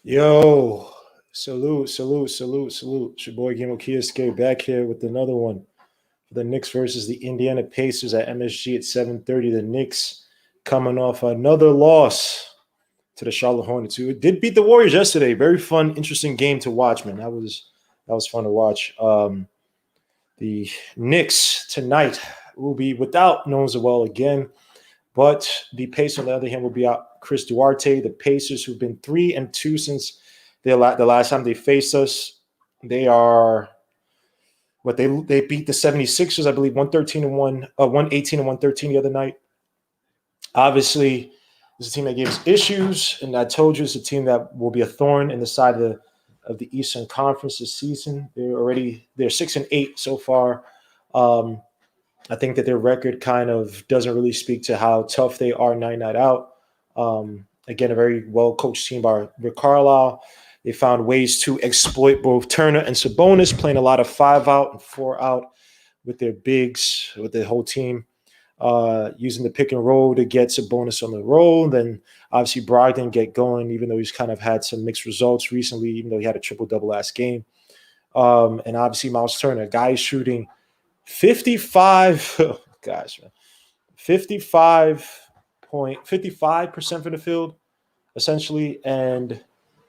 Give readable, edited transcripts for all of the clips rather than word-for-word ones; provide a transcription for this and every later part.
Yo, salute. It's your boy Gamo Kiyosuke back here with another one for the Knicks versus the Indiana Pacers at MSG at 7:30. The Knicks coming off another loss to the Charlotte Hornets, who did beat the Warriors yesterday. Very fun, interesting game to watch, man. That was fun to watch. The Knicks tonight will be without Noel again, but the Pacers, on the other hand, will be out Chris Duarte. The Pacers, who've been 3-2 since the last time they faced us, they are what they beat the 76ers, I believe, 113 and 118 and 113 the other night. Obviously, it's a team that gave us issues, and I told you it's a team that will be a thorn in the side of the Eastern Conference this season. They're 6-8 so far. I think that their record kind of doesn't really speak to how tough they are night out. Again, a very well coached team by Rick Carlisle. They found ways to exploit both Turner and Sabonis, playing a lot of 5 out and 4 out with their bigs, with the whole team, using the pick and roll to get Sabonis on the roll. Then obviously Brogdon get going, even though he's kind of had some mixed results recently, even though he had a triple-double last game. And obviously Miles Turner, a guy shooting 55, oh gosh, man, 55% from the field, essentially, and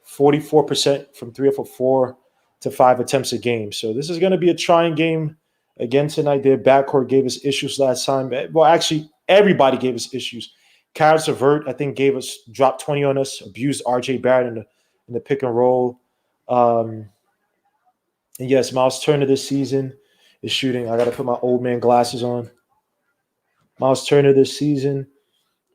44% from 3 of 4 to 5 attempts a game. So this is going to be a trying game again tonight. Their backcourt gave us issues last time. Well, actually, everybody gave us issues. Karis LeVert, I think, dropped 20 on us, abused RJ Barrett in the pick and roll. And yes, Miles Turner this season is shooting. I got to put my old man glasses on. Miles Turner this season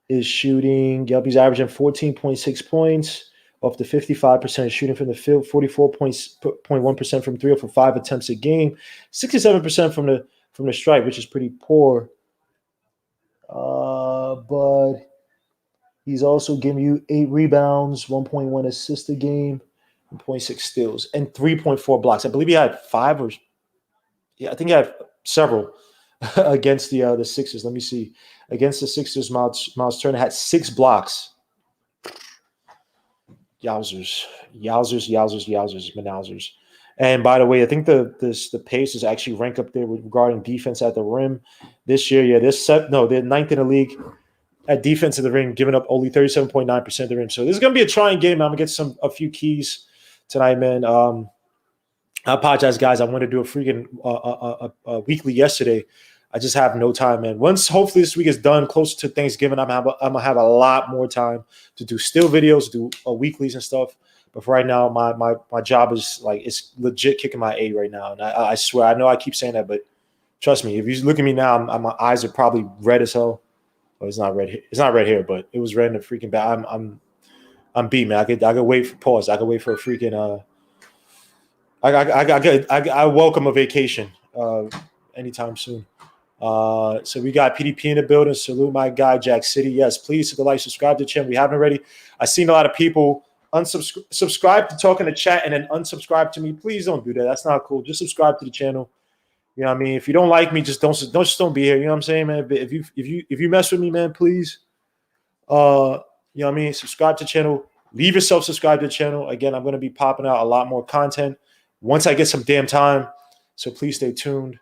is shooting. Yep, he's averaging 14.6 points off the 55% shooting from the field, 44.1% from 3 for 5 attempts a game, 67% from the stripe, which is pretty poor. But he's also giving you 8 rebounds, 1.1 assists a game, 0.6 steals, and 3.4 blocks. I believe he had 5 or I think he had several against the Sixers. Let me see. Against the Sixers, Miles Turner had 6 blocks. Yowzers. And by the way, I think the Pacers actually rank up there regarding defense at the rim this year. Yeah, they're ninth in the league at defense at the rim, giving up only 37.9% of the rim. So this is gonna be a trying game. I'm gonna get a few keys tonight, man. I apologize, guys. I wanted to do a freaking weekly yesterday. I just have no time, man. Once hopefully this week is done, close to Thanksgiving, I'm gonna have a lot more time to do still videos, do weeklies and stuff. But for right now, my job is like it's legit kicking my A right now, and I swear I know I keep saying that, but trust me, if you look at me now, my eyes are probably red as hell. Oh, it's not red. It's not red here, but it was red in the freaking back. I'm beat, man. I could wait for pause. I could wait for a freaking I welcome a vacation anytime soon. So we got PDP in the building. Salute my guy Jack City. Yes, please hit the like, subscribe to the channel. We haven't already. I've seen a lot of people unsubscribe to talk in the chat and then unsubscribe to me. Please don't do that. That's not cool. Just subscribe to the channel. You know what I mean? If you don't like me, just don't be here. You know what I'm saying, man? If you mess with me, man, please. You know what I mean? Subscribe to the channel. Leave yourself subscribed to the channel. Again, I'm going to be popping out a lot more content once I get some damn time. So please stay tuned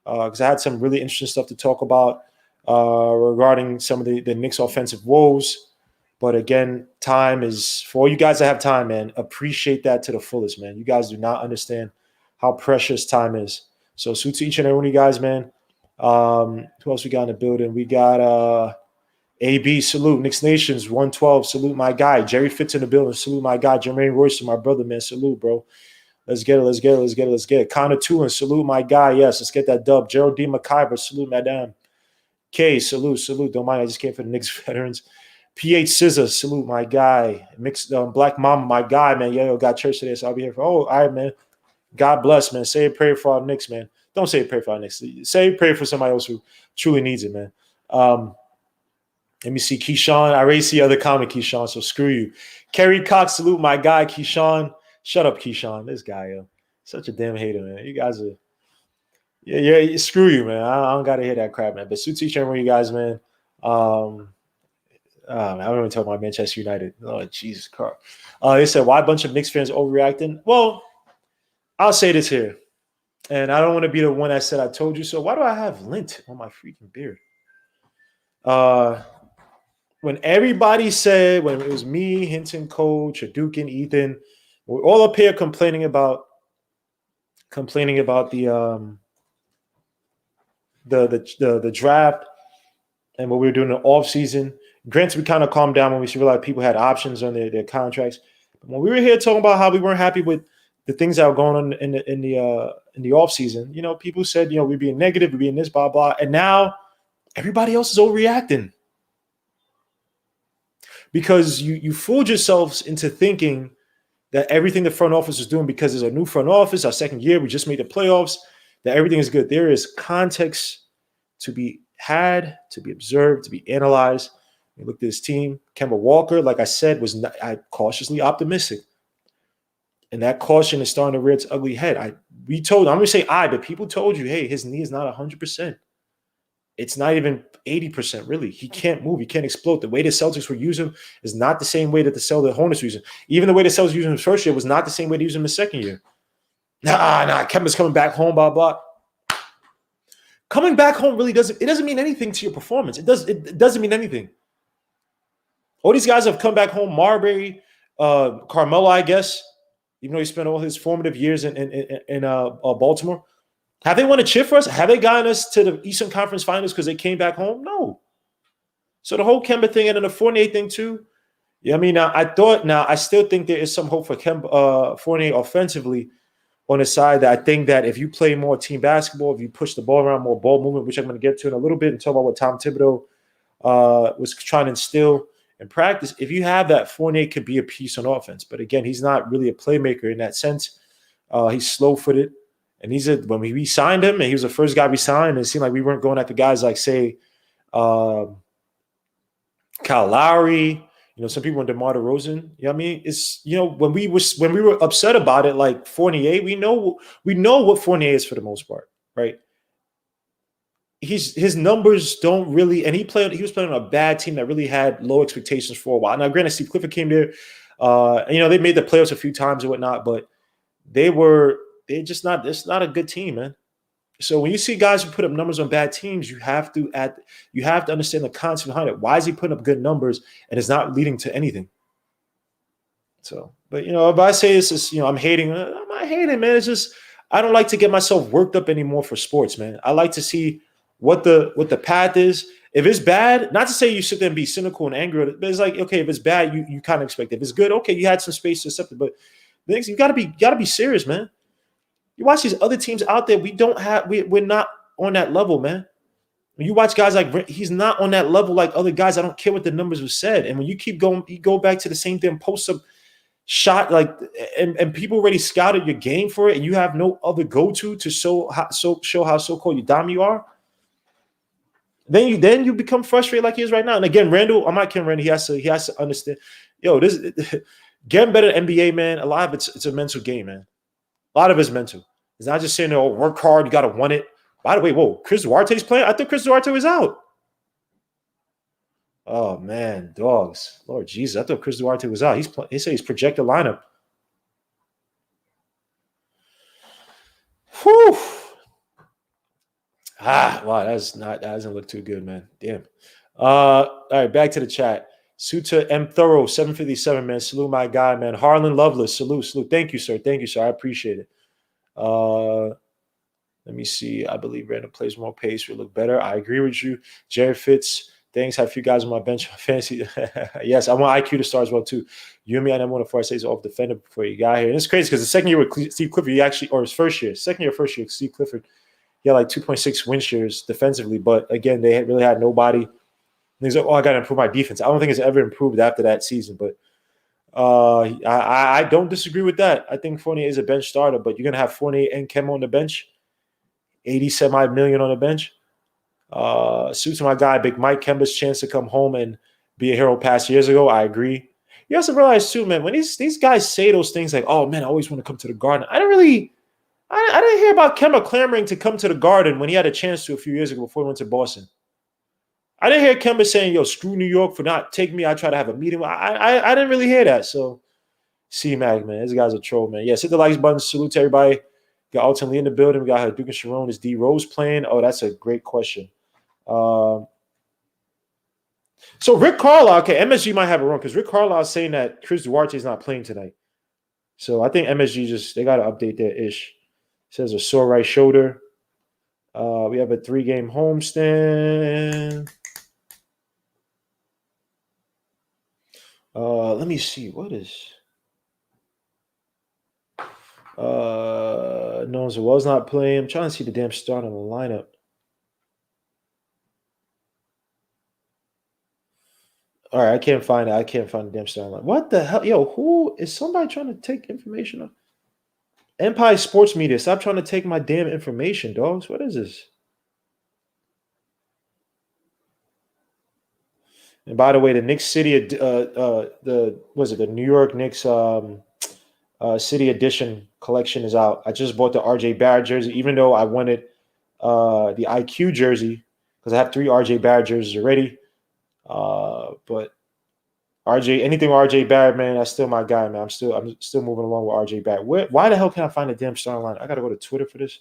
because I had some really interesting stuff to talk about regarding some of the Knicks offensive woes. But again, time is for all you guys that have time, man. Appreciate that to the fullest, man. You guys do not understand how precious time is. So salute to each and every one of you guys, man. Who else we got in the building? We got AB, salute. Knicks Nations, 112, salute my guy. Jerry Fitz in the building, salute my guy. Jermaine Royce, my brother, man. Salute, bro. Let's get it. Connor Tulin, salute my guy. Yes, let's get that dub. Geraldine McIver, salute, madame. K, salute. Don't mind, I just came for the Knicks veterans. PH Scissor, salute my guy. Mixed Black Mama, my guy, man. Yo, got church today, so I'll be here for. Oh, all right, man. God bless, man. Say a prayer for our Knicks, man. Don't say a prayer for our Knicks. Say a prayer for somebody else who truly needs it, man. Let me see. Keyshawn. I already see other comment, Keyshawn, so screw you. Kerry Cox, salute my guy, Keyshawn. Shut up, Keyshawn. This guy, yo. Such a damn hater, man. You guys are yeah, screw you, man. I don't gotta hear that crap, man. But suit each and every one of you guys, man. I don't even talk about Manchester United. Oh, Jesus Christ. They said, why a bunch of Knicks fans overreacting? Well, I'll say this here. And I don't want to be the one that said I told you so. Why do I have lint on my freaking beard? When everybody said, when it was me, Hinton, Coach, Duke, and Ethan, we're all up here complaining about the draft and what we were doing in the offseason. Granted, we kind of calmed down when we realized people had options on their contracts. But when we were here talking about how we weren't happy with the things that were going on in the offseason, you know, people said, you know, we're being negative, we're being this, blah, blah. And now everybody else is overreacting. Because you fooled yourselves into thinking that everything the front office is doing, because there's a new front office, our second year, we just made the playoffs, that everything is good. There is context to be had, to be observed, to be analyzed. You look at this team. Kemba Walker, like I said, was not, cautiously optimistic. And that caution is starting to rear its ugly head. I'm going to say but people told you, hey, his knee is not 100%. It's not even 80%, really. He can't move. He can't explode. The way the Celtics were using him is not the same way that the Hornets were using him. Even the way the Celtics used him his first year was not the same way they used him his second year. Kemba's coming back home, blah, blah. Coming back home really doesn't mean anything to your performance. It doesn't mean anything. All these guys have come back home. Marbury, Carmelo, I guess, even though he spent all his formative years in Baltimore. Have they won a chip for us? Have they gotten us to the Eastern Conference Finals because they came back home? No. So the whole Kemba thing and then the Fournier thing too. Yeah, I mean, I still think there is some hope for Fournier offensively on the side. That I think that if you play more team basketball, if you push the ball around, more ball movement, which I'm going to get to in a little bit and talk about what Tom Thibodeau was trying to instill in practice, if you have that, Fournier could be a piece on offense. But again, he's not really a playmaker in that sense. He's slow-footed. And when we signed him, and he was the first guy we signed, and it seemed like we weren't going after guys like, say, Kyle Lowry, you know, some people in DeMar DeRozan. You know what I mean? It's, you know, when we were upset about it, like Fournier, we know what Fournier is for the most part, right? His numbers don't really, and he was playing on a bad team that really had low expectations for a while. Now, granted, Steve Clifford came there, and, you know, they made the playoffs a few times and whatnot, but they're just not. It's not a good team, man. So when you see guys who put up numbers on bad teams, you have to understand the concept behind it. Why is he putting up good numbers and it's not leading to anything? So, but you know, if I say this is, you know, I'm not hating, man. It's just I don't like to get myself worked up anymore for sports, man. I like to see what the path is. If it's bad, not to say you sit there and be cynical and angry, but it's like, okay, if it's bad, you kind of expect it. If it's good, okay, you had some space to accept it. But things you gotta be serious, man. You watch these other teams out there, we're not on that level, man. When you watch guys like he's not on that level like other guys. I don't care what the numbers were said. And when you keep going, you go back to the same thing, post up shot, like, and people already scouted your game for it, and you have no other go-to to show how so-called you dumb you are. Then you become frustrated like he is right now. And again, Randall, I'm not kidding Randall. He has to understand, this getting better at NBA, man. A lot of it's a mental game, man. A lot of it's mental. It's not just saying, work hard, you got to want it. By the way, Chris Duarte's playing? I thought Chris Duarte was out. Oh, man, dogs. Lord Jesus, I thought Chris Duarte was out. He said he's projected lineup. Whew. Wow, that doesn't look too good, man. Damn. All right, back to the chat. Suta M. Thorough, 757, man. Salute my guy, man. Harlan Loveless, salute. Thank you, sir. I appreciate it. Let me see. I believe Randall plays more pace. We look better. I agree with you. Jared Fitz, thanks. Have a few guys on my bench. Fancy. Yes, I want IQ to start as well, too. You and me, I never want to force he's off defender before you got here. And it's crazy because the second year with Steve Clifford, his first year, first year, Steve Clifford, he had like 2.6 win shares defensively. But again, they really had nobody. He's like, I got to improve my defense. I don't think it's ever improved after that season, but I don't disagree with that. I think Fournier is a bench starter, but you're going to have Fournier and Kemba on the bench, 80-some million on the bench. Suits my guy, Big Mike, Kemba's chance to come home and be a hero past years ago. I agree. You have to realize, too, man, when these guys say those things like, oh, man, I always want to come to the Garden. I didn't hear about Kemba clamoring to come to the Garden when he had a chance to a few years ago before he went to Boston. I didn't hear Kemba saying, yo, screw New York for not taking me. I try to have a meeting. I didn't really hear that. So, C-Mac, man. This guy's a troll, man. Yes, hit the likes button. Salute to everybody. Got Alton Lee in the building. We got Duke and Sharon. Is D Rose playing? Oh, that's a great question. So Rick Carlisle, okay, MSG might have it wrong because Rick Carlisle is saying that Chris Duarte is not playing tonight. So I think MSG they got to update their ish. It says a sore right shoulder. We have a 3-game homestand. Let me see. What is? No, Zawell's not playing. I'm trying to see the damn start on the lineup. All right, I can't find it. I can't find the damn start line. What the hell? Yo, who is somebody trying to take information? Empire Sports Media. Stop trying to take my damn information, dogs. What is this? And by the way, the Knicks City, the New York Knicks City Edition collection is out. I just bought the RJ Barrett jersey, even though I wanted the IQ jersey because I have 3 RJ Barrett jerseys already. But anything RJ Barrett, man, that's still my guy, man. I'm still moving along with RJ Barrett. Why the hell can I find the damn starting line? I gotta go to Twitter for this.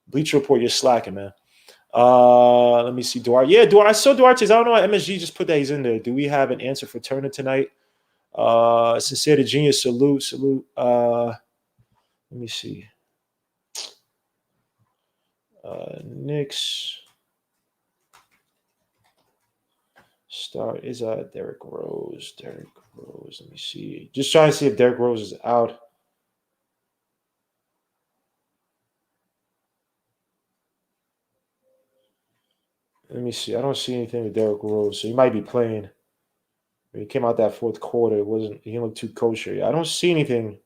Bleacher Report, you're slacking, man. Let me see Duarte. Yeah, Duarte. I saw Duarte's. I don't know why MSG just put that he's in there. Do we have an answer for Turner tonight? Sincere to Genius, salute. Let me see. Knicks start is Derrick Rose. Let me see. Just trying to see if Derrick Rose is out. Let me see. I don't see anything with Derrick Rose, so he might be playing. He came out that fourth quarter. He didn't look too kosher. Yeah, I don't see anything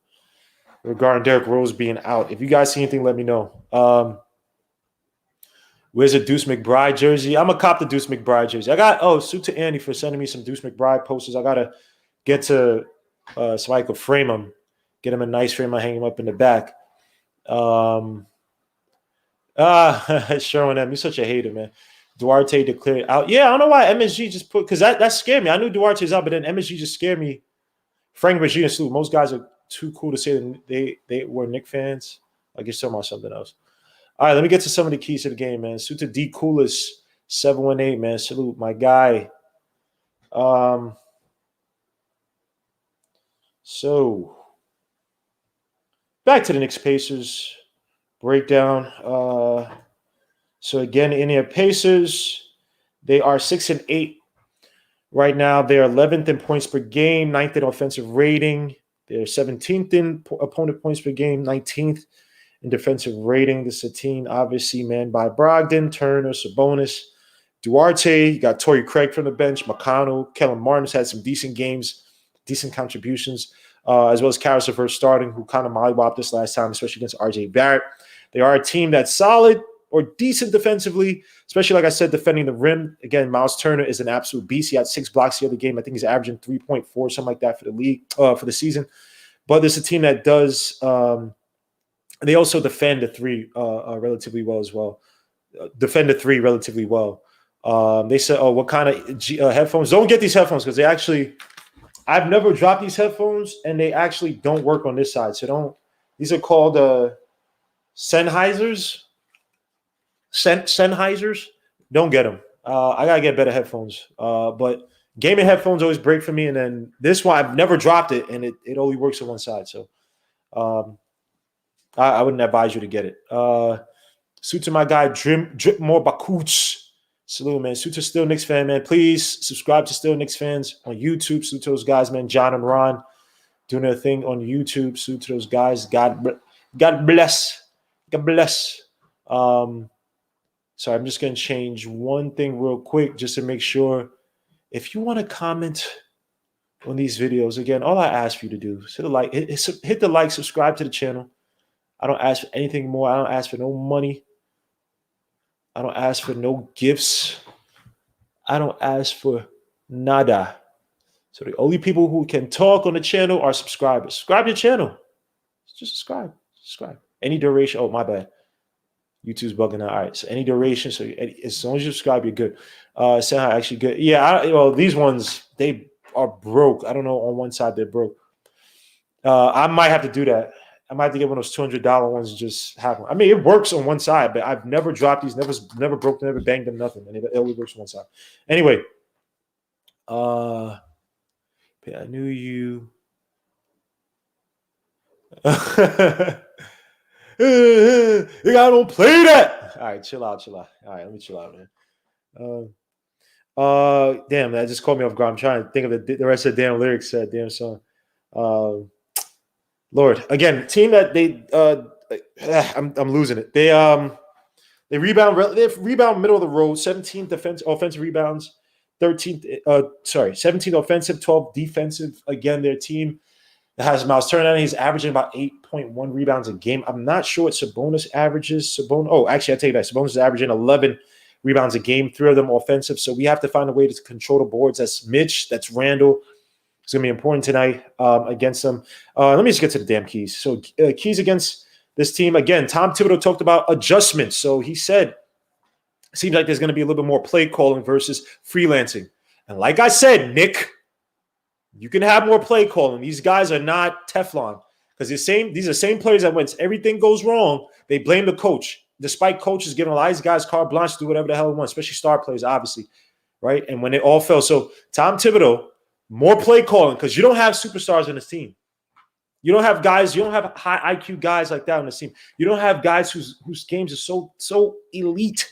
regarding Derrick Rose being out. If you guys see anything, let me know. Where's a Deuce McBride jersey? I'm a cop the Deuce McBride jersey. I got suit to Andy for sending me some Deuce McBride posters. I gotta get to so I could frame them, get him a nice frame. I hang him up in the back. Showing them. You're such a hater, man. Duarte declared out. Yeah, I don't know why MSG just put because that scared me. I knew Duarte's out, but then MSG just scared me. Frank Regina salute. Most guys are too cool to say that they were Knicks fans. I guess talking about something else. All right, let me get to some of the keys to the game, man. Salute to D Coolis 718, man. Salute my guy. So back to the Knicks Pacers breakdown. So again, Indiana Pacers, they are 6-8 right now. They're 11th in points per game, 9th in offensive rating. They're 17th in opponent points per game, 19th in defensive rating. This is a team, obviously, manned by Brogdon, Turner, Sabonis, Duarte. You got Torrey Craig from the bench, McConnell, Kellen Martin's had some decent games, decent contributions, as well as Karis LeVert starting, who kind of mollywopped this last time, especially against RJ Barrett. They are a team that's solid or decent defensively, especially, like I said, defending the rim. Again, Miles Turner is an absolute beast. He had 6 blocks the other game. I think he's averaging 3.4, something like that for the league, for the season. But there's a team that does they also defend the 3 relatively well as well. Defend the 3 relatively well. They said, what kind of headphones? Don't get these headphones because I've never dropped these headphones and they actually don't work on this side. So these are called Sennheisers. Sennheisers. Don't get them. I got to get better headphones. But gaming headphones always break for me. And then this one, I've never dropped it and it only works on one side. So I wouldn't advise you to get it. Suit to my guy, Drip More Bakuts. Salute, man. Suit to Still Knicks fan, man. Please subscribe to Still Knicks fans on YouTube. Salute to those guys, man. John and Ron doing their thing on YouTube. Salute to those guys. God bless. God bless. So I'm just going to change one thing real quick just to make sure. If you want to comment on these videos, again, all I ask for you to do is hit the like, subscribe to the channel. I don't ask for anything more. I don't ask for no money. I don't ask for no gifts. I don't ask for nada. So the only people who can talk on the channel are subscribers. Subscribe to the channel. Just subscribe. Any duration. Oh, my bad. YouTube's bugging out. All right, so any duration. So as long as you subscribe, you're good. Somehow actually good. Yeah, well, these ones, they are broke. I don't know, on one side they're broke. I might have to do that. I might have to get one of those $200 ones and just have one. I mean, it works on one side, but I've never dropped these, never broke them, never banged them, nothing. And it only works on one side. Anyway, I knew you. You gotta don't play that. All right, chill out. All right, let me chill out, man. Damn, that just caught me off guard. I'm trying to think of the rest of the damn lyrics. Damn song. Lord, again, team that I'm losing it. They rebound middle of the road, 17th offensive rebounds, 17th offensive, 12 defensive. Again, their team that has Miles Turner. He's averaging about 8.1 rebounds a game. I'm not sure what Sabonis averages. Actually, I take that. Sabonis is averaging 11 rebounds a game, 3 of them offensive. So we have to find a way to control the boards. That's Mitch. That's Randall. It's going to be important tonight against them. Let me just get to the damn keys. So keys against this team. Again, Tom Thibodeau talked about adjustments. So he said, it seems like there's going to be a little bit more play calling versus freelancing. And like I said, Nick, you can have more play calling. These guys are not Teflon because these are the same players that when everything goes wrong, they blame the coach, despite coaches giving a lot of these guys carte blanche to do whatever the hell they want, especially star players, obviously, right? And when it all fell. So Tom Thibodeau, more play calling because you don't have superstars on this team. You don't have high IQ guys like that on this team. You don't have guys whose games are so elite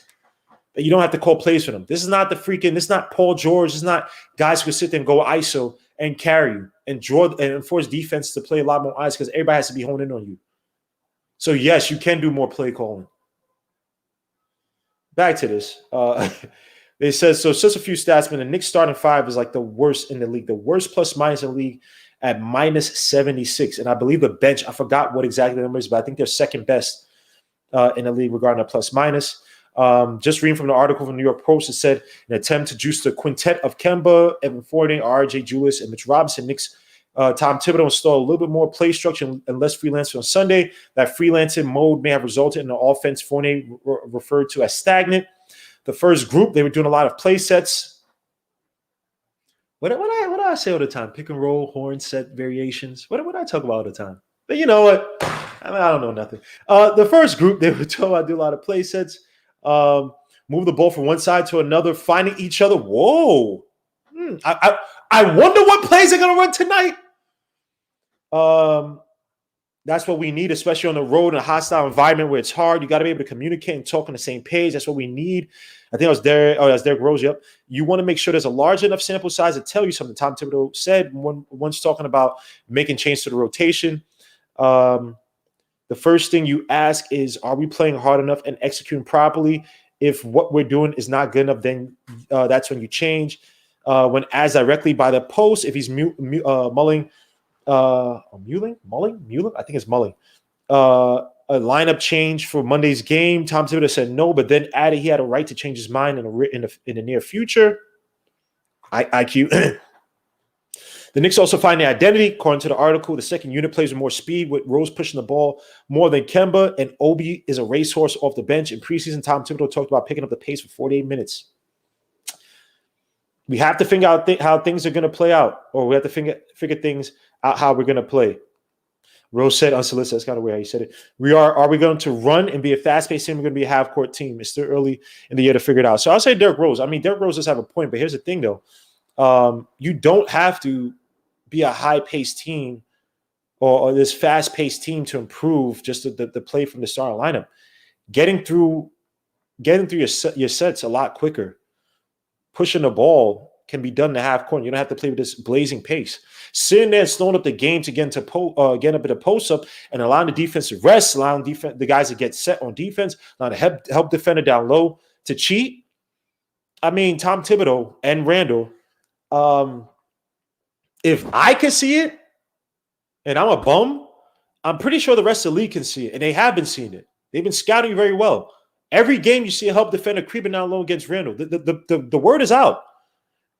that you don't have to call plays for them. This is not Paul George. This is not guys who can sit there and go ISO and carry you and force defense to play a lot more eyes because everybody has to be honed in on you. So yes, you can do more play calling. Back to this. It says, so it's just a few stats, man. The Knicks starting 5 is like the worst in the league, the worst plus minus in the league at minus 76. And I believe the bench, I forgot what exactly the number is, but I think they're second best in the league regarding a plus minus. Just reading from the article from the New York Post, it said, in an attempt to juice the quintet of Kemba, Evan Fournier, R.J. Julius, and Mitch Robinson, Knicks Tom Thibodeau installed a little bit more play structure and less freelancing on Sunday. That freelancing mode may have resulted in an offense Fournier referred to as stagnant. The first group, they were doing a lot of play sets. What do I say all the time? Pick and roll, horn set variations. What do I talk about all the time? But you know what? I don't know nothing. The first group, they were told I do a lot of play sets. Move the ball from one side to another, finding each other. Whoa. I wonder what plays they're going to run tonight. That's what we need, especially on the road in a hostile environment where it's hard. You got to be able to communicate and talk on the same page. That's what we need. I think that's Derek Rose. Yep. You want to make sure there's a large enough sample size to tell you something. Tom Thibodeau said once talking about making change to the rotation. The first thing you ask is, are we playing hard enough and executing properly? If what we're doing is not good enough, then that's when you change. When asked directly by the post, if he's mulling, I think it's mulling, a lineup change for Monday's game, Tom Thibodeau said no, but then added he had a right to change his mind in the near future. IQ. The Knicks also find their identity. According to the article, the second unit plays with more speed, with Rose pushing the ball more than Kemba, and Obi is a racehorse off the bench. In preseason, Tom Thibodeau talked about picking up the pace for 48 minutes. We have to figure out how things are going to play out, or we have to figure things out how we're going to play. Rose said unsolicited. That's kind of weird how he said it. Are we going to run and be a fast-paced team? We're going to be a half-court team. It's still early in the year to figure it out. So I'll say Derrick Rose. I mean, Derrick Rose does have a point, but here's the thing, though. You don't have to be a high-paced team or this fast-paced team to improve just the play from the starting lineup. Getting through your sets a lot quicker. Pushing the ball can be done in the half court. You don't have to play with this blazing pace. Sitting there and slowing up the game to get up at a post-up and allowing the defense to rest, allowing the guys to get set on defense, allowing to help defender down low to cheat. I mean, Tom Thibodeau and Randall, if I can see it and I'm a bum, I'm pretty sure the rest of the league can see it, and they have been seeing it. They've been scouting very well. Every game you see a help defender creeping down low against Randall. The word is out.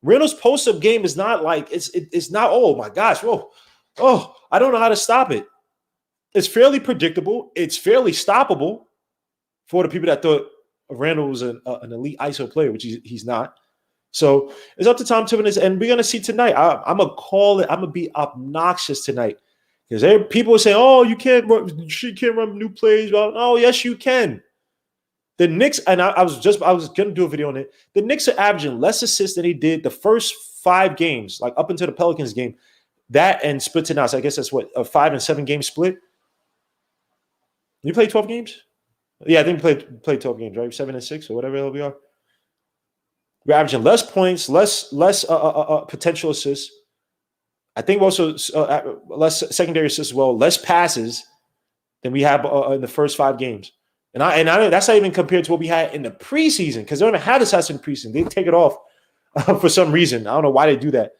Randall's post-up game is not like it's not, oh my gosh, whoa. Oh, I don't know how to stop it. It's fairly predictable. It's fairly stoppable. For the people that thought Randall was an elite ISO player, which he's not. So it's up to Tom Thibodeau, and we're gonna see tonight. I'm gonna call it. I'm gonna be obnoxious tonight because people say, "Oh, you can't run new plays." Well, oh, yes, you can. The Knicks, and I was gonna do a video on it. The Knicks are averaging less assists than he did the first 5 games, like up until the Pelicans game. That and split to now. So I guess that's what a 5 and 7 game split. You play 12 games? Yeah, I think we played 12 games, right? 7 and 6 or whatever the hell we are. We're averaging less points, less potential assists. I think also less secondary assists as well, less passes than we have in the first 5 games. And I that's not even compared to what we had in the preseason because they don't even have this in the preseason. They take it off for some reason. I don't know why they do that.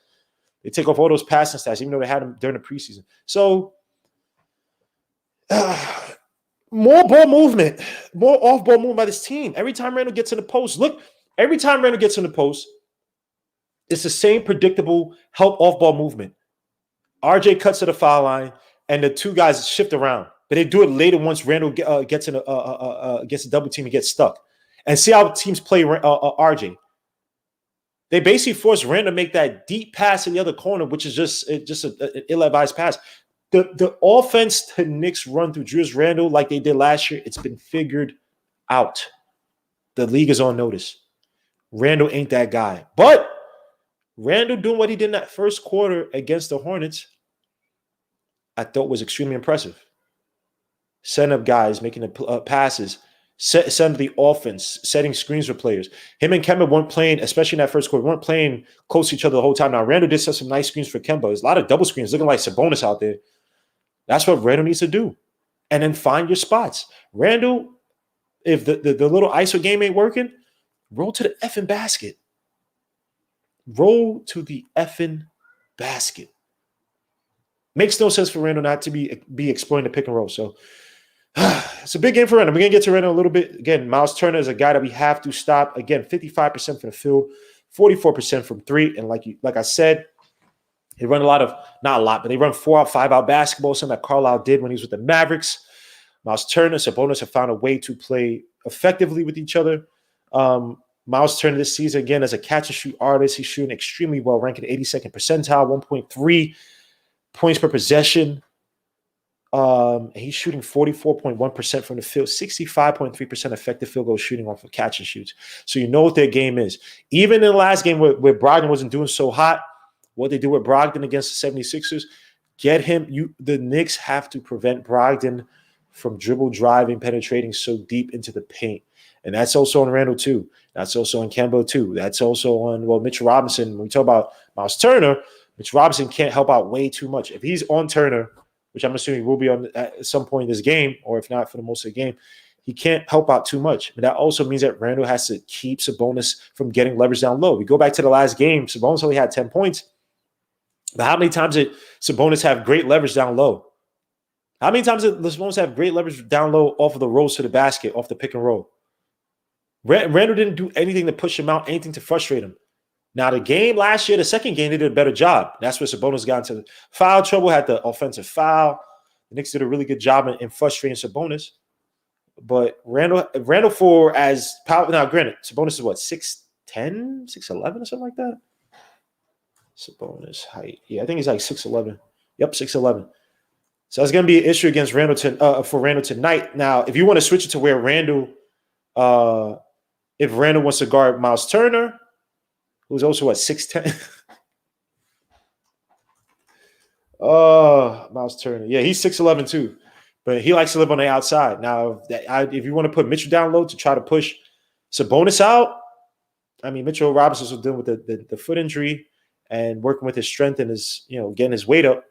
They take off all those passing stats, even though they had them during the preseason. So more ball movement, more off-ball movement by this team. Every time Randall gets in the post, every time Randall gets in the post, it's the same predictable help off-ball movement. RJ cuts to the foul line, and the 2 guys shift around. But they do it later once Randall gets a double team and gets stuck. And see how teams play RJ. They basically force Randall to make that deep pass in the other corner, which is just an ill-advised pass. The offense the Knicks run through Julius Randle like they did last year, it's been figured out. The league is on notice. Randall ain't that guy. But Randall doing what he did in that first quarter against the Hornets, I thought was extremely impressive. Setting up guys, making the passes, setting the offense, setting screens for players. Him and Kemba weren't playing, especially in that first quarter, weren't playing close to each other the whole time. Now, Randall did set some nice screens for Kemba. There's a lot of double screens looking like Sabonis out there. That's what Randall needs to do. And then find your spots. Randall, if the little ISO game ain't working, roll to the effing basket. Roll to the effing basket. Makes no sense for Randall not to be exploring the pick and roll. So it's a big game for Randall. We're going to get to Randall a little bit. Again, Miles Turner is a guy that we have to stop. Again, 55% from the field, 44% from 3. And like I said, they run not a lot, but they run 4-out, 5-out basketball, something that Carlisle did when he was with the Mavericks. Miles Turner, Sabonis have found a way to play effectively with each other. Miles Turner this season, again, as a catch-and-shoot artist, he's shooting extremely well, ranking 82nd percentile, 1.3 points per possession. He's shooting 44.1% from the field, 65.3% effective field goal shooting off of catch and shoots. So you know what their game is. Even in the last game where Brogdon wasn't doing so hot, what they do with Brogdon against the 76ers, the Knicks have to prevent Brogdon from dribble, driving, penetrating so deep into the paint. And that's also on Randall too. That's also on Kemba too. That's also on, Mitchell Robinson. When we talk about Miles Turner, Mitchell Robinson can't help out way too much. If he's on Turner, which I'm assuming will be on at some point in this game, or if not for the most of the game, he can't help out too much. But that also means that Randall has to keep Sabonis from getting leverage down low. We go back to the last game, Sabonis only had 10 points. But how many times did Sabonis have great leverage down low? How many times did Sabonis have great leverage down low off of the rolls to the basket, off the pick and roll? Randall didn't do anything to push him out, anything to frustrate him. Now, the game last year, the second game, they did a better job. That's where Sabonis got into foul trouble, had the offensive foul. The Knicks did a really good job in frustrating Sabonis. But Randall for as power. Now, granted, Sabonis is what, 6'10", 6'11", or something like that? Sabonis height. Yeah, I think he's like 6'11". Yep, 6'11". So that's going to be an issue against Randall for Randall tonight. Now, if you want to switch it to where Randall, if Randall wants to guard Miles Turner, who's also at 6'10". Miles Turner. Yeah, he's 6'11" too. But he likes to live on the outside. Now, if you want to put Mitchell down low to try to push Sabonis out, I mean, Mitchell Robinson was dealing with the foot injury and working with his strength and his, getting his weight up.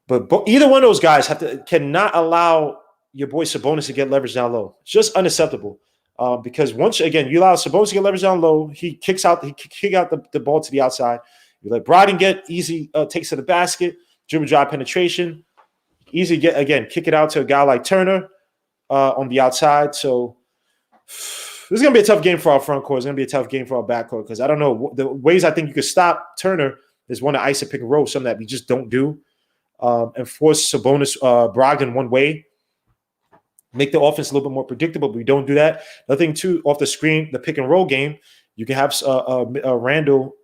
But either one of those guys cannot allow your boy Sabonis to get leverage down low. It's just unacceptable. Because once again you allow Sabonis to get leverage down low, he kick out the ball to the outside. You let Brogdon get easy takes to the basket, dribble drive penetration, easy kick it out to a guy like Turner on the outside. So this is gonna be a tough game for our front court. It's gonna be a tough game for our back court because I don't know the ways I think you could stop Turner is one to ice and pick and roll, something that we just don't do, and force Sabonis Brogdon one way. make the offense a little bit more predictable. But we don't do that. Another thing, too, off the screen, the pick and roll game, you can have Randall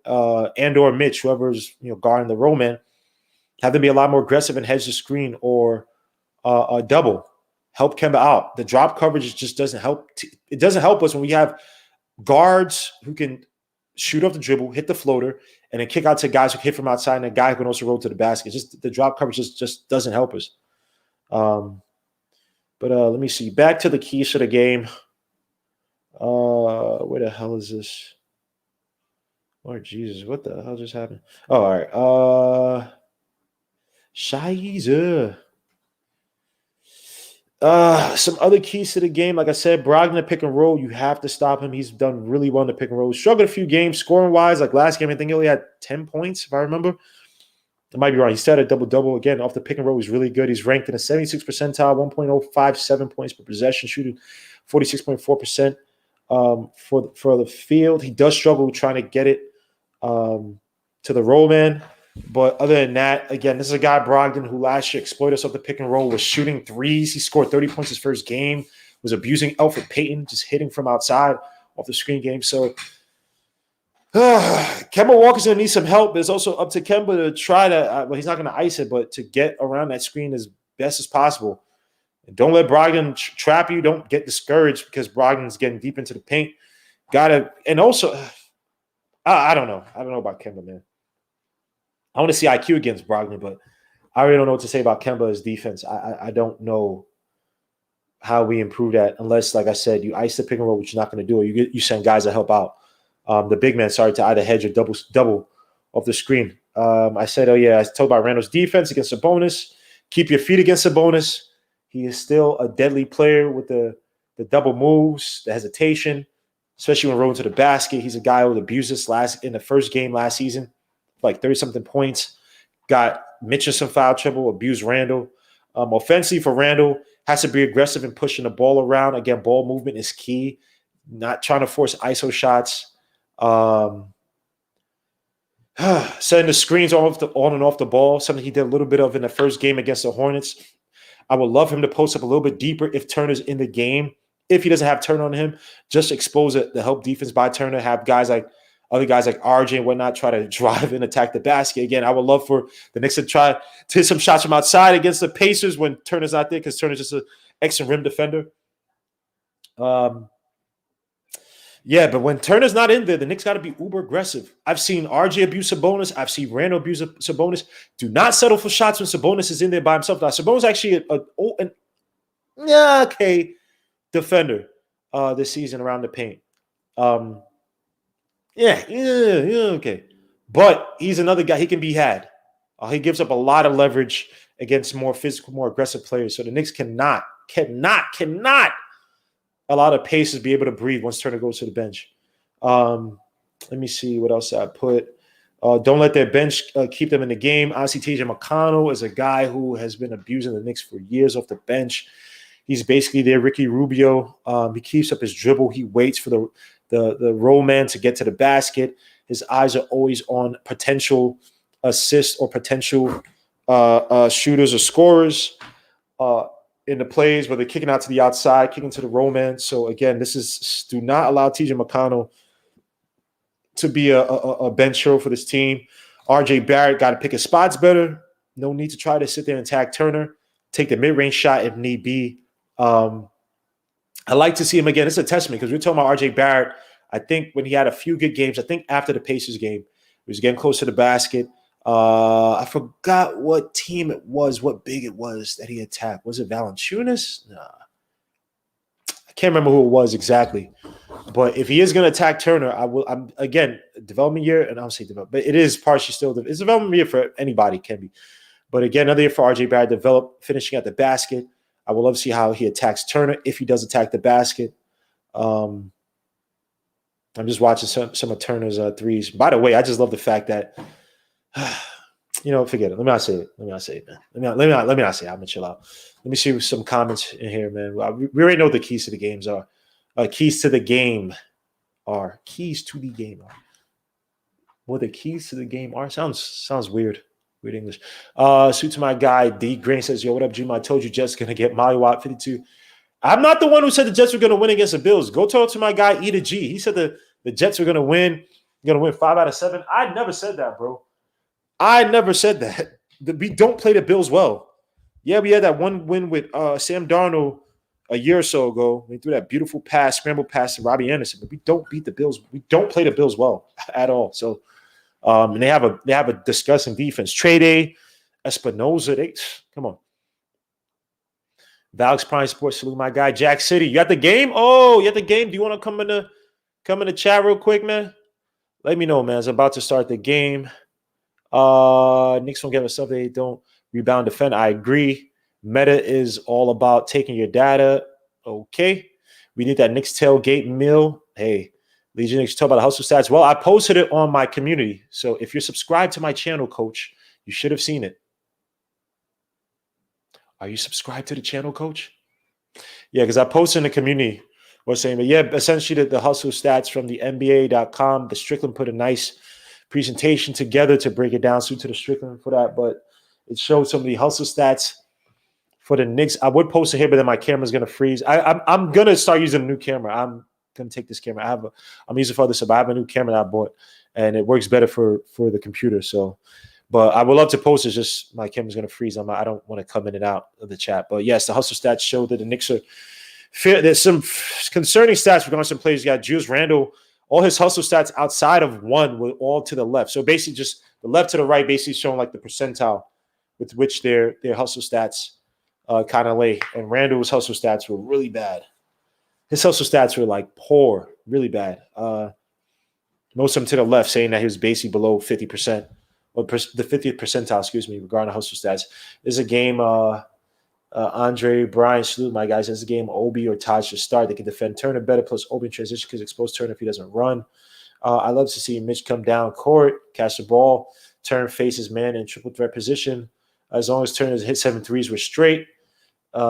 and or Mitch, whoever's guarding the roll man, have them be a lot more aggressive and hedge the screen or a double. Help Kemba out. The drop coverage just doesn't help. It doesn't help us when we have guards who can shoot off the dribble, hit the floater, and then kick out to guys who hit from outside, and a guy who can also roll to the basket. Just the drop coverage just doesn't help us. But let me see. Back to the keys to the game. Where the hell is this? Lord Jesus, what the hell just happened? Oh, all right. Shiza. Some other keys to the game. Like I said, Brogdon pick and roll. You have to stop him. He's done really well in the pick and roll. Struggled a few games scoring wise. Like last game, I think he only had 10 points, if I remember. I might be wrong. He set a double-double. Again, off the pick and roll, he's really good. He's ranked in the 76th percentile, 1.057 points per possession, shooting 46.4% for the field. He does struggle trying to get it to the roll man. But other than that, again, this is a guy, Brogdon, who last year exploited us off the pick and roll, was shooting threes. He scored 30 points his first game, was abusing Elfrid Payton, just hitting from outside off the screen game. So Kemba Walker's going to need some help. It's also up to Kemba to try to, well, he's not going to ice it, but to get around that screen as best as possible. And don't let Brogdon trap you. Don't get discouraged because Brogdon's getting deep into the paint. And also, I don't know. I don't know about Kemba, man. I want to see IQ against Brogdon, but I really don't know what to say about Kemba's defense. I don't know how we improve that unless, like I said, you ice the pick and roll, which you're not going to do, or you send guys to help out. The big man, to either hedge or double off the screen. I said, I told about Randall's defense against Sabonis. Keep your feet against Sabonis. He is still a deadly player with the double moves, the hesitation, especially when rolling to the basket. He's a guy who abused us in the first game last season, like 30-something points. Got Mitch in some foul trouble, abused Randall. Offensively for Randall, has to be aggressive in pushing the ball around. Again, ball movement is key. Not trying to force ISO shots. Setting the screens on and off the ball, something he did a little bit of in the first game against the Hornets. I would love him to post up a little bit deeper if Turner's in the game. If he doesn't have Turner on him, just expose it, the help defense by Turner, have other guys like RJ and whatnot try to drive and attack the basket. Again, I would love for the Knicks to try to hit some shots from outside against the Pacers when Turner's not there, because Turner's just an excellent rim defender. Yeah, but when Turner's not in there, the Knicks got to be uber aggressive. I've seen RJ abuse Sabonis. I've seen Randall abuse Sabonis. Do not settle for shots when Sabonis is in there by himself. Now, Sabonis is actually an okay defender this season around the paint. Okay. But he's another guy. He can be had. He gives up a lot of leverage against more physical, more aggressive players. So the Knicks cannot allow the Pacers be able to breathe once Turner goes to the bench. Let me see what else I put. Don't let their bench keep them in the game. Obviously, TJ McConnell is a guy who has been abusing the Knicks for years off the bench. He's basically their Ricky Rubio. He keeps up his dribble. He waits for the roll man to get to the basket. His eyes are always on potential assists or potential shooters or scorers in the plays where they're kicking out to the outside, kicking to the roll man. So, again, do not allow TJ McConnell to be a bench hero for this team. RJ Barrett got to pick his spots better. No need to try to sit there and tag Turner. Take the mid-range shot if need be. I like to see him again. It's a testament because we're talking about RJ Barrett. I think when he had a few good games, I think after the Pacers game, he was getting close to the basket. I forgot what team it was, what big it was that he attacked. Was it Valanciunas? Nah. I can't remember who it was exactly. But if he is going to attack Turner, I'm again, development year, and I'll say development, but it is partially still it's development year for anybody, can be. But again, another year for RJ Barrett, finishing at the basket. I would love to see how he attacks Turner if he does attack the basket. I'm just watching some of Turner's threes. By the way, I just love the fact that, forget it. Let me not say it, man. Let me not say it. I'm going to chill out. Let me see some comments in here, man. We already know what the keys to the games are. Keys to the game are. What the keys to the game are? Sounds weird. Weird English. Suit to my guy, D. Green says, yo, what up, Jim? I told you Jets going to get Molly Watt 52. I'm not the one who said the Jets were going to win against the Bills. Go talk to my guy, Eda G. He said the Jets were going to win. Going to win 5 out of 7. I never said that, bro. I never said that. We don't play the Bills well. Yeah, we had that one win with Sam Darnold a year or so ago. We threw that beautiful pass, scramble pass to Robbie Anderson, but we don't beat the Bills. We don't play the Bills well at all. So, and they have a disgusting defense. Trade Espinoza, come on. Valix Prime Sports, salute my guy Jack City. You got the game? Oh, you got the game. Do you want to come in the chat real quick, man? Let me know, man. It's about to start the game. Knicks don't give us stuff. They don't rebound defend. I agree. Meta is all about taking your data. Okay. We need that Knicks tailgate meal. Hey, Legion Knicks talk about the hustle stats. Well, I posted it on my community. So if you're subscribed to my channel, coach, you should have seen it. Are you subscribed to the channel, coach? Yeah, because I posted in the community was saying, but yeah, essentially the hustle stats from the NBA.com. The Strickland put a nice presentation together to break it down. So to the Strickland for that, but it showed some of the hustle stats for the Knicks. I would post it here, but then my camera's gonna freeze. I'm gonna start using a new camera. I'm gonna take this camera. I'm using for other stuff. I have a new camera that I bought, and it works better for the computer. So, but I would love to post it. Just my camera's gonna freeze. I don't want to come in and out of the chat. But yes, the hustle stats show that the Knicks are. There's some concerning stats regarding some players. You got Julius Randle. All his hustle stats outside of one were all to the left. So basically, just the left to the right, basically showing like the percentile with which their hustle stats kind of lay. And Randall's hustle stats were really bad. His hustle stats were like poor, really bad. Most of them to the left, saying that he was basically below 50%, or the 50th percentile, regarding the hustle stats. This is a game. Andre, Brian, salute my guys. This is a game Obi or Taj should start. They can defend Turner better, plus Obi in transition because expose Turner if he doesn't run. I love to see Mitch come down court, catch the ball, Turner faces man in triple threat position. As long as Turner hit 7 threes, we're straight. He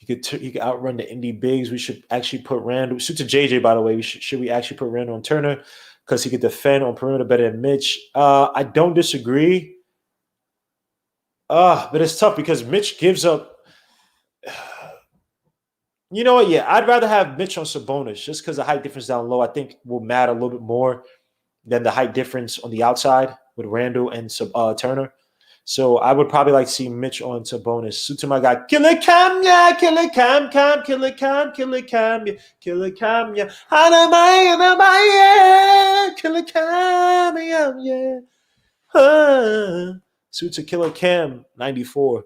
could outrun the Indy bigs. We should actually put Randall. Suit to JJ, by the way. Should we actually put Randall on Turner because he could defend on perimeter better than Mitch? I don't disagree. But it's tough because Mitch gives up. You know what? Yeah, I'd rather have Mitch on Sabonis just because the height difference down low, I think, will matter a little bit more than the height difference on the outside with Randall and Turner. So I would probably like to see Mitch on Sabonis. So to my guy, Killer Cam, yeah, Killer Cam, Killer Cam, Killer Cam, yeah, Killer Cam, yeah, Killer Cam, yeah. Suits a Killer Cam 94.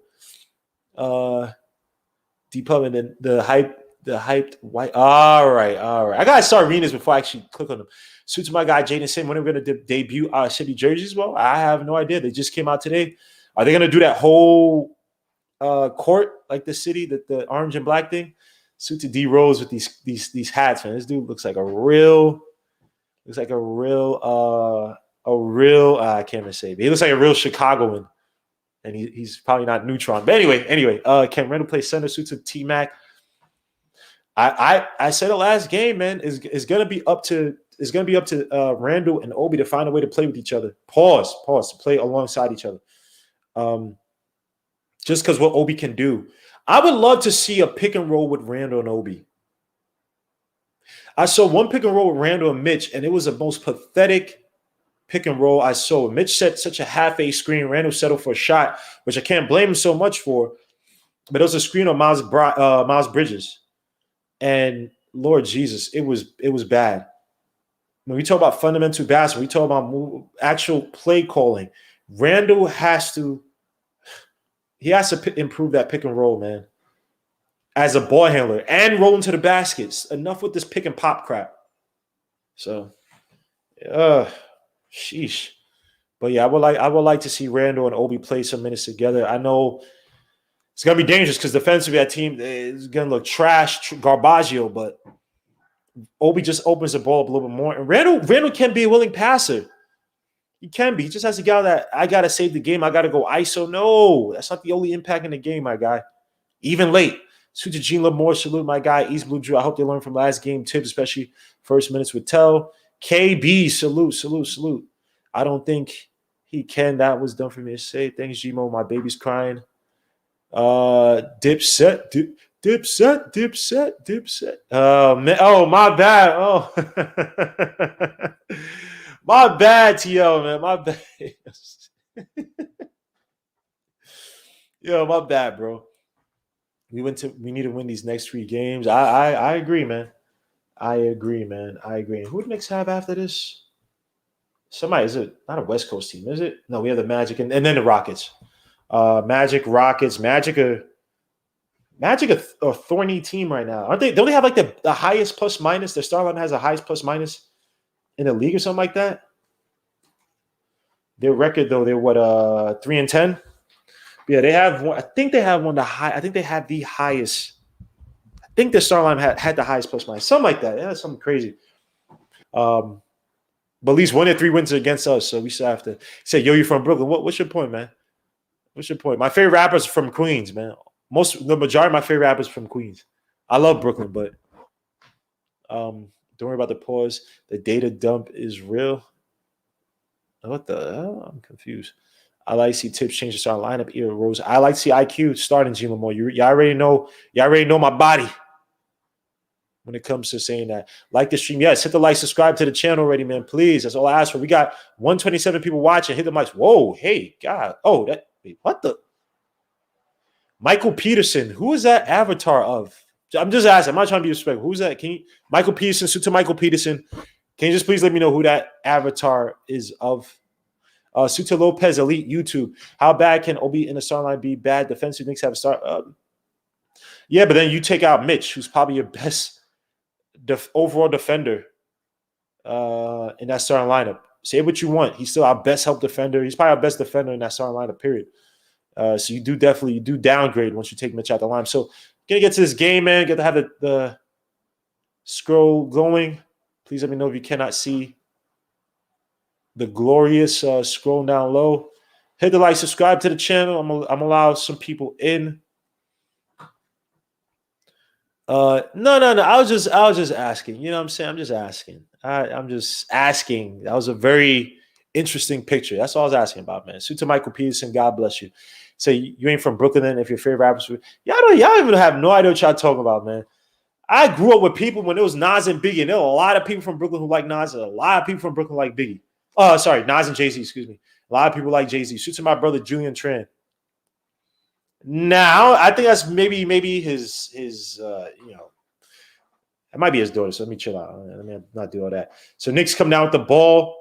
D-Pub and then the hyped white. All right. I gotta start reading this before I actually click on them. Suits my guy Jaden Sim. When are we gonna debut our city jerseys? Well, I have no idea. They just came out today. Are they gonna do that whole court like the city, the orange and black thing? Suit to D Rose with these hats, man. This dude looks like a real. I can't even say it. He looks like a real Chicagoan, and he's probably not neutron. But anyway, can Randall play center? Suits of T-Mac. I said it last game, man. Is gonna be up to Randall and Obi to find a way to play with each other. Pause to play alongside each other. Just because what Obi can do. I would love to see a pick and roll with Randall and Obi. I saw one pick and roll with Randall and Mitch, and it was the most pathetic pick and roll I saw. Mitch set such a half-a screen. Randall settled for a shot, which I can't blame him so much for. But it was a screen on Miles Bridges. And Lord Jesus, it was bad. When we talk about fundamental basketball, we talk about actual play calling. Randall has to improve that pick and roll, man. As a ball handler and rolling to the baskets. Enough with this pick and pop crap. So, sheesh. But yeah, I would like to see Randall and Obi play some minutes together. I know it's gonna be dangerous because defensively that team is gonna look garbaggio, but Obi just opens the ball up a little bit more. And Randall can be a willing passer. He can be. He just has to get out that I gotta save the game. I gotta go ISO. No, that's not the only impact in the game, my guy. Even late. Suit to Gene Lamore, salute my guy, East Blue Drew. I hope they learned from last game tips, especially first minutes with Tell. KB, salute. I don't think he can. That was done for me to say. Thanks, Gmo. My baby's crying. Dipset. Man. Oh, my bad. Oh, my bad, TL, man. My bad. Yo, my bad, bro. We need to win these next 3 games. I agree, man. I agree, man. I agree. Who do Knicks have after this? Somebody, is it not a West Coast team, is it? No, we have the Magic and then the Rockets. Magic, Rockets, Magic a thorny team right now. Aren't they? Don't they have like the highest plus minus? Their star line has the highest plus minus in the league or something like that. Their record though, they're what 3-10. Yeah, they have one. I think they have one. I think they have the highest. I think the star line had the highest plus minus, something like that. Yeah, something crazy. But at least 1 of 3 wins against us, so we still have to say, "Yo, you from Brooklyn? What's your point, man? What's your point?" My favorite rappers from Queens, man. The majority of my favorite rappers from Queens. I love Brooklyn, but don't worry about the pause. The data dump is real. What the hell? I'm confused. I like to see Tips change the start lineup. Era Rose. I like to see IQ starting Gino more. You already know. You already know my body when it comes to saying that. Like the stream, yes. Hit the like, subscribe to the channel already, man. Please. That's all I ask for. We got 127 people watching. Hit the mics. Whoa, hey, God. Oh, what the? Michael Peterson. Who is that avatar of? I'm just asking. I'm not trying to be respectful. Who's that? Michael Peterson, suit to Michael Peterson. Can you just please let me know who that avatar is of? Suta Lopez, Elite YouTube. How bad can Obi in the start line be? Bad defensive Knicks have a start. Yeah, but then you take out Mitch, who's probably your best overall defender in that starting lineup. Say what you want. He's still our best help defender. He's probably our best defender in that starting lineup, period. So you do downgrade once you take Mitch out the line. So gonna get to this game, man. Get to have the scroll going. Please let me know if you cannot see the glorious scroll down low. Hit the like, subscribe to the channel. I'm allow some people in. No. I was just asking. You know what I'm saying? I'm just asking. I'm just asking. That was a very interesting picture. That's all I was asking about, man. Suit to Michael Peterson. God bless you. Say you ain't from Brooklyn, then if your favorite rappers, y'all even have no idea what y'all talking about, man. I grew up with people when it was Nas and Biggie, and there were a lot of people from Brooklyn who like Nas, and a lot of people from Brooklyn like Biggie. Sorry, Nas and Jay-Z, excuse me. A lot of people like Jay-Z. Suit to my brother Julian Tran. Now, I think that's maybe his it might be his daughter, so let me chill out. Let me not do all that. So Knicks come down with the ball.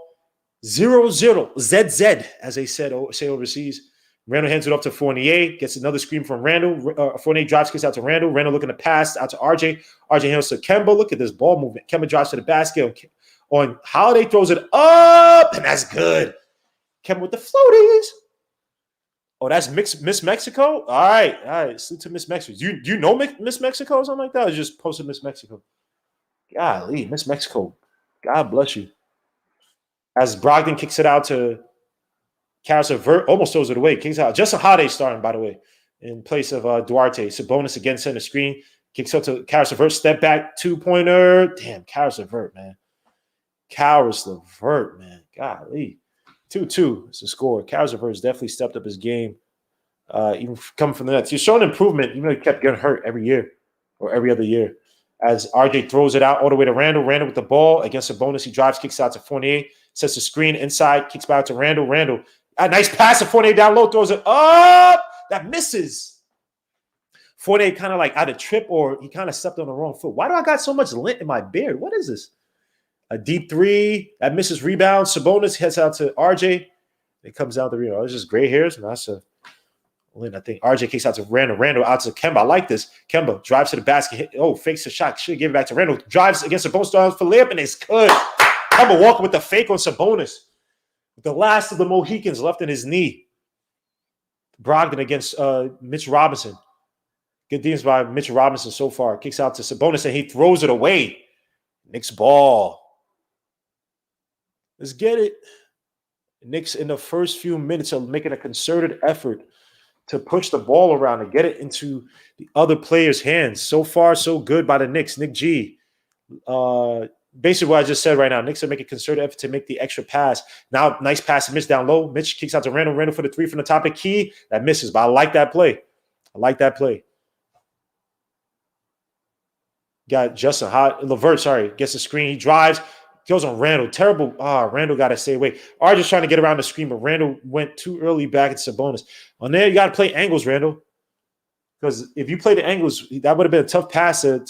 0-0. ZZ, as they say overseas. Randall hands it off to Fournier. Gets another screen from Randall. Fournier drives, kicks out to Randall. Randall looking to pass out to RJ. RJ hands to Kemba. Look at this ball movement. Kemba drives to the basket. On Holiday throws it up, and that's good. Kemba with the floaties. Oh, that's Miss Mexico? All right. Salute to Miss Mexico. You know Miss Mexico or something like that? Or just posted Miss Mexico? Golly, Miss Mexico. God bless you. As Brogdon kicks it out to Caris LeVert, almost throws it away. Kicks out. Just a Holiday starting, by the way, in place of Duarte. Sabonis again center screen. Kicks out to Caris LeVert. Step back, 2-pointer. Damn, Caris LeVert, man. Caris LeVert, man. Golly. 2-2 is the score. Caris LeVert has definitely stepped up his game, even coming from the Nets. He's shown improvement, even though he kept getting hurt every year or every other year. As RJ throws it out all the way to Randall. Randall with the ball against Sabonis. He drives, kicks out to Fournier. Sets the screen inside, kicks back to Randall. Randall, a nice pass to Fournier down low, throws it up. That misses. Fournier kind of like out of trip, or he kind of stepped on the wrong foot. Why do I got so much lint in my beard? What is this? A deep three that misses rebound. Sabonis heads out to RJ. It comes out the rebound. It's just gray hairs. And that's a lint. I think RJ kicks out to Randall. Randall out to Kemba. I like this. Kemba drives to the basket. Fakes a shot. Should give it back to Randall. Drives against Sabonis for layup, and it's good. Kemba walking with the fake on Sabonis. The last of the Mohicans left in his knee. Brogdon against Mitch Robinson. Good deals by Mitch Robinson so far. Kicks out to Sabonis, and he throws it away. Knicks ball. Let's get it. Knicks in the first few minutes are making a concerted effort to push the ball around and get it into the other players' hands. So far, so good by the Knicks. Nick G. Basically what I just said right now. Knicks are making a concerted effort to make the extra pass. Now, nice pass to Mitch down low. Mitch kicks out to Randall. Randall for the three from the top of key. That misses, but I like that play. I like that play. Got Justin Levert, sorry, gets a screen. He drives, goes on Randall. Terrible. Randall got to stay away. just trying to get around the screen, but Randall went too early back at Sabonis. On there, you got to play angles, Randall. Because if you play the angles, that would have been a tough pass to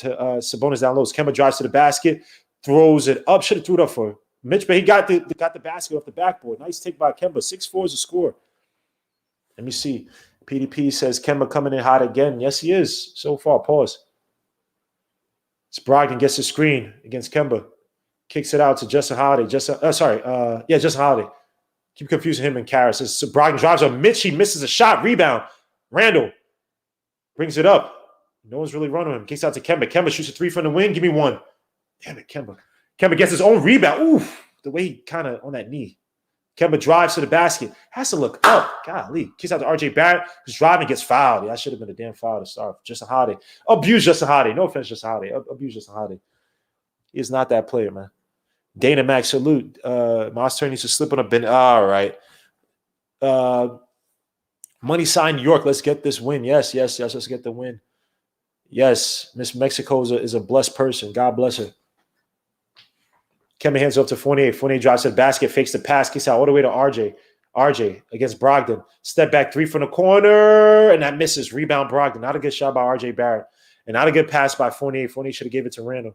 Sabonis down low. Kemba drives to the basket, throws it up. Should have threw it up for Mitch, but he got the basket off the backboard. Nice take by Kemba. 6'4" is a score. Let me see. PDP says Kemba coming in hot again. Yes, he is. So far, pause. It's Brogdon gets the screen against Kemba. Kicks it out to Justin Holiday. Justin Holiday. Keep confusing him and Karras. So Brogdon drives on Mitch. He misses a shot. Rebound. Randall brings it up. No one's really running him. Kicks out to Kemba. Kemba shoots a 3 from the wing. Give me one. Damn it, Kemba. Kemba gets his own rebound. Oof. The way he kind of on that knee. Kemba drives to the basket. Has to look up. Golly. Kicks out to RJ Barrett. Who's driving, gets fouled. Yeah, that should have been a damn foul to start. Justin Holiday. Abuse Justin Holiday. No offense, Justin Holiday. Abuse Justin Holiday. He is not that player, man. Dana Max, salute. Moss Turner needs to slip on a bin. All right. Money sign New York. Let's get this win. Yes. Let's get the win. Yes. Miss Mexico is a blessed person. God bless her. Kemba hands off to Fournier. Fournier drives to the basket, fakes the pass, kicks out all the way to RJ. RJ against Brogdon. Step back 3 from the corner, and that misses. Rebound Brogdon. Not a good shot by RJ Barrett. And not a good pass by Fournier. Fournier should have gave it to Randall.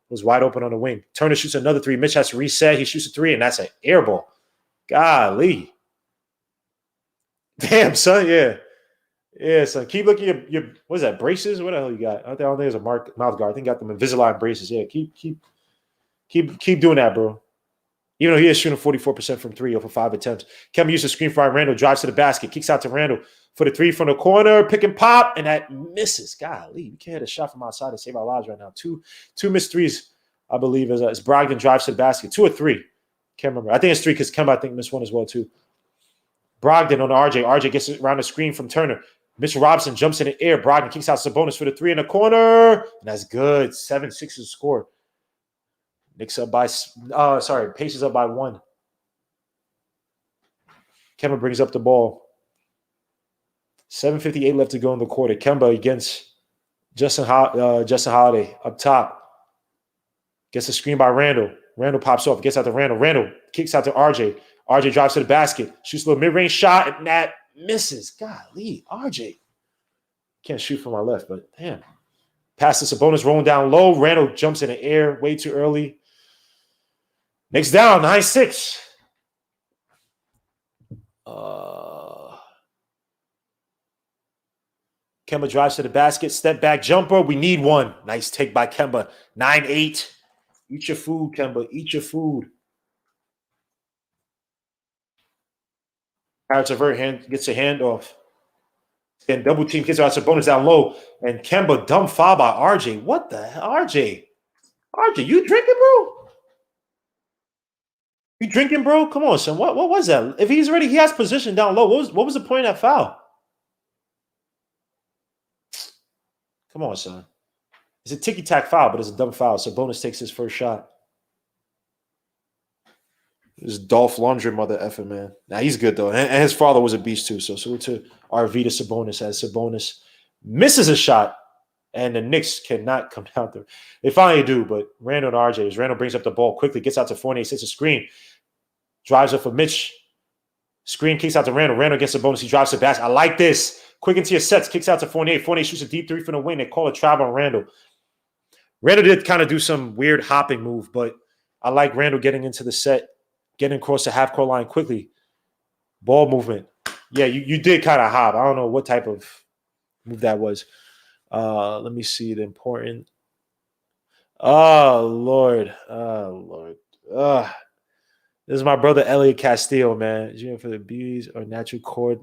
Was wide open on the wing. Turner shoots another 3. Mitch has to reset. He shoots a 3, and that's an air ball. Golly. Damn, son. Yeah. Yeah, son. Keep looking at your what is that, braces? What the hell you got? I don't think it's a mouth guard. I think you got them Invisalign braces. Yeah, keep doing that, bro. Even though he is shooting 44% from 3 over 5 attempts. Kemba uses the screen for Randall, drives to the basket, kicks out to Randall for the 3 from the corner, pick and pop, and that misses. Golly, we can't hit a shot from outside to save our lives right now. Two missed threes, I believe, as Brogdon drives to the basket. 2 or 3. Can't remember. I think it's 3 because Kemba, I think, missed one as well, too. Brogdon on RJ. RJ gets around the screen from Turner. Mitchell Robinson jumps in the air. Brogdon kicks out Sabonis for the 3 in the corner, and that's good. 7-6 is score. Knicks up by Pacers up by 1. Kemba brings up the ball. 7:58 left to go in the quarter. Kemba against Justin Holiday up top. Gets a screen by Randall. Randall pops off. Gets out to Randall. Randall kicks out to RJ. RJ drives to the basket. Shoots a little mid-range shot, and that misses. Golly, RJ. Can't shoot from my left, but damn. Pass to Sabonis rolling down low. Randall jumps in the air way too early. Knicks down, 9-6. Kemba drives to the basket. Step back jumper. We need one. Nice take by Kemba. 9-8. Eat your food, Kemba. Eat your food. Parrots avert gets a handoff. And double team gets out Sabonis down low. And Kemba dumb foul by RJ. What the hell? RJ, you drinking, bro? You drinking, bro? Come on, son. What was that? If he's ready, he has position down low. What was the point of that foul? Come on, son. It's a ticky-tack foul, but it's a dumb foul. Sabonis takes his first shot. This is Dolph Lundgren, mother effer, man. Now he's good though, and his father was a beast too. So salute to Arvita Sabonis as Sabonis misses a shot, and the Knicks cannot come down there. They finally do, but Randall and RJ. As Randall brings up the ball quickly, gets out to Fournier, sets a screen, drives up for Mitch. Screen kicks out to Randall. Randall gets Sabonis. He drives to the basket. I like this. Quick into your sets, kicks out to Fournier. Fournier shoots a deep 3 from the wing. They call a travel on Randall. Randall did kind of do some weird hopping move, but I like Randall getting into the set, getting across the half-court line quickly. Ball movement. Yeah, you did kind of hop. I don't know what type of move that was. Let me see the important. Oh, Lord. This is my brother Elliot Castillo, man. Is you for the beauties or natural cord?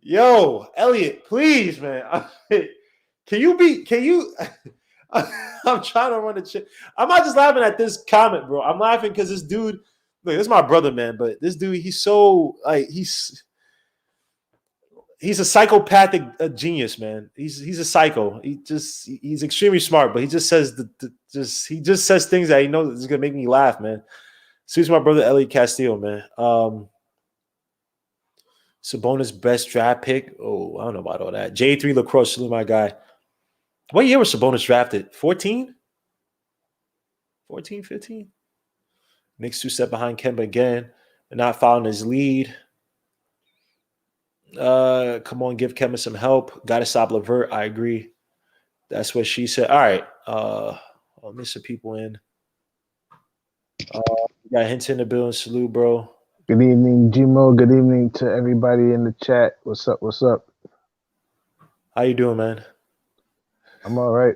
Yo, Elliot, please, man. Can you I'm trying to run the shit. I'm not just laughing at this comment, bro. I'm laughing because this dude, look, this is my brother, man, but this dude, he's so like he's a psychopathic genius, man. He's a psycho. He's extremely smart, but he just says he just says things that he knows is gonna make me laugh, man. Suits my brother Elliot Castillo, man. Sabonis best draft pick. Oh, I don't know about all that. J3 Lacrosse, salute my guy. What year was Sabonis drafted? 14? 14, 15? Knicks 2 step behind Kemba again. They're not following his lead. Come on, give Kemba some help. Got to stop LeVert. I agree. That's what she said. All right. I'll miss some people in. We got Hinton in the building. Salute, bro. Good evening, Gmo. Good evening to everybody in the chat. What's up? What's up? How you doing, man? I'm all right.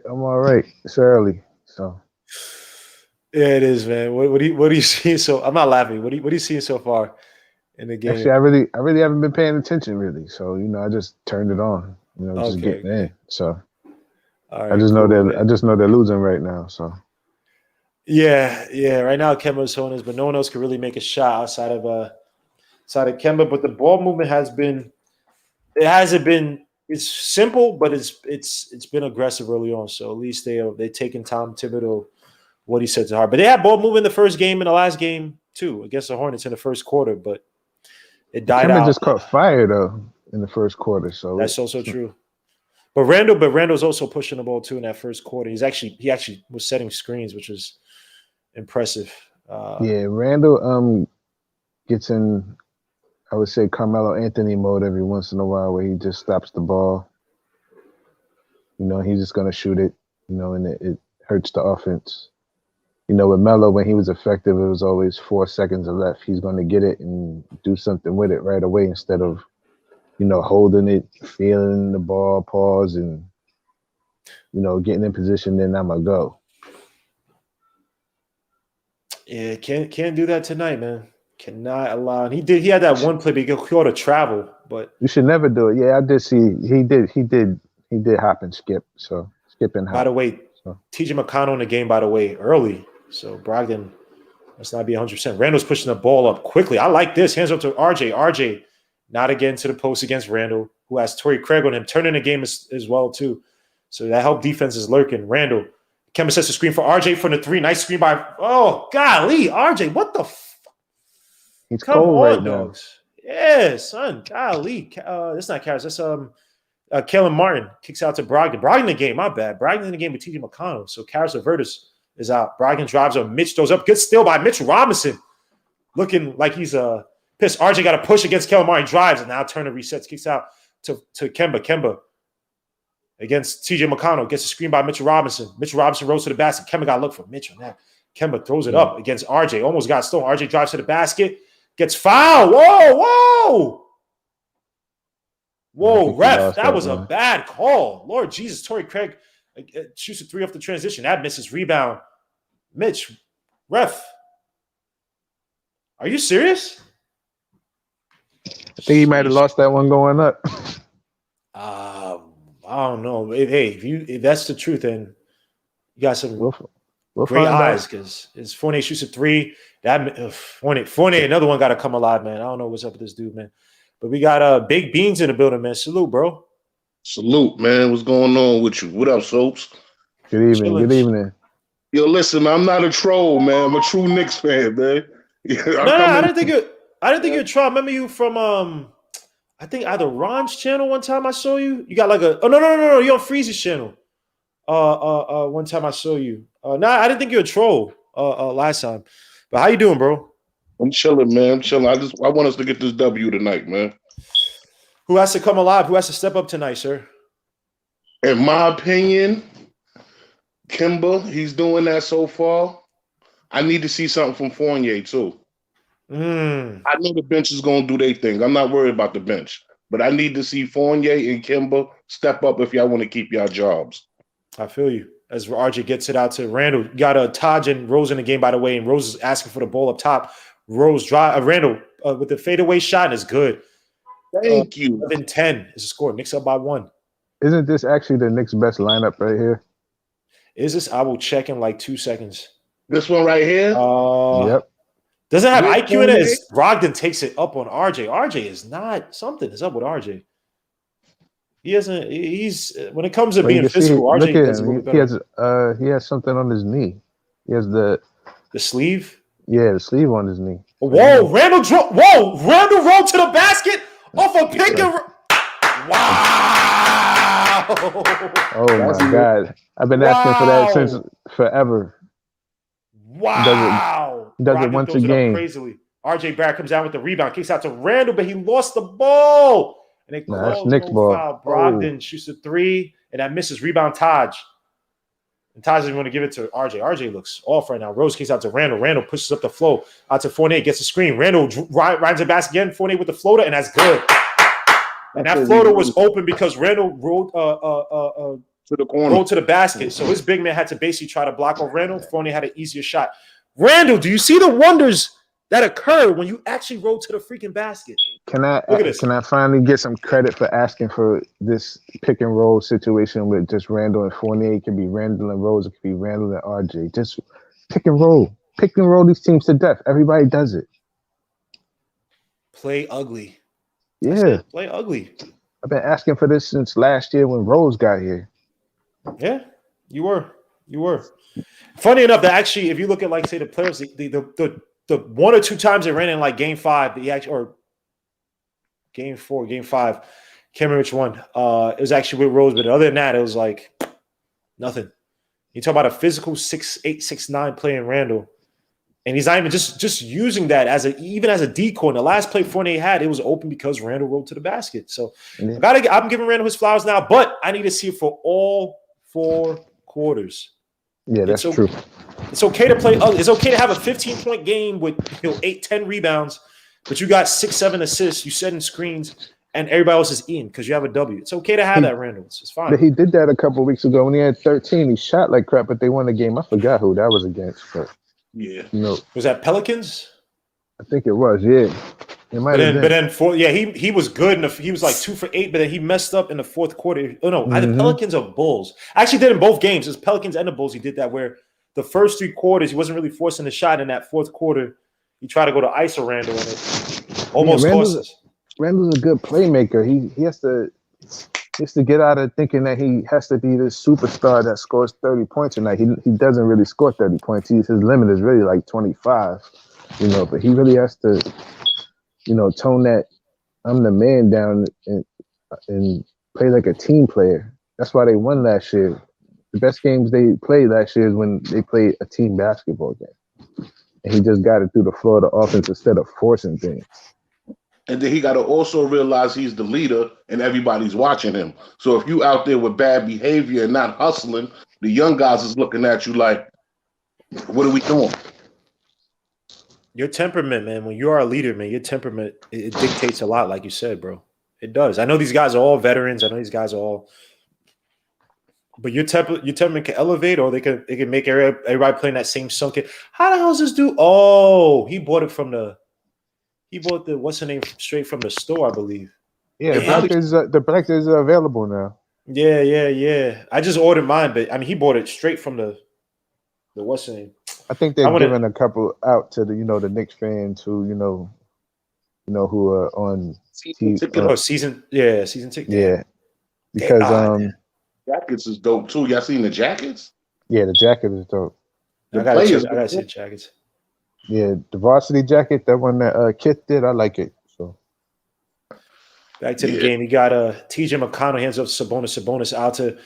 It's early, so. Yeah, it is, man. What do you see? So I'm not laughing. What are you seeing so far in the game? Actually, I really haven't been paying attention, really. So I just turned it on. Just getting in. So all right, I just know they're losing right now. So yeah. Right now, Kemba's holding us, but no one else can really make a shot outside of Kemba. But the ball movement hasn't been. It's simple, but it's been aggressive early on. So at least they're taking Tom Thibodeau what he said to heart. But they had ball movement in the first game and the last game too against the Hornets in the first quarter, but it died out. Kemba just caught fire though in the first quarter, so that's also true. But Randall's also pushing the ball too in that first quarter. He actually was setting screens, which was impressive. Randall gets in, I would say, Carmelo Anthony mode every once in a while where he just stops the ball. He's just gonna shoot it, and it hurts the offense. With Melo, when he was effective, it was always 4 seconds left. He's going to get it and do something with it right away instead of, holding it, feeling the ball, pause, and, getting in position, then I'm going to go. Yeah, can't do that tonight, man. Cannot allow. He had that one play, but he got to travel. But you should never do it. Yeah, I did see he did hop and skip. So skip and hop. By the way, TJ McConnell in the game, by the way, early. So Brogdon must not be 100%. Randall's pushing the ball up quickly. I like this. Hands up to RJ. RJ not again to the post against Randall, who has Torrey Craig on him, turning the game as well, too. So that help defense is lurking. Randall. Kemba sets the screen for RJ from the 3. Nice screen by – oh, golly, RJ. What the He's cold right now. Dogs. Yeah, son. Golly. That's not Karras. That's Kellen Martin kicks out to Brogdon. Brogdon in the game. My bad. Brogdon in the game with TJ McConnell. So Karras Levertis is out. Brogdon drives up. Mitch throws up. Good steal by Mitch Robinson. Looking like he's pissed. RJ got a push against Kellen Martin. Drives, and now Turner resets. Kicks out to Kemba. Kemba against TJ McConnell. Gets a screen by Mitchell Robinson. Mitchell Robinson rolls to the basket. Kemba got to look for Mitch on that. Kemba throws it up against RJ. Almost got stolen. RJ drives to the basket. Gets fouled. Whoa, ref. That was a bad call. Lord Jesus. Torrey Craig shoots a 3 off the transition. That misses. Rebound. Mitch, ref. Are you serious? I think he might have lost that one going up. I don't know. Hey, if that's the truth, then you got some great eyes because his Fournier shoots a 3. That Fournier, another one got to come alive, man. I don't know what's up with this dude, man. But we got Big Beans in the building, man. Salute, bro. Salute, man. What's going on with you? What up, Soaps? Good evening. Good evening. Yo, listen, man, I'm not a troll, man. I'm a true Knicks fan, man. I didn't think you're a troll. I remember you from I think either Ron's channel one time I saw you. You got like no, you're on Freeze's channel. One time I saw you. I didn't think you're a troll last time. But how you doing, bro? I'm chilling, man. I'm chilling. I want us to get this W tonight, man. Who has to come alive? Who has to step up tonight, sir? In my opinion, Kemba, he's doing that so far. I need to see something from Fournier, too. I know the bench is going to do their thing. I'm not worried about the bench. But I need to see Fournier and Kemba step up if y'all want to keep y'all jobs. I feel you. As RJ gets it out to Randall. You got Taj and Rose in the game, by the way, and Rose is asking for the ball up top. Rose drive Randall with the fadeaway shot is good. Thank you. 11-10 is the score. Knicks up by 1. Isn't this actually the Knicks' best lineup right here? Is this? I will check in like 2 seconds. This one right here? Yep. Doesn't have IQ in it. Brogdon takes it up on RJ. RJ is not something. Is up with RJ. He hasn't. He's when it comes to Well, you being can see, physical, look RJ at does a little him. bit better. He has something on his knee. He has The sleeve. the sleeve on his knee. Whoa, Randall rolled to the basket off a pick and wow. Oh my God. I've been asking for that since forever. Wow. He does it Brogdon once throws a it up game. crazily. RJ Barrett comes down with the rebound, kicks out to Randall, but he lost the ball. And they Nah, that's called Knicks no ball. foul. Brogdon shoots a 3, and that misses. Rebound Taj. And Taj doesn't want to give it to RJ. RJ looks off right now. Rose kicks out to Randall. Randall pushes up the flow out to Fournier, gets a screen. Randall rides it back again. Fournier with the floater, and that's good. And that floater was open because Randall rolled to the corner, rolled to the basket. So his big man had to basically try to block off Randall. Fournier had an easier shot. Randall, do you see the wonders that occur when you actually roll to the freaking basket? Can I Look at this. Can I finally get some credit for asking for this pick and roll situation with just Randall and Fournier? It could be Randall and Rose. It could be Randall and RJ. Just pick and roll. Pick and roll these teams to death. Everybody does it. Play ugly. Yeah. Play ugly. I've been asking for this since last year when Rose got here. Yeah, you were. Funny enough, that actually, if you look at like say the players, the 1 or 2 times they ran in like game 5, or game 4, game 5, can't remember which one. It was actually with Rose, but other than that, it was like nothing. You talk about a physical 6'8", 6'9" playing Randall, and he's not even just using that even as a decoy. In the last play Fournier had, it was open because Randall rolled to the basket. So Yeah. I'm giving Randall his flowers now, but I need to see it for all 4 quarters. Yeah, that's true. It's okay to play ugly. It's okay to have a 15-point game with 8, 10 rebounds, but you got 6, 7 assists, you setting screens, and everybody else is eating because you have a W. It's okay to have that, Randall. It's fine. But he did that a couple of weeks ago when he had 13. He shot like crap, but they won the game. I forgot who that was against, but yeah, was that Pelicans? I think it was. Yeah, it might have been. But then he was good. He was like 2 for 8, but then he messed up in the fourth quarter. Oh no, either Pelicans or Bulls. I actually did in both games. It's Pelicans and the Bulls. He did that where the first 3 quarters he wasn't really forcing the shot. In that fourth quarter, he tried to go to ISO Randall and it almost cost us. Randall's a good playmaker. He has to get out of thinking that he has to be this superstar that scores 30 points a night. He doesn't really score 30 points. His limit is really like 25, but he really has to, tone that I'm the man down and play like a team player. That's why they won last year. The best games they played last year is when they played a team basketball game. And he just got it through the floor of the offense instead of forcing things. And then he got to also realize he's the leader and everybody's watching him. So if you out there with bad behavior and not hustling, the young guys is looking at you like, what are we doing? Your temperament, man, when you are a leader, man, your temperament, it dictates a lot, like you said, bro. It does. I know these guys are all veterans. I know these guys are all – but your temperament can elevate or they can make everybody playing that same sunken. How the hell is this dude? Oh, he bought it from the what's the name straight from the store, I believe. Yeah, the black is available now. Yeah. I just ordered mine, but I mean he bought it straight from the what's the name? I think they're giving a couple out to the the Knicks fans who who are on season ticket. Yeah, because jackets is dope too. Y'all seen the jackets? Yeah, the jacket is dope. I gotta see the jackets. Yeah, the varsity jacket, that one that Kith did, I like it. So back to the game, you got TJ McConnell hands up to Sabonis out to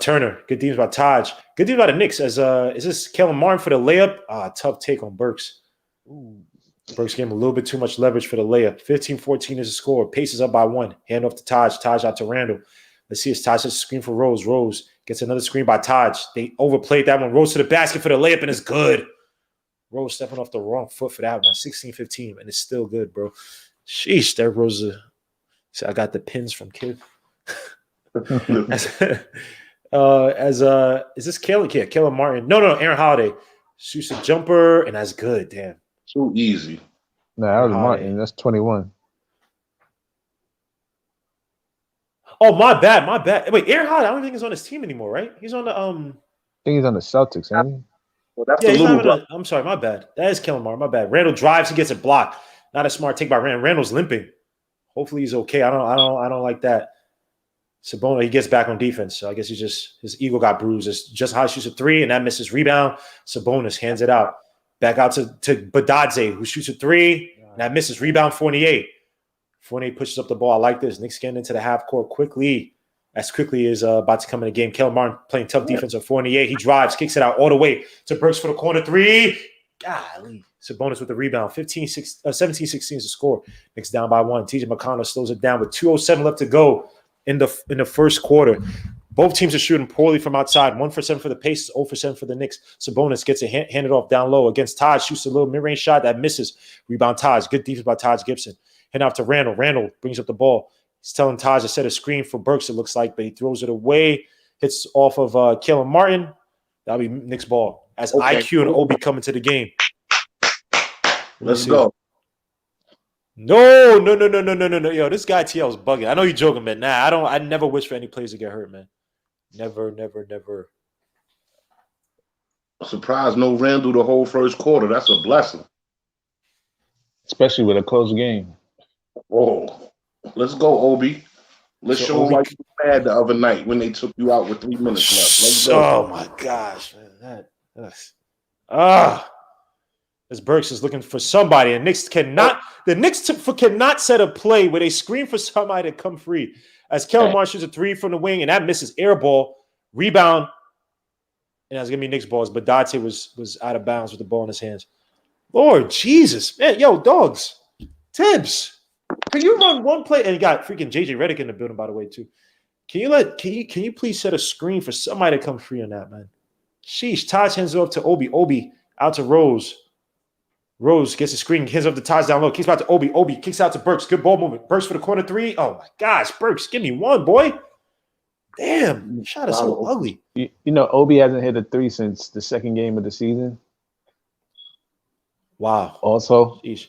Turner. Good teams by Taj. Good teams by the Knicks. Is this Kellen Martin for the layup? Tough take on Burks. Burks gave him a little bit too much leverage for the layup. 15-14 is the score. Pace is up by 1. Hand off to Taj. Taj out to Randall. Let's see, it's Taj has a screen for Rose. Rose gets another screen by Taj. They overplayed that one. Rose to the basket for the layup, and it's good. Rose stepping off the wrong foot for that one. 16-15, and it's still good, bro. Sheesh, there Rose. So I got the pins from Kid. Is this Caleb? Yeah, Caleb Martin. No, Aaron Holiday. Shoots a jumper, and that's good. Damn. Too easy. No, that was Martin. That's 21. Oh, my bad. Wait, Aaron Holiday, I don't think he's on his team anymore, right? He's on the I think he's on the Celtics, ain't he? Well, that's I'm sorry, my bad. That is Kellen Martin, my bad. Randall drives, he gets a block. Not a smart take by Randall. Randall's limping. Hopefully he's okay. I don't like that. Sabonis, he gets back on defense. So I guess his ego got bruised. It's just how he shoots a three, and that misses. Rebound. Sabonis hands it out. Back out to Badadze, who shoots a three, and that misses. Rebound, Fournier. Fournier pushes up the ball. I like this. Knicks getting into the half court quickly as about to come in the game. Kellen Martin playing tough defense on Fournier. He drives, kicks it out all the way to Burks for the corner three. Golly. Sabonis with the rebound. 17-16 is the score. Knicks down by 1. TJ McConnell slows it down with 2:07 left to go in the first quarter. Both teams are shooting poorly from outside. 1 for 7 for the Pacers, 0 for 7 for the Knicks. Sabonis gets it handed off down low against Taj. Shoots a little mid-range shot that misses. Rebound Taj. Good defense by Taj Gibson. Hand out to Randall. Randall brings up the ball. He's telling Taj to set a screen for Burks, it looks like, but he throws it away. Hits off of Kellen Martin. That'll be Knicks ball. As IQ and Obi come into the game. Let's go. No. Yo, this guy TL is bugging. I know you're joking, man. Nah, I never wish for any players to get hurt, man. Never. Surprised no Randall the whole first quarter. That's a blessing. Especially with a close game. Oh, let's go, Obi. Let's show them why you were mad the other night when they took you out with 3 minutes left. Let's go. Oh my gosh, man. This Burks is looking for somebody, and the Knicks cannot set a play where they screen for somebody to come free. As Kellen Martin shoots a three from the wing, and that misses. Air ball, rebound, and that's gonna be Knicks balls. But Date was out of bounds with the ball in his hands. Lord Jesus, man, yo, dogs, Tibbs, can you run one play? And you got freaking JJ Redick in the building, by the way, too. Can you please set a screen for somebody to come free on that, man? Sheesh. Taj hands it off to Obi. Obi out to Rose. Rose gets a screen, hands up to Taj down low, kicks out to Obi. Obi kicks out to Burks. Good ball movement. Burks for the corner three. Oh my gosh, Burks, give me one, boy. Damn, shot is so ugly. You know, Obi hasn't hit a three since the second game of the season. Wow. Also, sheesh.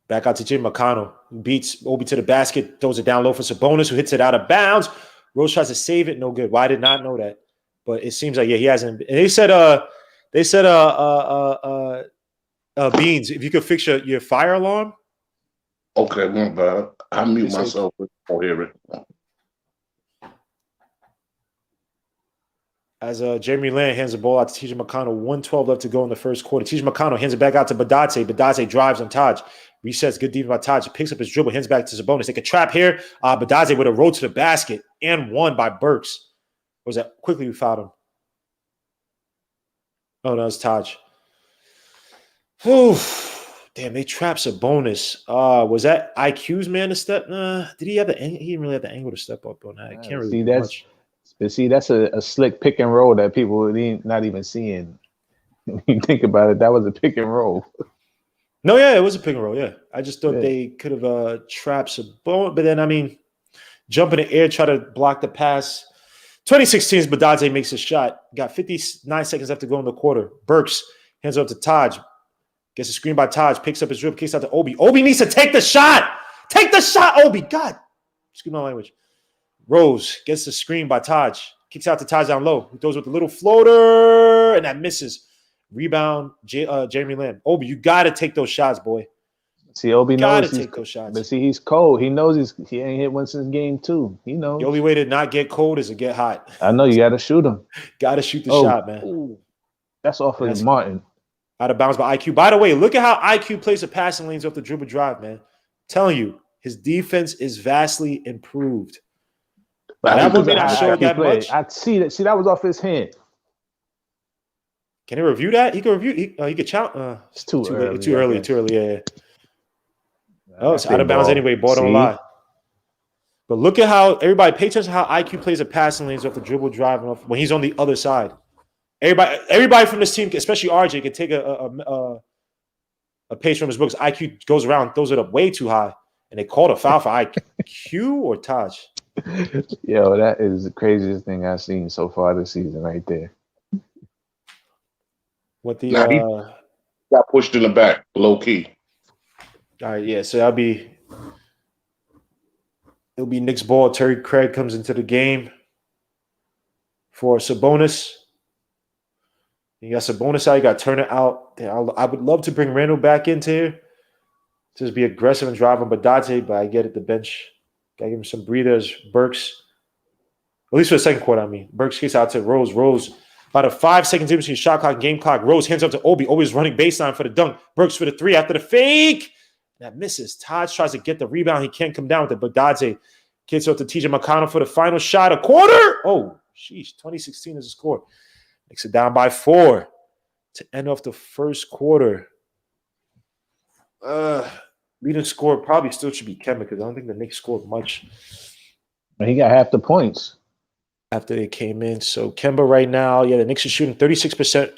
Back out to Jim McConnell. Beats Obi to the basket, throws it down low for Sabonis, who hits it out of bounds. Rose tries to save it, no good. Well, I did not know that, but it seems like he hasn't. And they said Beans, if you could fix your fire alarm. Okay, my bad. I mute myself. I'll hear it. As Jeremy Lamb hands the ball out to TJ McConnell, 1:12 left to go in the first quarter. TJ McConnell hands it back out to Badate. Badate drives on Taj. Resets, good defense by Taj. Picks up his dribble, hands back to Sabonis. They could trap here. Badate with a roll to the basket and one by Burks. What was that? Quickly we fouled him. Oh, no, it's Taj. Damn, they trapped Sabonis. Was that IQ's man to step? Did he have the angle? He didn't really have the angle to step up on that. I can't really see that. But see, that's a slick pick and roll that people are not even seeing. When you think about it, that was a pick and roll. No, yeah, it was a pick and roll, yeah. I just thought they could have trapped Sabonis. But then, I mean, jump in the air, try to block the pass. 2016's Badadze makes a shot. Got 59 seconds left to go in the quarter. Burks hands up to Taj. Gets a screen by Taj. Picks up his dribble. Kicks out to Obi. Obi needs to take the shot. Take the shot, Obi. God. Excuse my language. Rose gets the screen by Taj. Kicks out to Taj down low. He throws with a little floater, and that misses. Rebound, Jeremy Lamb. Obi, you got to take those shots, boy. See, Obi knows to take those shots. But see, he's cold. He knows he ain't hit one since game 2. He knows. The only way to not get cold is to get hot. I know. You got to shoot him. Got to shoot the shot, man. Ooh. That's off of Martin. Out of bounds by IQ. By the way, look at how IQ plays the passing lanes off the dribble drive, man. I'm telling you, his defense is vastly improved. But that one didn't show that much. much. I see that. See, that was off his hand. Can he review that? He can review. He could challenge. It's too early. Too early. Yeah. Oh, it's out of bounds anyway. Ball don't lie. But look at how everybody pay attention to how IQ plays the passing lanes off the dribble drive when he's on the other side. Everybody from this team, especially RJ, can take a page from his books. IQ goes around, throws it up way too high, and they called a foul for IQ or Taj. Yo, that is the craziest thing I've seen so far this season, right there. What the he got pushed in the back, low key. All right, yeah. So it'll be Knicks ball. Terry Craig comes into the game for Sabonis. You got Sabonis out. You got Turner out. I would love to bring Randall back into here. Just be aggressive and drive on Badate, but I get it. The bench. Got to give him some breathers. Burks At least for the second quarter, I mean. Burks kicks out to Rose. Rose, about a 5 seconds in between shot clock and game clock. Rose hands up to Obi. Obi's running baseline for the dunk. Burks for the 3 after the fake. That misses. Todd tries to get the rebound. He can't come down with it, but Dodze kicks out to TJ McConnell for the final shot. A quarter. Oh, sheesh. 2016 is the score. Makes it down by 4 to end off the first quarter. Leading score probably still should be Kemba because I don't think the Knicks scored much. He got half the points After they came in. So Kemba right now, the Knicks are shooting 36%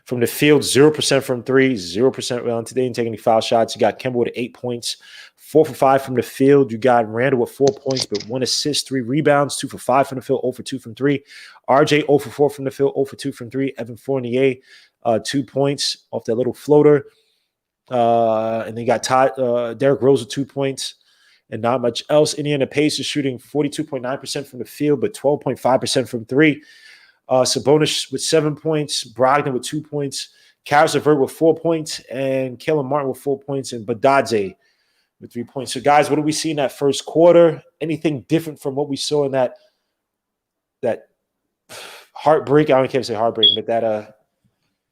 from the field, 0% from 3, 0% around today and taking any foul shots. You got Kemba with 8 points, 4 for 5 from the field. You got Randall with 4 points, but 1 assist, 3 rebounds, 2 for 5 from the field, 0 for 2 from 3. RJ 0 for 4 from the field, 0 for 2 from 3. Evan Fournier, 2 points off that little floater. And then you got Derrick Rose with 2 points. And not much else. Indiana Pacers shooting 42.9% from the field, but 12.5% from 3. Sabonis with 7 points, Brogdon with 2 points, Karis LeVert with 4 points, and Caleb Martin with 4 points, and Badadze with 3 points. So, guys, what do we see in that first quarter? Anything different from what we saw in that heartbreak? I can't say heartbreak, but that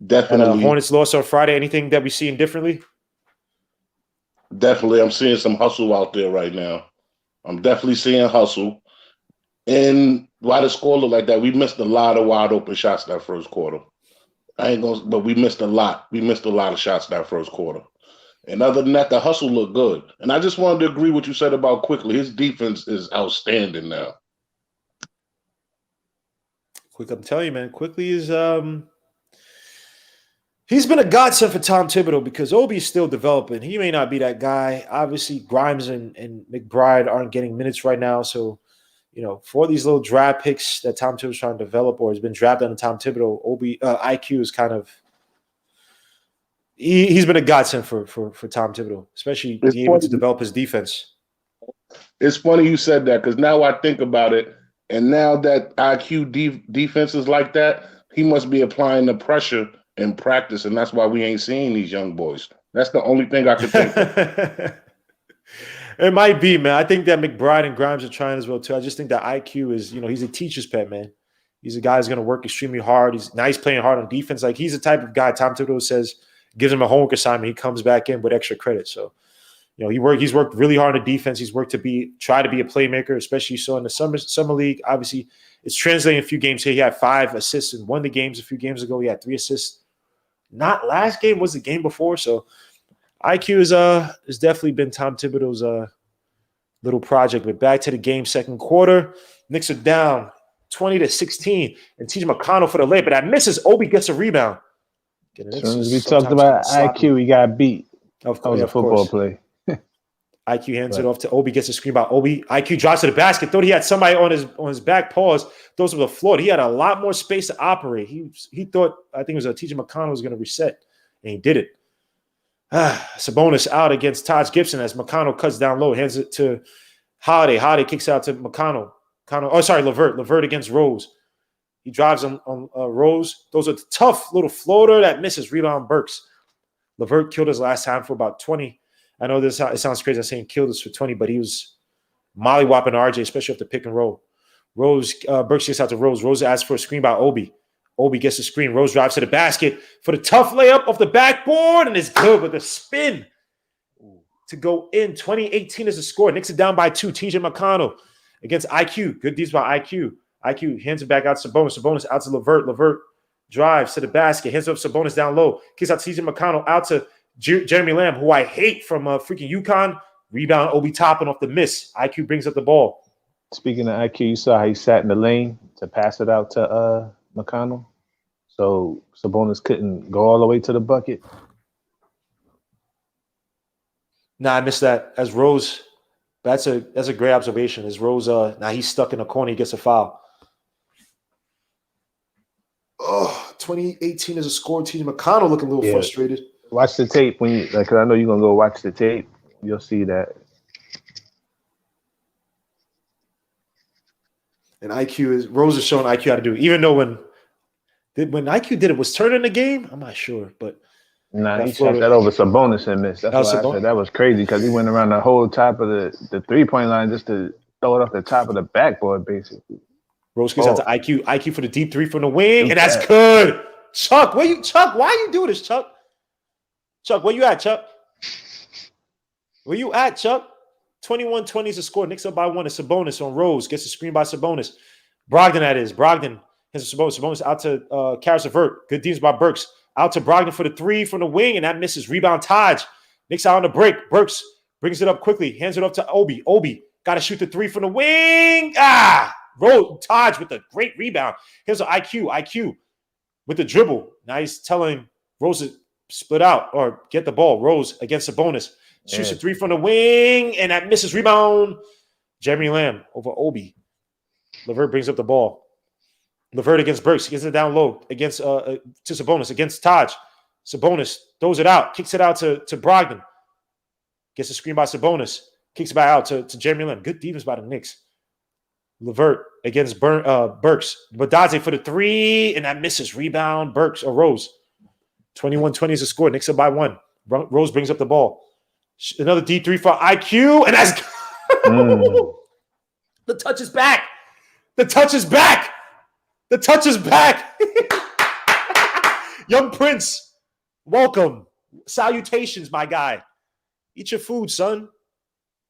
Definitely. Hornets loss on Friday. Anything that we seen differently? Definitely, I'm seeing some hustle out there right now. I'm definitely seeing hustle. And why the score look like that? We missed a lot of wide open shots that first quarter. But we missed a lot. We missed a lot of shots that first quarter. And other than that, the hustle looked good. And I just wanted to agree with what you said about Quickly. His defense is outstanding now. I'm telling you, man, Quickly is he's been a godsend for Tom Thibodeau because Obi's still developing. He may not be that guy. Obviously, Grimes and McBride aren't getting minutes right now. So, for these little draft picks that Tom Thibodeau's trying to develop or has been drafted under Tom Thibodeau, Obi IQ is kind of he's been a godsend for Tom Thibodeau, especially being able to develop his defense. It's funny you said that because now I think about it, and now that IQ defense is like that, he must be applying the pressure in practice, and that's why we ain't seeing these young boys. That's the only thing I could think of. It might be, man. I think that McBride and Grimes are trying as well, too. I just think that IQ is, he's a teacher's pet, man. He's a guy who's going to work extremely hard. He's playing hard on defense. Like, he's the type of guy Tom Thibodeau says, gives him a homework assignment. He comes back in with extra credit. So, he's worked really hard on defense. He's worked try to be a playmaker, especially you saw in the summer league. Obviously, it's translating a few games here. He had 5 assists and won the games a few games ago. He had 3 assists. Not last game, was the game before. So IQ has definitely been Tom Thibodeau's little project. But back to the game, second quarter. Knicks are down 20-16. And TJ McConnell for the layup, but that misses. Obi gets a rebound. As soon as we talked about IQ, he got beat. Of course, that was a football play. IQ hands it off to Obi, gets a screen by Obi. IQ drops to the basket. Thought he had somebody on his back paws. Throws to the floor. He had a lot more space to operate. He thought, I think it was TJ McConnell was going to reset, and he did it. Sabonis out against Taj Gibson as McConnell cuts down low, hands it to Holiday. Holiday kicks out to McConnell. LeVert. LeVert against Rose. He drives on Rose. Those are tough little floater that misses. Rebound Burks. LeVert killed his last time for about 20. I know it sounds crazy. I'm saying killed us for 20, but he was molly-whopping RJ, especially off the pick and roll. Rose, Burks gets out to Rose. Rose asks for a screen by Obi. Obi gets the screen. Rose drives to the basket for the tough layup off the backboard, and it's good with a spin to go in. 2018 is the score. Knicks are down by 2. TJ McConnell against IQ. Good deeds by IQ. IQ hands it back out to Sabonis. Sabonis out to LeVert. LeVert drives to the basket. Hands up Sabonis down low. Kicks out TJ McConnell out to Jeremy Lamb, who I hate from freaking UConn. Rebound, Obi Toppin off the miss. IQ brings up the ball. Speaking of IQ, you saw how he sat in the lane to pass it out to McConnell. So Sabonis couldn't go all the way to the bucket. Nah, I missed that. As Rose, that's a great observation. As Rose, now he's stuck in a corner. He gets a foul. 2018 is a score. TJ McConnell looking a little frustrated. Watch the tape when because I know you're gonna go watch the tape. You'll see that. And Rose is showing IQ how to do it. Even though when IQ did it, was turning the game? I'm not sure, but he checked that over Sabonis and missed. That's why I said that was crazy because he went around the whole top of the 3-point line just to throw it off the top of the backboard, basically. Rose kicks out to IQ. IQ for the deep three from the wing, and that's good. Chuck, why you do this, Chuck? Chuck, where you at, Chuck? Where you at, Chuck? 21-20 is the score. Knicks up by 1. It's Sabonis on Rose. Gets the screen by Sabonis. Brogdon, that is. Brogdon has Sabonis. Sabonis out to Karis LeVert. Good defense by Burks. Out to Brogdon for the three from the wing, and that misses. Rebound, Taj. Knicks out on the break. Burks brings it up quickly. Hands it up to Obi. Obi got to shoot the three from the wing. Taj with a great rebound. Here's an IQ with the dribble. Now he's telling Rose to split out or get the ball. Rose against Sabonis. Shoots a three from the wing, and that misses. Rebound. Jeremy Lamb over Obi. LeVert brings up the ball. LeVert against Burks. He gets it down low against to Sabonis. Against Taj. Sabonis throws it out. Kicks it out to Brogdon. Gets a screen by Sabonis. Kicks it back out to Jeremy Lamb. Good defense by the Knicks. LeVert against Burks. Badadze for the three, and that misses. Rebound, Burks or Rose. 21-20 is the score. Knicks up by 1. Rose brings up the ball. Another D3 for IQ, and that's The touch is back. The touch is back. The touch is back. Young Prince, welcome. Salutations, my guy. Eat your food, son.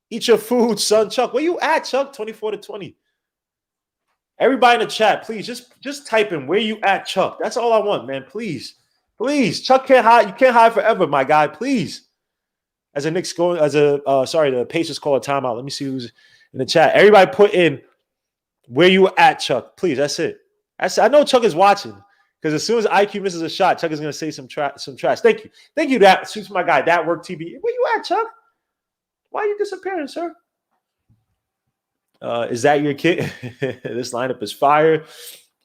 Eat your food, son. Chuck, where you at, Chuck? 24-20. Everybody in the chat, please just type in where you at, Chuck. That's all I want, man. Please. Chuck can't hide. You can't hide forever, my guy. Please. As a Knicks go, the Pacers call a timeout. Let me see who's in the chat. Everybody put in where you at, Chuck. Please, that's it. I know Chuck is watching because as soon as IQ misses a shot, Chuck is going to say some trash. Thank you. That suits my guy. That work TV. Where you at, Chuck? Why are you disappearing, sir? Is that your kid? This lineup is fire.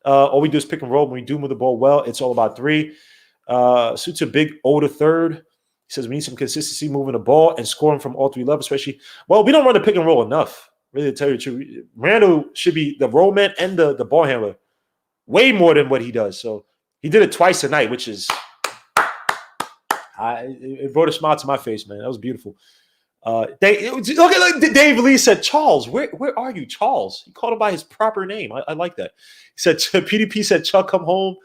All we do is pick and roll. When we do move the ball well, it's all about three. Suits a big older third. He says we need some consistency moving the ball and scoring from all three levels, especially. Well, we don't run the pick and roll enough, really, to tell you the truth. Randall should be the roll man and the ball handler way more than what he does. So he did it twice tonight, which is it brought a smile to my face, man. That was beautiful. Look at Dave Lee said, Charles, where are you, Charles? He called him by his proper name. I like that. He said, PDP said, Chuck, come home.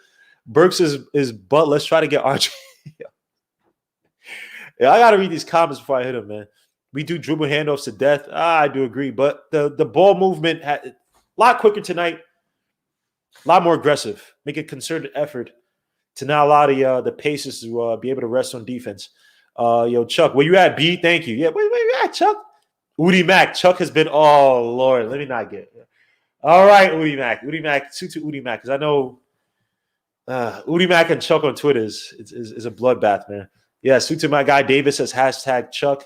Burks is butt. Let's try to get RJ. Yeah, I got to read these comments before I hit him, man. We do dribble handoffs to death. I do agree. But the ball movement had a lot quicker tonight, a lot more aggressive. Make a concerted effort to not allow the Pacers to be able to rest on defense. Chuck, where you at, B? Thank you. Yeah, where you at, Chuck? Udi Mac. Chuck has been, oh, Lord, let me not get it. All right, Udi Mac. Suit to Udi Mac, because I know Udi Mac and Chuck on Twitter is a bloodbath, man. Yeah, suit to my guy Davis says hashtag Chuck.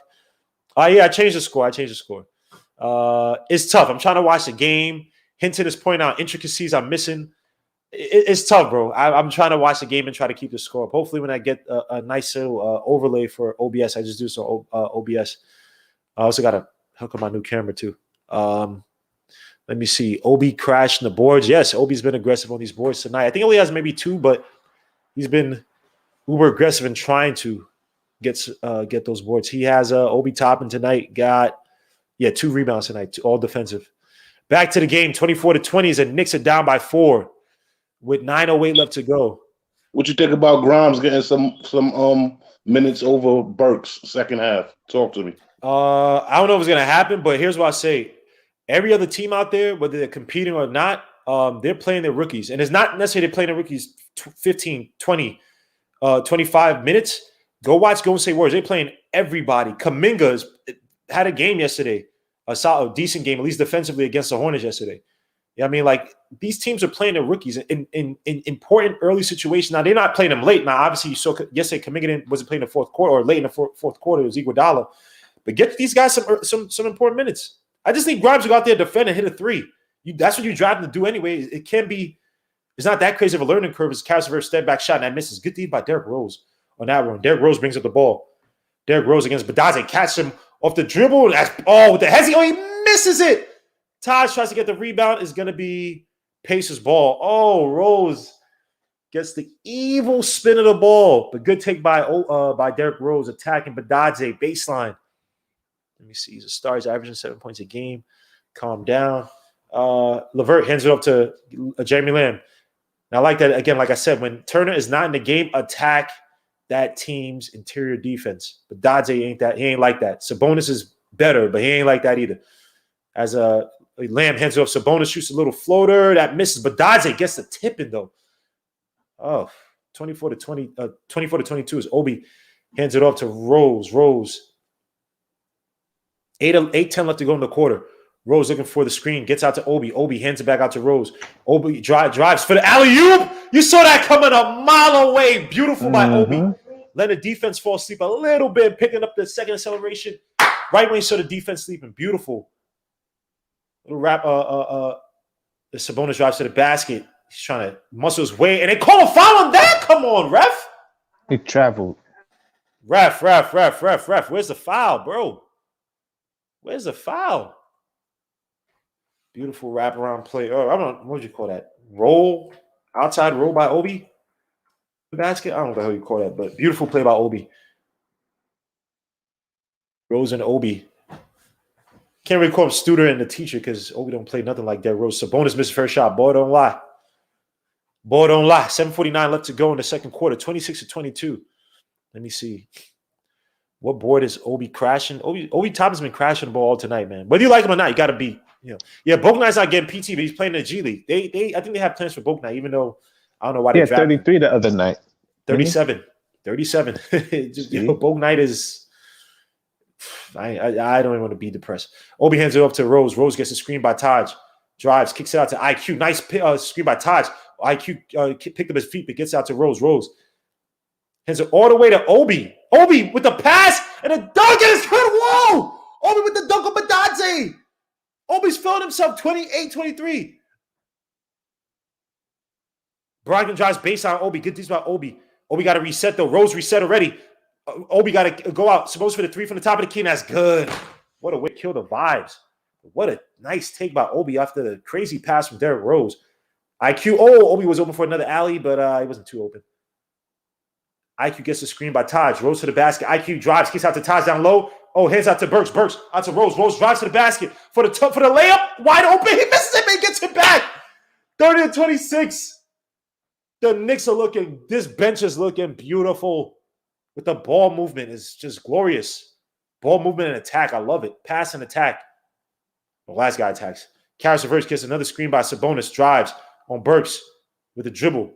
Yeah, I changed the score. It's tough. I'm trying to watch the game. Hinton is pointing out intricacies I'm missing. It's tough, bro. I'm trying to watch the game and try to keep the score up. Hopefully, when I get a nice little overlay for OBS, I just do so OBS. I also got to hook up my new camera, too. Let me see. Obi crashing the boards. Yes, Obi's been aggressive on these boards tonight. I think he only has maybe 2, but he's been uber aggressive in trying to get those boards. He has Obi topping tonight. Got 2 rebounds tonight, all defensive. Back to the game, 24-20 as the Knicks are down by 4 with 9:08 left to go. What you think about Grimes getting some minutes over Burks second half? Talk to me. I don't know if it's gonna happen, but here's what I say: every other team out there, whether they're competing or not, they're playing their rookies, and it's not necessarily they're playing their rookies 15, 20, 25 minutes. Go watch Golden State Warriors. They're playing everybody. Kuminga had a game yesterday, a solid, decent game, at least defensively against the Hornets yesterday. Yeah, I mean, like these teams are playing their rookies in important early situations. Now they're not playing them late. Now, obviously, you saw yesterday Kuminga wasn't playing the fourth quarter or late in the fourth quarter. It was Iguodala, but get these guys some important minutes. I just need Grimes to go out there, defend, and hit a three. That's what you're driving to do anyway. It can be. It's not that crazy of a learning curve. It's Karis LeVert step back shot and that misses. Good deed by Derrick Rose on that one. Derrick Rose brings up the ball. Derrick Rose against Badadze, catch him off the dribble. With the hezzy. Oh, he misses it. Taj tries to get the rebound. Is going to be Pacers ball. Oh, Rose gets the evil spin of the ball. But good take by Derrick Rose attacking Badadze baseline. Let me see. He's a star. He's averaging 7 points a game. Calm down. Levert hands it up to Jeremy Lamb. And I like that, again, like I said, when Turner is not in the game, attack that team's interior defense. But Dodze ain't that. He ain't like that. Sabonis is better, but he ain't like that either. As Lamb hands it off, Sabonis shoots a little floater. That misses, but Dodze gets the tip in, though. Oh, 24 to 22 is Obi. Hands it off to Rose. Rose. 8-10 left to go in the quarter. Rose looking for the screen. Gets out to Obi. Obi hands it back out to Rose. Obi drives for the alley-oop. You saw that coming a mile away. Beautiful by Obi. Let the defense fall asleep a little bit. Picking up the second acceleration. Right when you saw the defense sleeping. Beautiful. Little wrap. The Sabonis drives to the basket. He's trying to muscle his way. And they call a foul on that? Come on, ref. He traveled. Ref. Where's the foul, bro? Where's the foul? Beautiful wraparound play. Oh, I don't know. What would you call that? Roll? Outside roll by Obi? The basket? I don't know what the hell you call that, but beautiful play by Obi. Rose and Obi. Can't really call him student and the teacher because Obi don't play nothing like that. Rose. Sabonis missed first shot. Boy, don't lie. 7:49 left to go in the second quarter. 26 to 22. Let me see. What board is Obi crashing? Obi Toppin's been crashing the ball all tonight, man. Whether you like him or not, you got to be, Yeah, Bognight's not getting PT, but he's playing in the G League. I think they have plans for Bognite, even though I don't know why they drafted 33 the other night. 37. 37. Bognite is I don't even want to be depressed. Obi hands it up to Rose. Rose gets a screen by Taj. Drives, kicks it out to IQ. Nice screen by Taj. IQ picked up his feet, but gets out to Rose. Rose hands it all the way to Obi. Obi with the pass and a dunk in his head. Whoa! Obi with the dunk on Badadze. Obi's filling himself 28-23. Brogdon drives baseline. Obi. Good things about Obi. Obi got to reset, though. Rose reset already. Obi got to go out. Supposed for the three from the top of the key, and that's good. What a way to kill the vibes. What a nice take by Obi after the crazy pass from Derrick Rose. IQ. Oh, Obi was open for another alley, but he wasn't too open. IQ gets the screen by Taj. Rose to the basket. IQ drives, kicks out to Taj down low. Oh, hands out to Burks. Burks out to Rose. Rose drives to the basket for the layup. Wide open. He misses it, but he gets it back. 30-26. The Knicks are looking. This bench is looking beautiful. With the ball movement is just glorious. Ball movement and attack. I love it. Pass and attack. The last guy attacks. Karras reverse gets another screen by Sabonis. Drives on Burks with a dribble.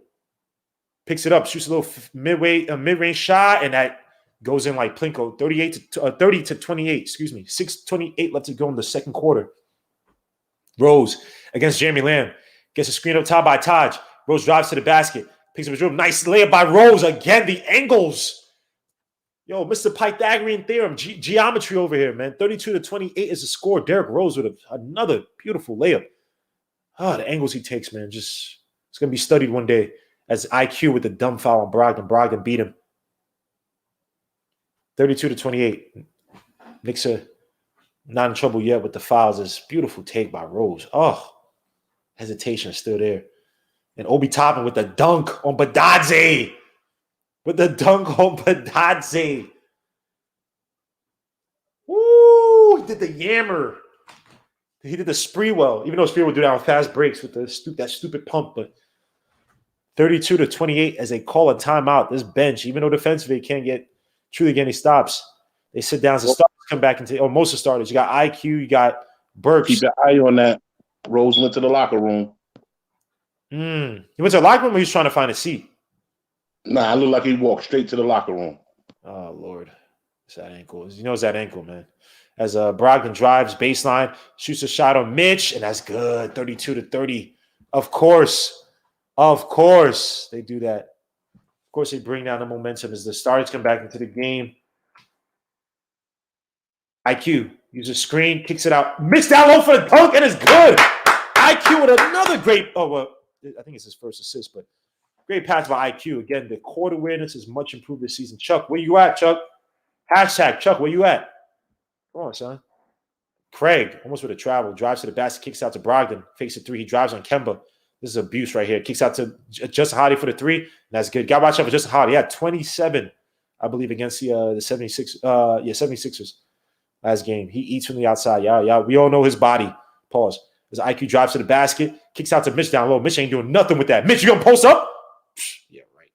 Picks it up, shoots a little mid-range shot, and that goes in like Plinko. 30 to 28, excuse me. 6:28 left to go in the second quarter. Rose against Jeremy Lamb. Gets a screen up top by Taj. Rose drives to the basket. Picks up a dribble. Nice layup by Rose. Again, the angles. Yo, Mr. Pythagorean theorem. Geometry over here, man. 32-28 is the score. Derrick Rose with another beautiful layup. Oh, the angles he takes, man. It's going to be studied one day. As IQ with the dumb foul on Brogdon. Brogdon beat him. 32-28. Knicks are not in trouble yet with the fouls. This beautiful take by Rose. Oh, hesitation is still there. And Obi Toppin with the dunk on Badadze. With the dunk on Badadze. Woo! He did the yammer. He did the Spreewell. Even though Spreewell would do that on fast breaks with that stupid pump, but 32-28 as they call a timeout. This bench, even though defensively can't truly get any stops, they sit down as the starters come back into most of the starters. You got IQ, you got Burks. Keep your eye on that. Rose went to the locker room. He went to the locker room or he was trying to find a seat? Nah, it looked like he walked straight to the locker room. Oh, Lord. It's that ankle. It's that ankle, man. As Brogdon drives baseline, shoots a shot on Mitch, and that's good. 32-30. Of course, they do that. Of course, they bring down the momentum as the starters come back into the game. IQ uses screen, kicks it out, missed down low for the dunk, and it's good. IQ with another great. I think it's his first assist, but great pass by IQ. Again, the court awareness is much improved this season. Chuck, where you at, Chuck? Hashtag Chuck, where you at? Come on, son. Craig, almost with a travel, drives to the basket, kicks out to Brogdon, fakes a three. He drives on Kemba. This is abuse right here. Kicks out to Justin Holiday for the three. That's good. Got to watch out for Justin Holiday. He had 27, I believe, against the 76ers last game. He eats from the outside. Yeah. We all know his body. Pause. There's an IQ drives to the basket, kicks out to Mitch down low. Mitch ain't doing nothing with that. Mitch, you gonna post up? Yeah, right.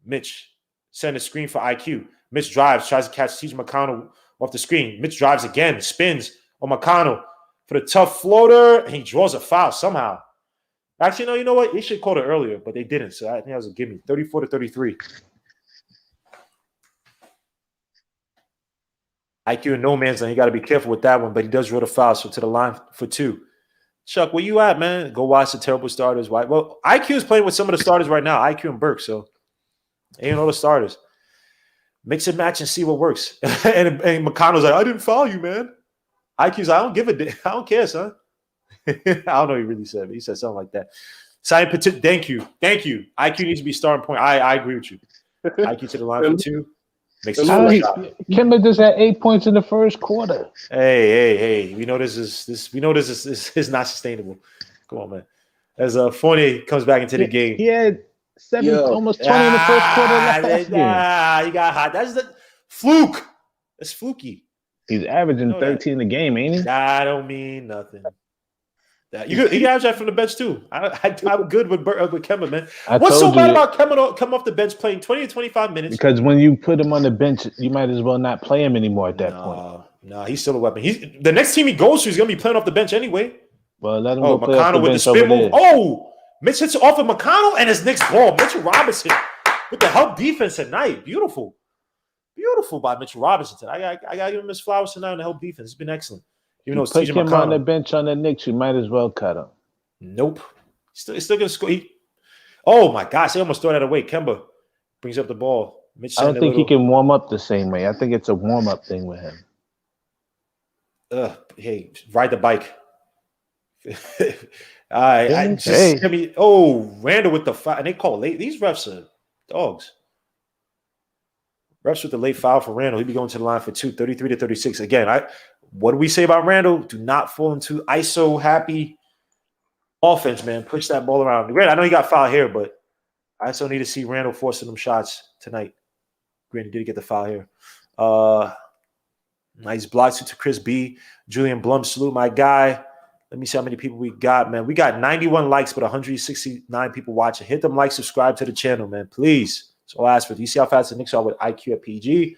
Mitch send a screen for IQ. Mitch drives, tries to catch TJ McConnell off the screen. Mitch drives again, spins on McConnell for the tough floater, and he draws a foul somehow. Actually, no, you know what? They should have called it earlier, but they didn't. So I think that was a gimme. 34-33. IQ in no man's land. You got to be careful with that one, but he does draw the foul. So to the line for 2. Chuck, where you at, man? Go watch the terrible starters. Why? Well, IQ is playing with some of the starters right now. IQ and Burke, so ain't all the starters. Mix and match and see what works. and McConnell's like, I didn't foul you, man. IQ's like, I don't give a damn. I don't care, son. I don't know what he really said, but he said something like that. Thank you. IQ needs to be starting point. I agree with you. IQ to the line for 2. Makes it Kemba just had 8 points in the first quarter. Hey. We know this is not sustainable. Come on, man. As Fournier comes back into the game. He had almost 20 in the first quarter. He got hot. That's the fluke. That's fluky. He's averaging 13 a game, ain't he? I don't mean nothing. He averaged that from the bench too. I'm good with Kemba, man. What's so bad about Kemba coming off the bench playing 20 to 25 minutes? Because when you put him on the bench, you might as well not play him anymore at that point. No, he's still a weapon. The next team he goes to, he's going to be playing off the bench anyway. Well, let him go play off McConnell the with bench the spin move. over there. Oh, Mitch hits off of McConnell and his Knicks ball. Mitchell Robinson with the help defense tonight. Beautiful by Mitchell Robinson tonight. I got to give him his flowers tonight on the help defense. It's been excellent. Even though it's put TJ him McConnell on the bench on the Knicks, you might as well cut him. Nope. He's still going to score. Oh, my gosh. They almost throw that away. Kemba brings up the ball. Mitch I don't think he can warm up the same way. I think it's a warm-up thing with him. Hey, ride the bike. Randall with the foul. And they call late. These refs are dogs. Refs with the late foul for Randall. He'd be going to the line for 2, 33-36. Again, what do we say about Randall? Do not fall into ISO happy offense, man. Push that ball around. Granted, I know he got foul here, but I still need to see Randall forcing them shots tonight. Granted, did get the foul here. Nice blocks to Chris B. Julian Blum, salute my guy. Let me see how many people we got, man. We got 91 likes, but 169 people watching. Hit them like, subscribe to the channel, man. Please. So I'll ask for. Do you see how fast the Knicks are with IQ at PG?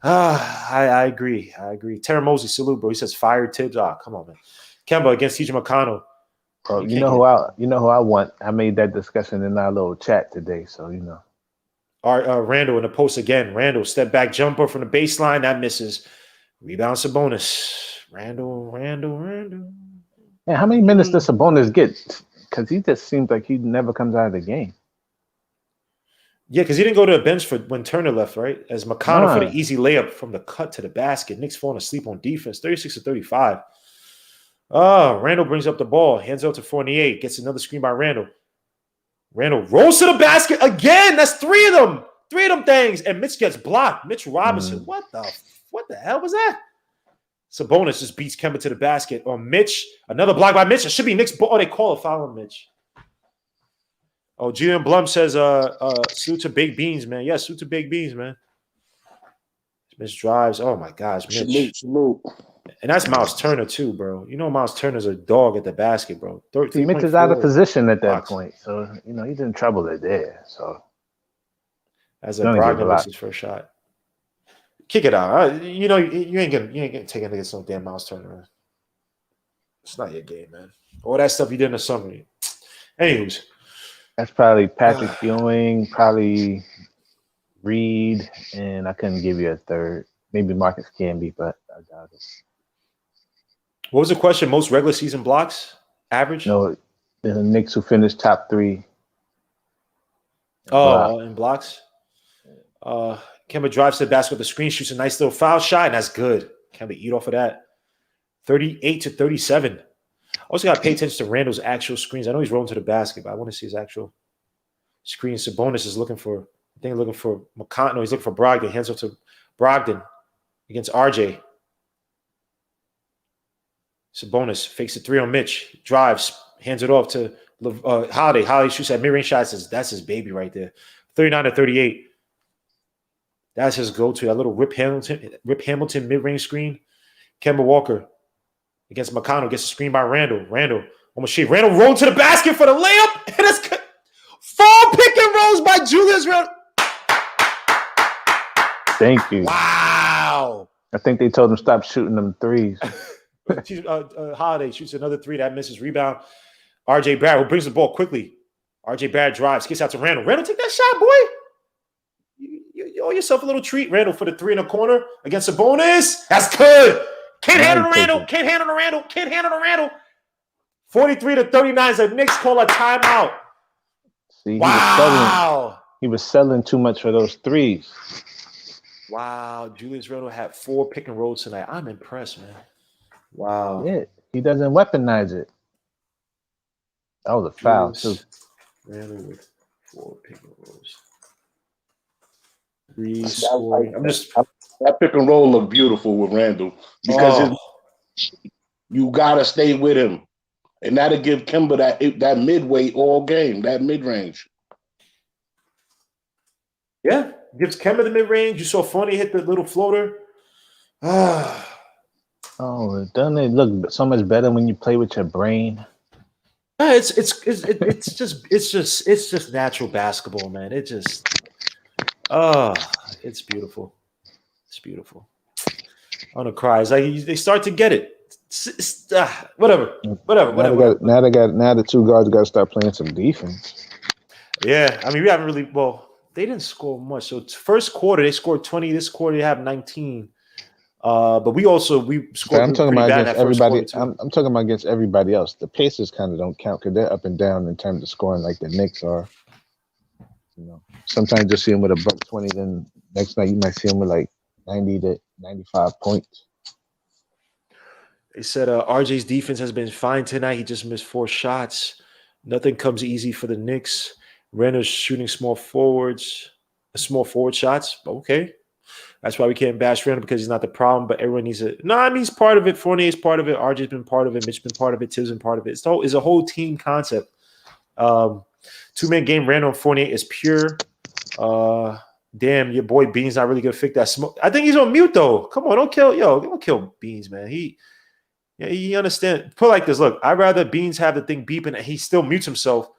I agree. Terry Mosley, salute, bro. He says fire Tibbs. Come on, man. Kemba against TJ McConnell. Bro, you know who I want. I made that discussion in our little chat today, so you know. All right, Randall in the post again. Randall, step back jumper from the baseline. That misses. Rebound Sabonis. Randall. Man, how many minutes does Sabonis get? Because he just seems like he never comes out of the game. Yeah, because he didn't go to the bench for when Turner left, right? As McConnell for the easy layup from the cut to the basket. Knicks falling asleep on defense, 36-35. Randall brings up the ball, hands out to Fournier, gets another screen by Randall. Randall rolls to the basket again. That's 3 of them. 3 of them things. And Mitch gets blocked. Mitch Robinson. What the hell was that? Sabonis just beats Kemba to the basket. Or Mitch, another block by Mitch. It should be Knicks ball. Oh, they call a foul on Mitch. Oh, Julian Blum says, suit to baked beans, man. Yeah, suit to baked beans, man. Mitch drives. Oh, my gosh, Mitch. Salute. And that's Miles Turner, too, bro. You know Miles Turner's a dog at the basket, bro. Mitch is out of position at that point. So, you know, he's in trouble there. So, as a Brogdon makes his first shot. Kick it out. You know, you ain't gonna take it against no damn Miles Turner, man. It's not your game, man. All that stuff you did in the summer. Anyways. That's probably Patrick Ewing, probably Reed, and I couldn't give you a third. Maybe Marcus Camby, but I doubt it. What was the question? Most regular season blocks? Average? No, the Knicks who finished top 3. In blocks? Kemba drives to the basket with the screen, shoots a nice little foul shot, and that's good. Kemba eat off of that. 38-37. Also got to pay attention to Randall's actual screens. I know he's rolling to the basket, but I want to see his actual screen. Sabonis is looking for McConnell. No, he's looking for Brogdon. Hands up to Brogdon against RJ. Sabonis fakes a 3 on Mitch. Drives, hands it off to Holiday. Holiday shoots at mid-range shots. That's his baby right there. 39-38. That's his go-to. That little Rip Hamilton mid-range screen. Kemba Walker against McConnell. Gets a screen by Randall. Randall almost shit. Randall rolled to the basket for the layup. And it's 4 pick and rolls by Julius Randle. Thank you. Wow. I think they told him stop shooting them threes. Holiday shoots another 3 that misses. Rebound. RJ Barrett, who brings the ball quickly. RJ Barrett drives, kicks out to Randall. Randall, take that shot, boy. You owe yourself a little treat. Randall for the 3 in the corner against Sabonis. That's good. Can't handle the Randall. Can't handle the Randall. Can't handle the Randall. 43-39. The Knicks call a timeout. See, wow. He was selling too much for those threes. Wow. Julius Randle had 4 pick and rolls tonight. I'm impressed, man. Wow. Yeah, he doesn't weaponize it. That was a foul, too. Randle with 4 pick and rolls. 3 scoring. That pick and roll looked beautiful with Randall because you gotta stay with him, and that'll give Kemba that midway all game, that mid range. Yeah, gives Kemba the mid range. You saw Fournier hit the little floater. Oh, doesn't it look so much better when you play with your brain? It's just natural basketball, man. It's beautiful. It's beautiful. I want to cry. It's like they start to get it. Whatever. Now the 2 guards got to start playing some defense. Yeah, I mean, we haven't really. Well, they didn't score much. So first quarter they scored 20. This quarter they have 19. But we scored. I'm talking about against everybody. I'm talking about against everybody else. The Pacers kind of don't count because they're up and down in terms of scoring, like the Knicks are. You know, sometimes you'll see them with a $120. Then next night you might see them with like 90 to 95 points. They said RJ's defense has been fine tonight. He just missed 4 shots. Nothing comes easy for the Knicks. Randall's shooting small forward shots. Okay. That's why we can't bash Randall because he's not the problem, but everyone needs it. No, I mean, he's part of it. Fournier's part of it. RJ's been part of it. Mitch's been part of it. Tibbs been part of it. It's a whole team concept. 2-man game, Randall and Fournier is pure. Damn, your boy Beans not really gonna fix that smoke. I think he's on mute though. Come on, don't kill Beans, man. He understands. Put it like this. Look, I'd rather Beans have the thing beeping and he still mutes himself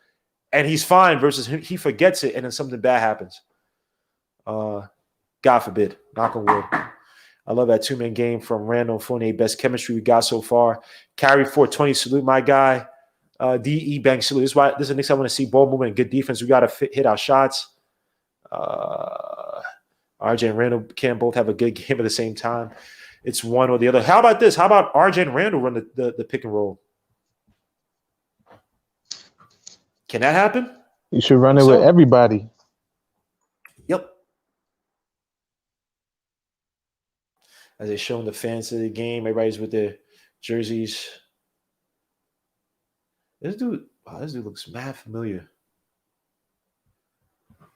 and he's fine versus he forgets it and then something bad happens. God forbid. Knock on wood. I love that 2-man game from Randall and Fournier. Best chemistry we got so far. Carry 420. Salute my guy. D.E. Bank salute. This is the Knicks I want to see. Ball movement and good defense. We got to hit our shots. RJ and Randall can't both have a good game at the same time. It's one or the other. How about this? How about RJ and Randall run the pick and roll? Can that happen? You should run it with everybody. Yep. As they showing the fans of the game, everybody's with their jerseys. This dude looks mad familiar.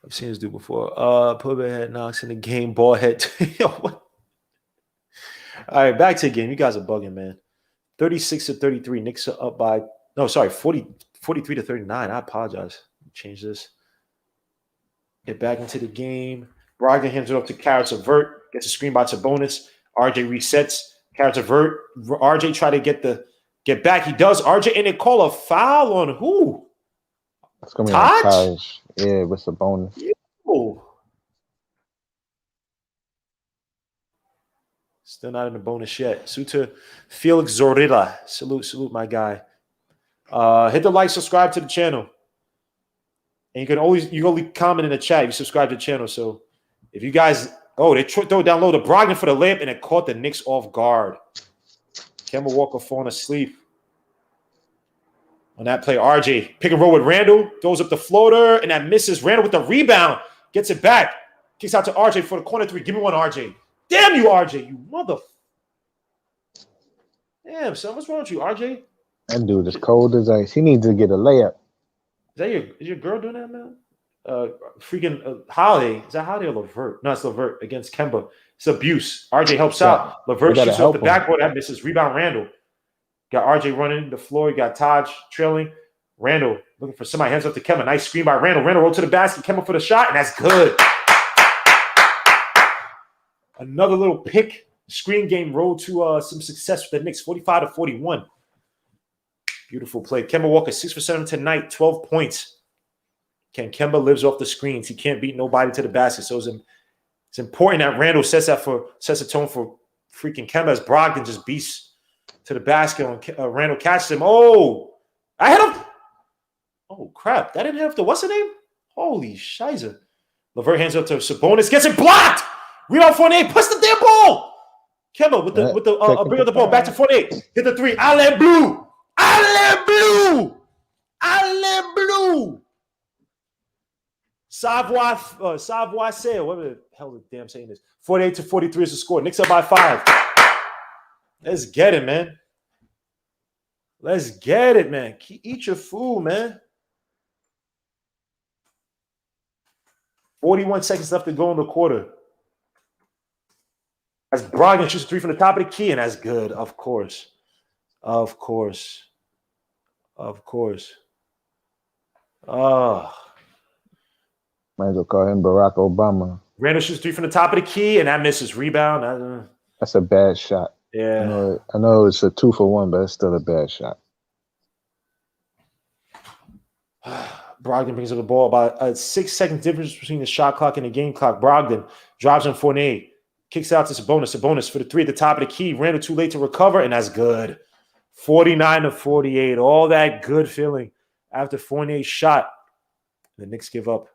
I've seen this dude before. Put head knocks in the game, ball head. Yo, what? All right, back to the game. You guys are bugging, man. 36-33. Knicks are up by 43-39. I apologize. Change this. Get back into the game. Brogdon hands it up to Carrots Avert. Gets a screen by Sabonis. RJ resets. Carrots Avert. RJ try to get back. He does. RJ, and they call a foul on who? It's gonna be on Taj. Yeah, with Sabonis. Ew. Still not in the bonus yet. Suta Felix Zorrilla. Salute my guy. Hit the like, subscribe to the channel. And you can only comment in the chat if you subscribe to the channel. So if you guys, they throw down low to Brogdon for the layup and it caught the Knicks off guard. Kemba Walker falling asleep. On that play, RJ pick and roll with Randall, throws up the floater, and that misses. Randall with the rebound, gets it back, kicks out to RJ for the corner 3. Give me one, RJ. Damn you, RJ, you mother. Damn, son, what's wrong with you, RJ? That dude is cold as ice. He needs to get a layup. Is your girl doing that, man? Holiday. Is that Holiday or Levert? No, it's Levert against Kemba. It's abuse. RJ helps out. Levert shoots off the backboard. That misses. Rebound, Randall. Got RJ running the floor. You got Taj trailing. Randall looking for somebody. Hands up to Kemba. Nice screen by Randall. Randall rolled to the basket. Kemba for the shot, and that's good. Another little pick Screen game road to some success with the Knicks, 45-41. Beautiful play. Kemba Walker, 6 for 7 tonight, 12 points. Kemba lives off the screens. He can't beat nobody to the basket. So it's important that Randall sets the tone for freaking Kemba as Brogdon just beats to the basket and Randall catches him. Oh, I hit him. Oh, crap. That didn't hit the what's the name? Holy shiza. LeVert hands up to Sabonis. Gets it blocked. Rebound Fournier. Puts the damn ball. Kemba with the bring up the ball. Back to Fournier. Hit the three. Alain Blue. Alain Blue. Alain Blue. Savoir Sale. Whatever the hell the damn saying is. 48-43 is the score. Knicks up by 5. Let's get it, man. Let's get it, man. Eat your food, man. 41 seconds left to go in the quarter. As Brogdon shoots 3 from the top of the key, and that's good, of course. Of course. Of course. Oh. Might as well call him Barack Obama. Randall shoots 3 from the top of the key, and that misses. Rebound. That's a bad shot. Yeah. I know it's a 2 for 1, but it's still a bad shot. Brogdon brings up the ball. About a 6-second difference between the shot clock and the game clock. Brogdon drives on Fournier. Kicks out to Sabonis. Sabonis for the 3 at the top of the key. Randall too late to recover, and that's good. 49-48. All that good feeling after Fournier's shot. The Knicks give up.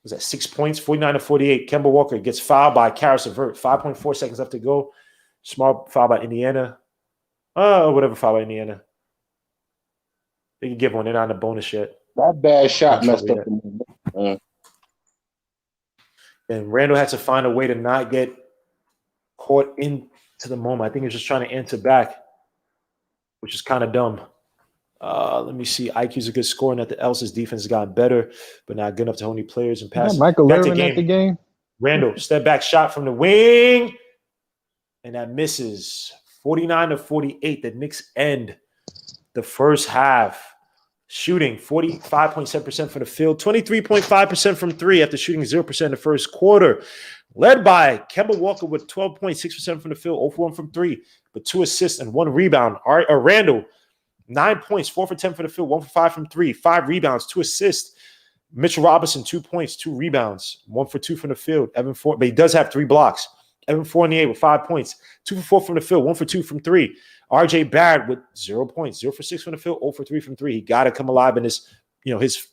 Was that 6 points? 49-48. Kemba Walker gets fouled by Karis LeVert. 5.4 seconds left to go. Small foul by Indiana. Whatever foul by Indiana. They can give one. They're not in a bonus yet. That bad shot messed up. And Randall had to find a way to not get caught into the moment. I think he was just trying to enter back, which is kind of dumb. Let me see. IQ's a good scorer, and that the Elsa's defense has gotten better, but not good enough to hold any players and pass. Michael Irvin at the game. Randall, step back shot from the wing, and that misses. 49-48. The Knicks end the first half. Shooting 45.7% from the field, 23.5% from 3 after shooting 0% in the first quarter. Led by Kemba Walker with 12.6% from the field, 0 for 1 from 3, but 2 assists and 1 rebound. Randall, 9 points, 4 for 10 from the field, 1 for 5 from 3, 5 rebounds, 2 assists. Mitchell Robinson, 2 points, 2 rebounds, 1 for 2 from the field. But he does have 3 blocks. Evan Fournier with 5 points, 2 for 4 from the field, 1 for 2 from 3. RJ Barrett with 0 points, 0 for 6 from the field, 0 for 3 from 3. He got to come alive in this, his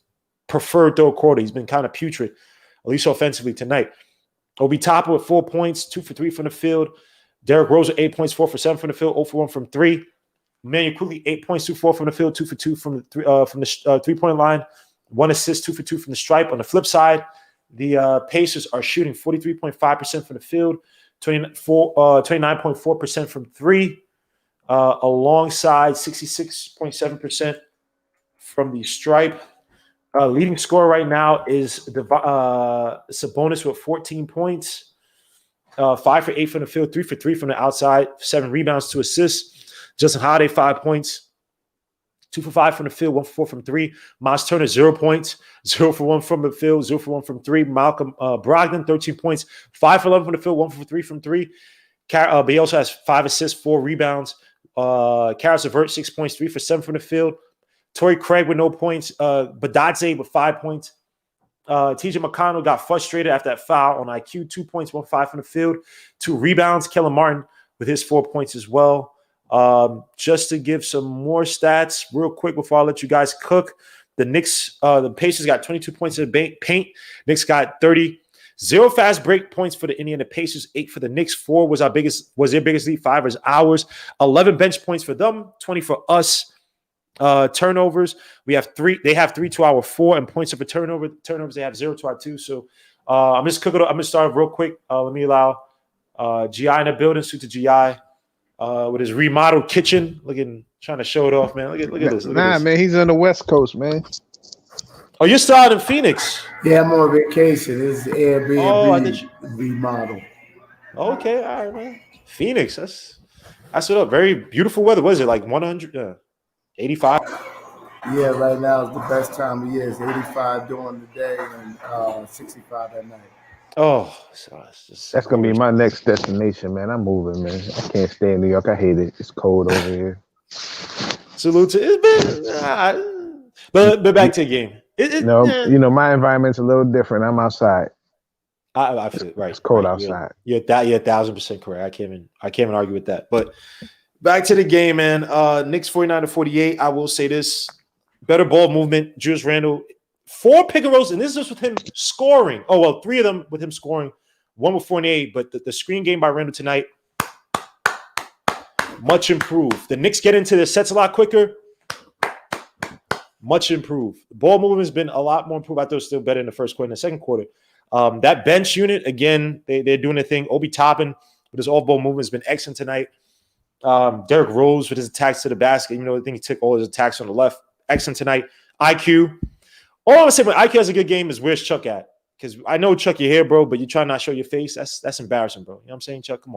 preferred third quarter. He's been kind of putrid, at least offensively tonight. Obi Toppin with 4 points, 2 for 3 from the field. Derrick Rose with 8 points, 4 for 7 from the field, 0 for 1 from 3. Emmanuel Quickly, 8 points, 2 for 4 from the field, 2 for 2 from the 3-point line, 1 assist, 2 for 2 from the stripe. On the flip side, the Pacers are shooting 43.5% from the field, 29.4% from 3. Alongside 66.7% from the stripe. Leading scorer right now is Sabonis with 14 points, 5 for 8 from the field, 3 for 3 from the outside, 7 rebounds, 2 assists. Justin Holiday, 5 points, 2 for 5 from the field, 1 for 4 from 3. Miles Turner, 0 points, 0 for 1 from the field, 0 for 1 from 3. Malcolm Brogdon, 13 points, 5 for 11 from the field, 1 for 3 from 3. But he also has 5 assists, 4 rebounds. Karis LeVert, 6 points, 3 for 7 from the field. Torrey Craig with no points. Badadze with 5 points. TJ McConnell got frustrated after that foul on IQ. 2 points, 1 for 5 from the field. 2 rebounds. Kellen Martin with his 4 points as well. Just to give some more stats real quick before I let you guys cook. The Knicks, the Pacers got 22 points in the paint. Knicks got 30. 0 fast break points for the Indiana Pacers, 8 for the Knicks. 4 was their biggest lead. 5 was ours. 11 bench points for them, 20 for us. Turnovers, we have 3. They have 3 to our 4, and points of a turnovers they have 0 to our 2. So I'm just cooking. I'm gonna start real quick. Let me allow GI in the building. Suit to GI with his remodeled kitchen, trying to show it off, man. Look at this. Look at this. Man, he's on the West Coast, man. Oh, you're still out in Phoenix? Yeah, I'm on vacation. This is Airbnb remodel. Okay, all right, man. Phoenix, that's what up. Very beautiful weather. What is it, like 100, 85? Yeah, right now is the best time of year. It's 85 during the day and 65 at night. Oh, so it's just That's gonna be my next destination, man. I'm moving, man. I can't stay in New York. I hate it. It's cold over here. salute to it's been. But back to the game. My environment's a little different. I'm outside. I feel right. It's cold right. outside. You're 1,000% correct. I can't even argue with that. But back to the game, man. Knicks 49-48. I will say this: better ball movement. Julius Randle, 4 pick and rolls, and this is just with him scoring. Oh well, 3 of them with him scoring. 1 with 48, but the screen game by Randle tonight, much improved. The Knicks get into their sets a lot quicker. Much improved. The ball movement has been a lot more improved. I thought it was still better in the first quarter and the second quarter. That bench unit, again, they're doing their thing. Obi Toppin with his off-ball movement has been excellent tonight. Derrick Rose with his attacks to the basket. I think he took all his attacks on the left. Excellent tonight. IQ. All I'm going to say when IQ has a good game is where's Chuck at? Because I know, Chuck, you're here, bro, but you try not to show your face. That's embarrassing, bro. You know what I'm saying, Chuck? Come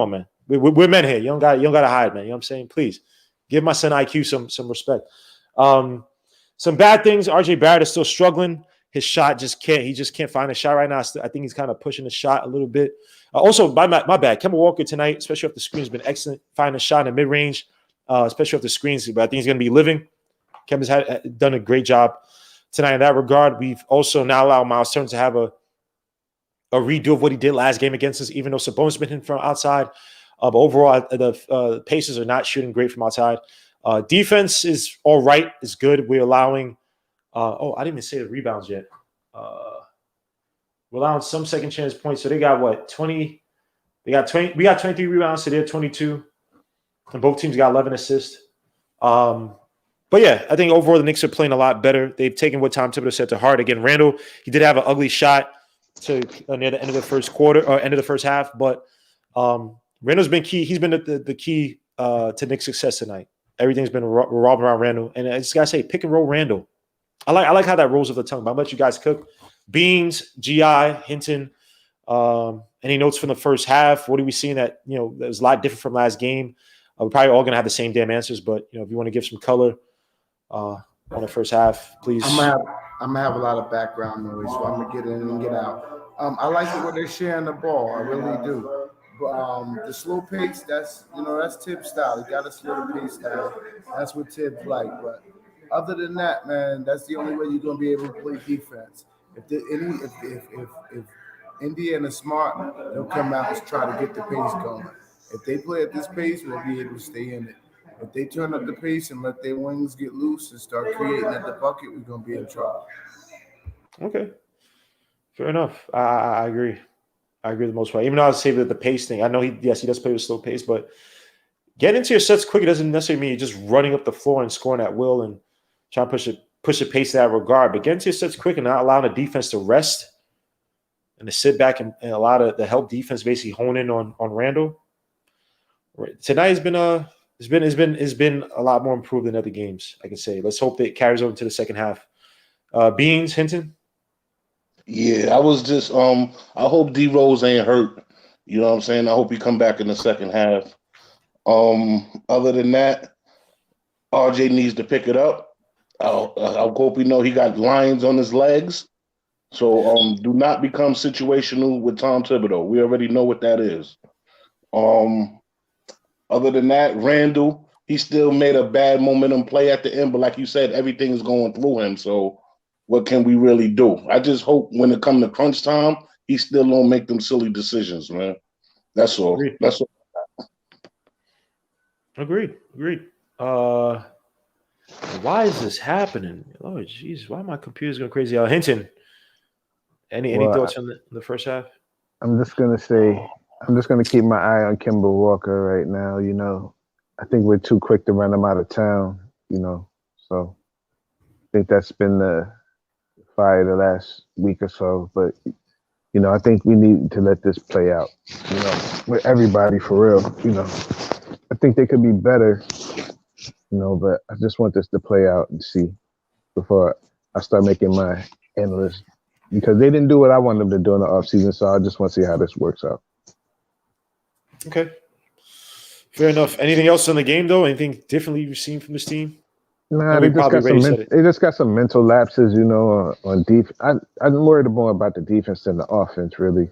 on, man. We're men here. You don't got to hide, man. You know what I'm saying? Please give my son IQ some respect. Some bad things. RJ Barrett is still struggling. His shot he just can't find a shot right now. I think he's kind of pushing the shot a little bit. Also, my bad. Kemba Walker tonight, especially if the screen's been excellent, finding a shot in the mid-range, especially if the screens, but I think he's going to be living. Kemba's done a great job tonight in that regard. We've also now allowed Miles Turner to have a redo of what he did last game against us, even though Sabonis has been hitting from outside. But overall, the Pacers are not shooting great from outside. Defense is all right. It's good. We're allowing I didn't even say the rebounds yet. We're allowing some second chance points. So they got what? 20. They got 20. We got 23 rebounds, so they're 22. And both teams got 11 assists. But yeah, I think overall the Knicks are playing a lot better. They've taken what Tom Thibodeau said to heart. Again, Randle, he did have an ugly shot near the end of the first quarter or end of the first half, but Randle's been key. He's been the key to Knicks' success tonight. Everything's been revolving around Randle, and I just gotta say, pick and roll Randle. I like how that rolls off the tongue. But I'll let you guys cook. Beans, GI, Hinton. Any notes from the first half? What are we seeing that that was a lot different from last game? We're probably all gonna have the same damn answers, but if you want to give some color on the first half, please. I'm gonna have a lot of background noise, so I'm gonna get in and get out. I like it when they're sharing the ball. I really do. But the slow pace, that's Tibbs' style. You gotta slow the pace down. That's what Tibbs like. But other than that, man, that's the only way you're gonna be able to play defense. If Indiana's smart, they'll come out and try to get the pace going. If they play at this pace, we'll be able to stay in it. If they turn up the pace and let their wings get loose and start creating at the bucket, we're gonna be in trouble. Okay, fair enough. I agree. I agree with the most part. Even though I would say that the pace thing, I know he does play with slow pace, but getting into your sets quick, it doesn't necessarily mean you're just running up the floor and scoring at will and trying to push the pace in that regard. But getting into your sets quick and not allowing the defense to rest and to sit back and allow the help defense basically hone in on Randle. Tonight has been a lot more improved than other games, I can say. Let's hope that it carries over to the second half. Beans, Hinton? Yeah, I was just I hope D Rose ain't hurt. You know what I'm saying? I hope he come back in the second half. Other than that, RJ needs to pick it up. I hope he got lines on his legs. So do not become situational with Tom Thibodeau. We already know what that is. Other than that, Randle, he still made a bad momentum play at the end, but like you said, everything's going through him. So what can we really do? I just hope when it comes to crunch time, he still don't make them silly decisions, man. That's all. Agreed. That's all. Agreed. Why is this happening? Oh, jeez. Why my computer's going crazy? Hinton, any thoughts on the first half? I'm just going to keep my eye on Kemba Walker right now. I think we're too quick to run him out of town, So I think that's been the fire the last week or so. But, I think we need to let this play out, with everybody for real, I think they could be better, but I just want this to play out and see before I start making my analyst, because they didn't do what I wanted them to do in the offseason, so I just want to see how this works out. Okay. Fair enough. Anything else on the game, though? Anything differently you've seen from this team? Nah, And they we just probably got already some said it. they just got some mental lapses, on defense. I'm worried more about the defense than the offense, really.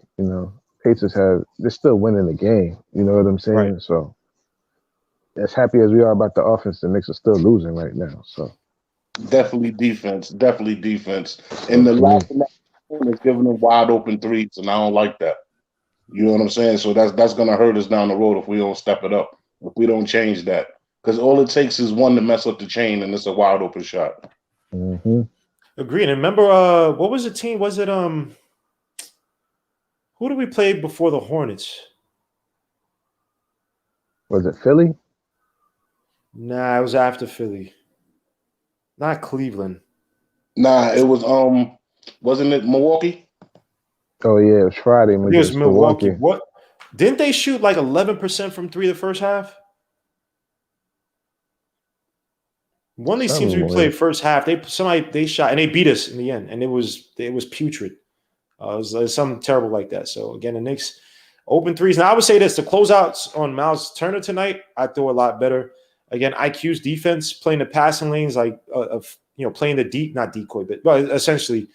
Pacers they're still winning the game. You know what I'm Right. saying? So as happy as we are about the offense, the Knicks are still losing right now. So Definitely defense. Definitely defense. so And the for me, last one is giving them wide open threes, and I don't like that. You know what I'm saying? So that's gonna hurt us down the road if we don't step it up. If we don't change that, because all it takes is one to mess up the chain, and it's a wide open shot. mm-hmm. Agreed. And remember, what was the team? Was it who did we play before the Hornets? Was it Philly? Nah, it was after Philly. Not Cleveland. Nah, it was wasn't it Milwaukee? Oh yeah, it was Friday I think it was against Milwaukee. Milwaukee. What didn't they shoot like 11% from three the first half? One of these teams we Something played weird. first half, they shot and they beat us in the end, and it was putrid. It was something terrible like that. So again, the Knicks open threes. Now I would say this: the closeouts on Miles Turner tonight, I throw a lot better. Again, IQ's defense playing the passing lanes, like playing the not decoy, but essentially,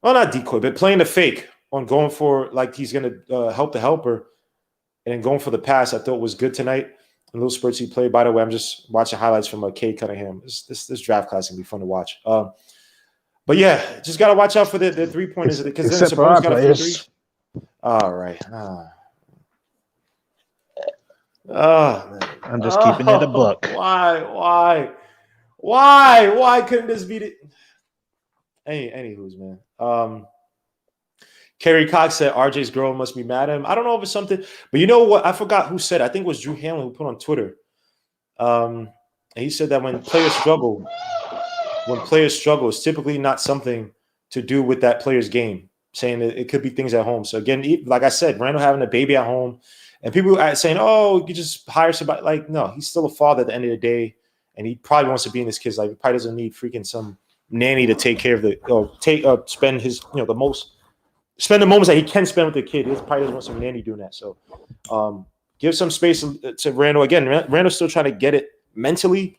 well, not decoy, but playing the fake on going for like he's going to help the helper, and then going for the pass. I thought was good tonight. And little spurts he played. By the way, I'm just watching highlights from Cade Cunningham. This draft class can be fun to watch. But yeah, just gotta watch out for the 3-pointers because then Except for our Sabonis got a few players. threes. All right. Man. I'm just keeping it a buck. Why couldn't this be the anywho's man? Kerry Cox said RJ's girl must be mad at him. I don't know if it's something, but you know what? I forgot who said it. I think it was Drew Hanlon who put on Twitter. And he said that when players struggle, it's typically not something to do with that player's game, saying that it could be things at home. So again, like I said, Randall having a baby at home, and people are saying, oh, you just hire somebody. Like, no, he's still a father at the end of the day, and he probably wants to be in his kid's life. He probably doesn't need freaking some nanny to take care of spend his, spend the moments that he can spend with the kid. He probably doesn't want some nanny doing that. So give some space to Randall. Again, Randall's still trying to get it mentally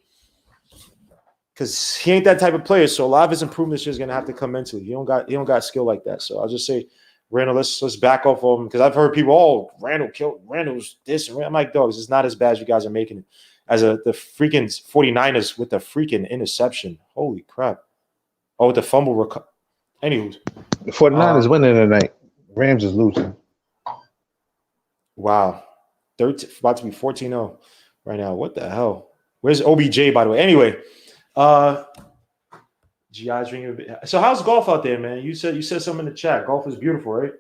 because he ain't that type of player. So a lot of his improvements is going to have to come mentally. He don't got skill like that. So I'll just say, Randall, let's back off of him because I've heard people, Randall's this. And I'm like, dogs, it's not as bad as you guys are making it. As the freaking 49ers with the freaking interception. Holy crap. Oh, with the fumble. Anywho. The 49ers winning tonight. Rams is losing. Wow. About to be 14-0 right now. What the hell? Where's OBJ, by the way? Anyway, GI's drinking a bit. So how's golf out there, man? You said something in the chat. Golf is beautiful, right?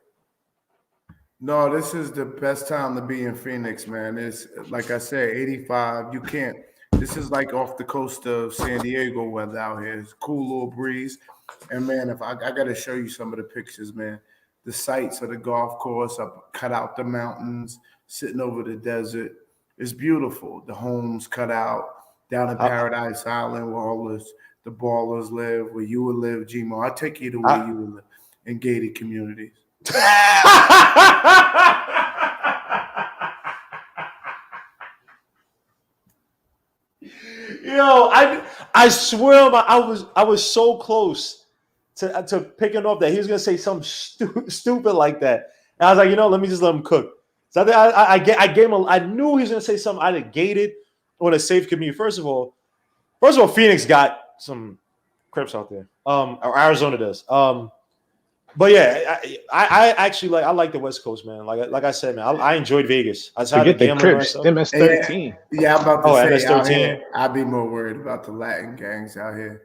No, this is the best time to be in Phoenix, man. It's like I said, 85. You can't. This is like off the coast of San Diego weather out here. It's a cool little breeze. And man, if I got to show you some of the pictures, man. The sights of the golf course, I cut out the mountains, sitting over the desert. It's beautiful. The homes cut out down in Paradise Island where all the ballers live, where you would live, Gmo. I'll take you to where you would live in gated communities. Yo, I swear I was so close to picking up that he was gonna say something stupid like that. And I was like, let me just let him cook. So I gave him I knew he was gonna say something either gated or in a safe community. First of all, Phoenix got some Crips out there. Or Arizona does. But yeah, I actually I like the West Coast, man. Like I said, man, I enjoyed Vegas. I had Forget the Crips, MS-13. Yeah, I'm about to say MS-13. out here, I'd be more worried about the Latin gangs out here.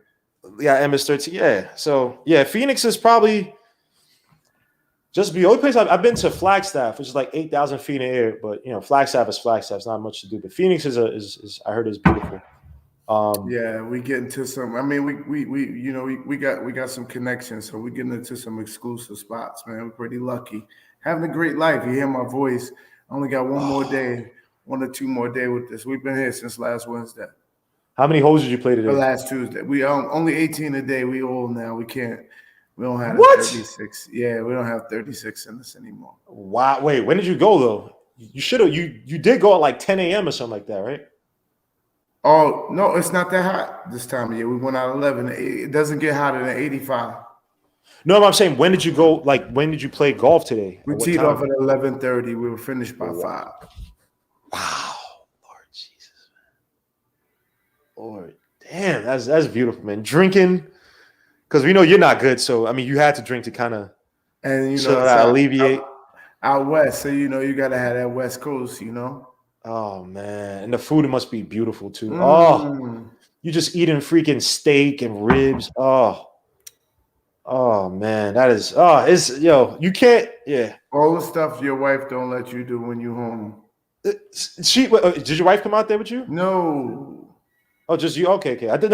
Yeah, MS-13. Yeah. So yeah, Phoenix is probably just the only place I've been to. Flagstaff, which is like 8,000 feet in the air, but Flagstaff is Flagstaff. It's not much to do. But Phoenix is I heard is beautiful. Yeah, we get into some. I mean, we got some connections, so we getting into some exclusive spots, man. We're pretty lucky, having a great life. You hear my voice. Only got one or two more day with this. We've been here since last Wednesday. How many holes did you play today? Last Tuesday. We only 18 a day. We old now. We can't. We don't have 36. Yeah, we don't have 36 in us anymore. Wow. Wait, when did you go though? You should have. You did go at like 10 a.m. or something like that, right? Oh no, it's not that hot this time of year. We went out 11. It doesn't get hotter than 85. No, I'm saying when did you go? Like when did you play golf today? We At what teed off time? at 11:30. We were finished by 5. Wow, Lord Jesus, Lord, damn, that's beautiful, man. Drinking because we know you're not good, so I mean, you had to drink to kind of And you know, chill it's out, alleviate. out west, so you know you gotta have that West Coast, you know. Oh man, and the food must be beautiful too. Oh, Mm. you just eating freaking steak and ribs. Oh man, that is it's you can't. Yeah, All the stuff your wife don't let you do when you home. did your wife come out there with you? No. Oh, just you? Okay. I think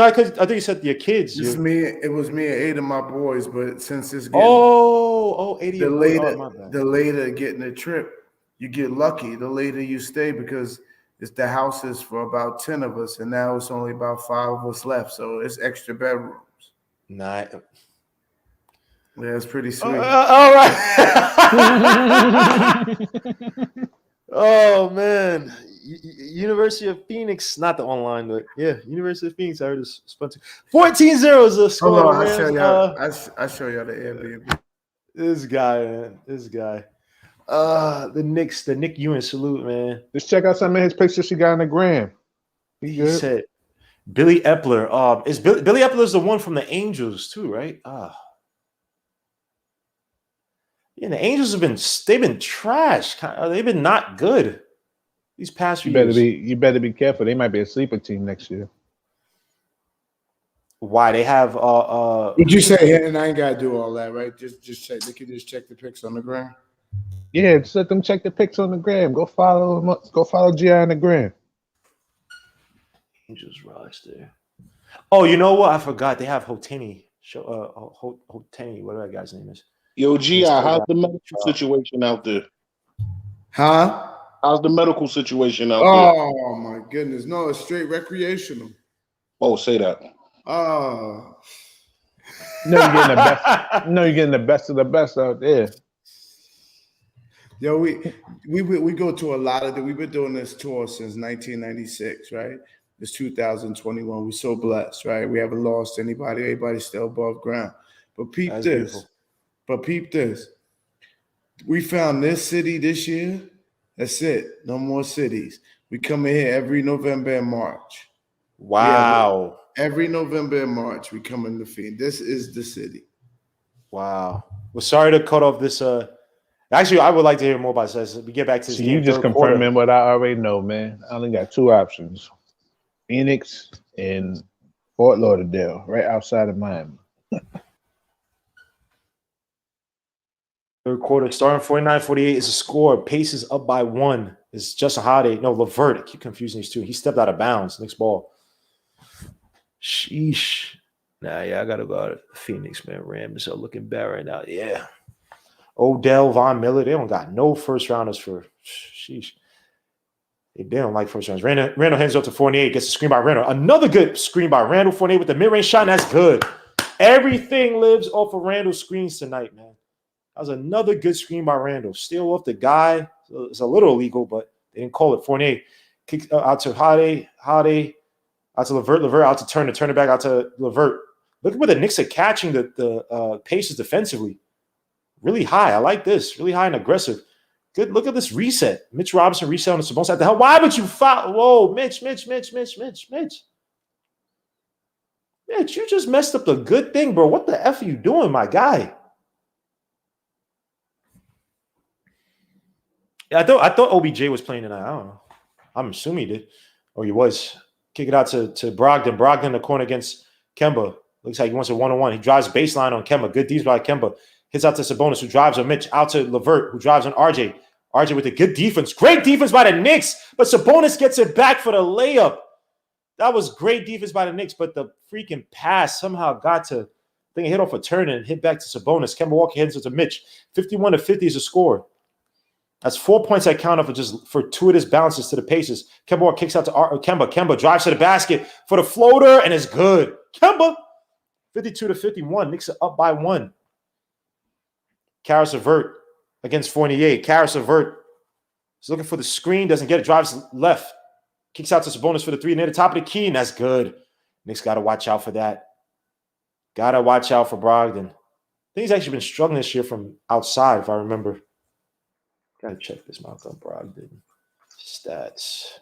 you said your kids. Just You. me, it was me and 8 of my boys, but since it's getting Oh, 80 the your boy. Oh, later my bad. the later getting the trip, you get lucky. The later you stay because it's the houses for about 10 of us, and now it's only about 5 of us left. So it's extra bedrooms. Nah. Yeah, it's pretty sweet. All right. Oh man, University of Phoenix, not the online, but yeah, University of Phoenix. I heard it's sponsored. 14-0 is the score. Hold on, The I show Rams. y'all. I show y'all the Airbnb. This guy, man. This guy. The Knicks, the Nick Ewan salute, man. Just check out some of his pictures he got on the gram. He good. said Billy Epler. Is Billy Epler's the one from the Angels too, right? Yeah, the Angels they've been trash. They've been not good these past few years. You better be careful. They might be a sleeper team next year. Why they have Would you say? And I ain't gotta do all that, right? Just check. They can just check the pics on the ground. Yeah, just let them check the pics on the gram. Go follow him. Go follow Gi on the gram. Angels roster. Oh, you know what? I forgot they have Hoteni. Hoteni, whatever that guy's name is. Yo, Gi, how's the medical situation out there? Huh? How's the medical situation out there? Oh my goodness. No, it's straight recreational. Oh, say that. Oh. No, you're getting the best. No, you're getting the best of the best out there. Yo, we go to a lot of we've been doing this tour since 1996, right? It's 2021. We're so blessed, right? We haven't lost anybody. Everybody's still above ground. But peep That's this. beautiful. But peep this. We found this city this year. That's it. No more cities. We come in here every November and March. Wow. Every November and March, we come in the Phoenix. This is the city. Wow. Well, sorry to cut off this. Actually, I would like to hear more about this. We get back to this See, game. you just confirming what I already know, man. I only got 2 options: Phoenix and Fort Lauderdale, right outside of Miami. Third quarter, starting 49-48 is a score. Pace is up by 1. It's Justin Holiday. No, Levert. I keep confusing these two. He stepped out of bounds. Next ball. Sheesh. Yeah, I got to go out of Phoenix, man. Rams are looking bad right now. Yeah. Odell, Von Miller, they don't got no first rounders for sheesh. They don't like first rounders. Randall hands up to Fournier, gets a screen by Randall. Another good screen by Randall. Fournier with the mid-range shot, and that's good. Everything lives off of Randall's screens tonight, man. That was another good screen by Randall. Steal off the guy. It's a little illegal, but they didn't call it. Fournier kicks out to Holiday, out to Levert, out to Turner back out to Levert. Look at where the Knicks are catching the Pacers defensively. Really high. I like this. Really high and aggressive. Good. Look at this reset. Mitch Robinson reset on the Sabonis. At the hell? Why would you foul? Whoa, Mitch. Mitch, you just messed up the good thing, bro. What the F are you doing, my guy? Yeah, I thought OBJ was playing tonight. I don't know. I'm assuming he did. Or he was. Kick it out to Brogdon. Brogdon in the corner against Kemba. Looks like he wants a one-on-one. He drives baseline on Kemba. Good D's by Kemba. Hits out to Sabonis, who drives on Mitch. Out to Levert, who drives on RJ. RJ with a good defense. Great defense by the Knicks, but Sabonis gets it back for the layup. That was great defense by the Knicks, but the freaking pass somehow got to, I think it hit off a turn and hit back to Sabonis. Kemba Walker hits it to Mitch. 51-50 is a score. That's 4 points I count for just fortuitous bounces to the Pacers. Kemba Walker kicks out to Kemba. Kemba drives to the basket for the floater, and it's good. Kemba, 52-51. Knicks are up by 1. Karis LeVert against Fournier. Karis LeVert is looking for the screen, doesn't get it, drives left. Kicks out to Sabonis for the 3 near the top of the key, and that's good. Knicks got to watch out for that. Got to watch out for Brogdon. I think he's actually been struggling this year from outside, if I remember. Got to check this Malcolm Brogdon stats.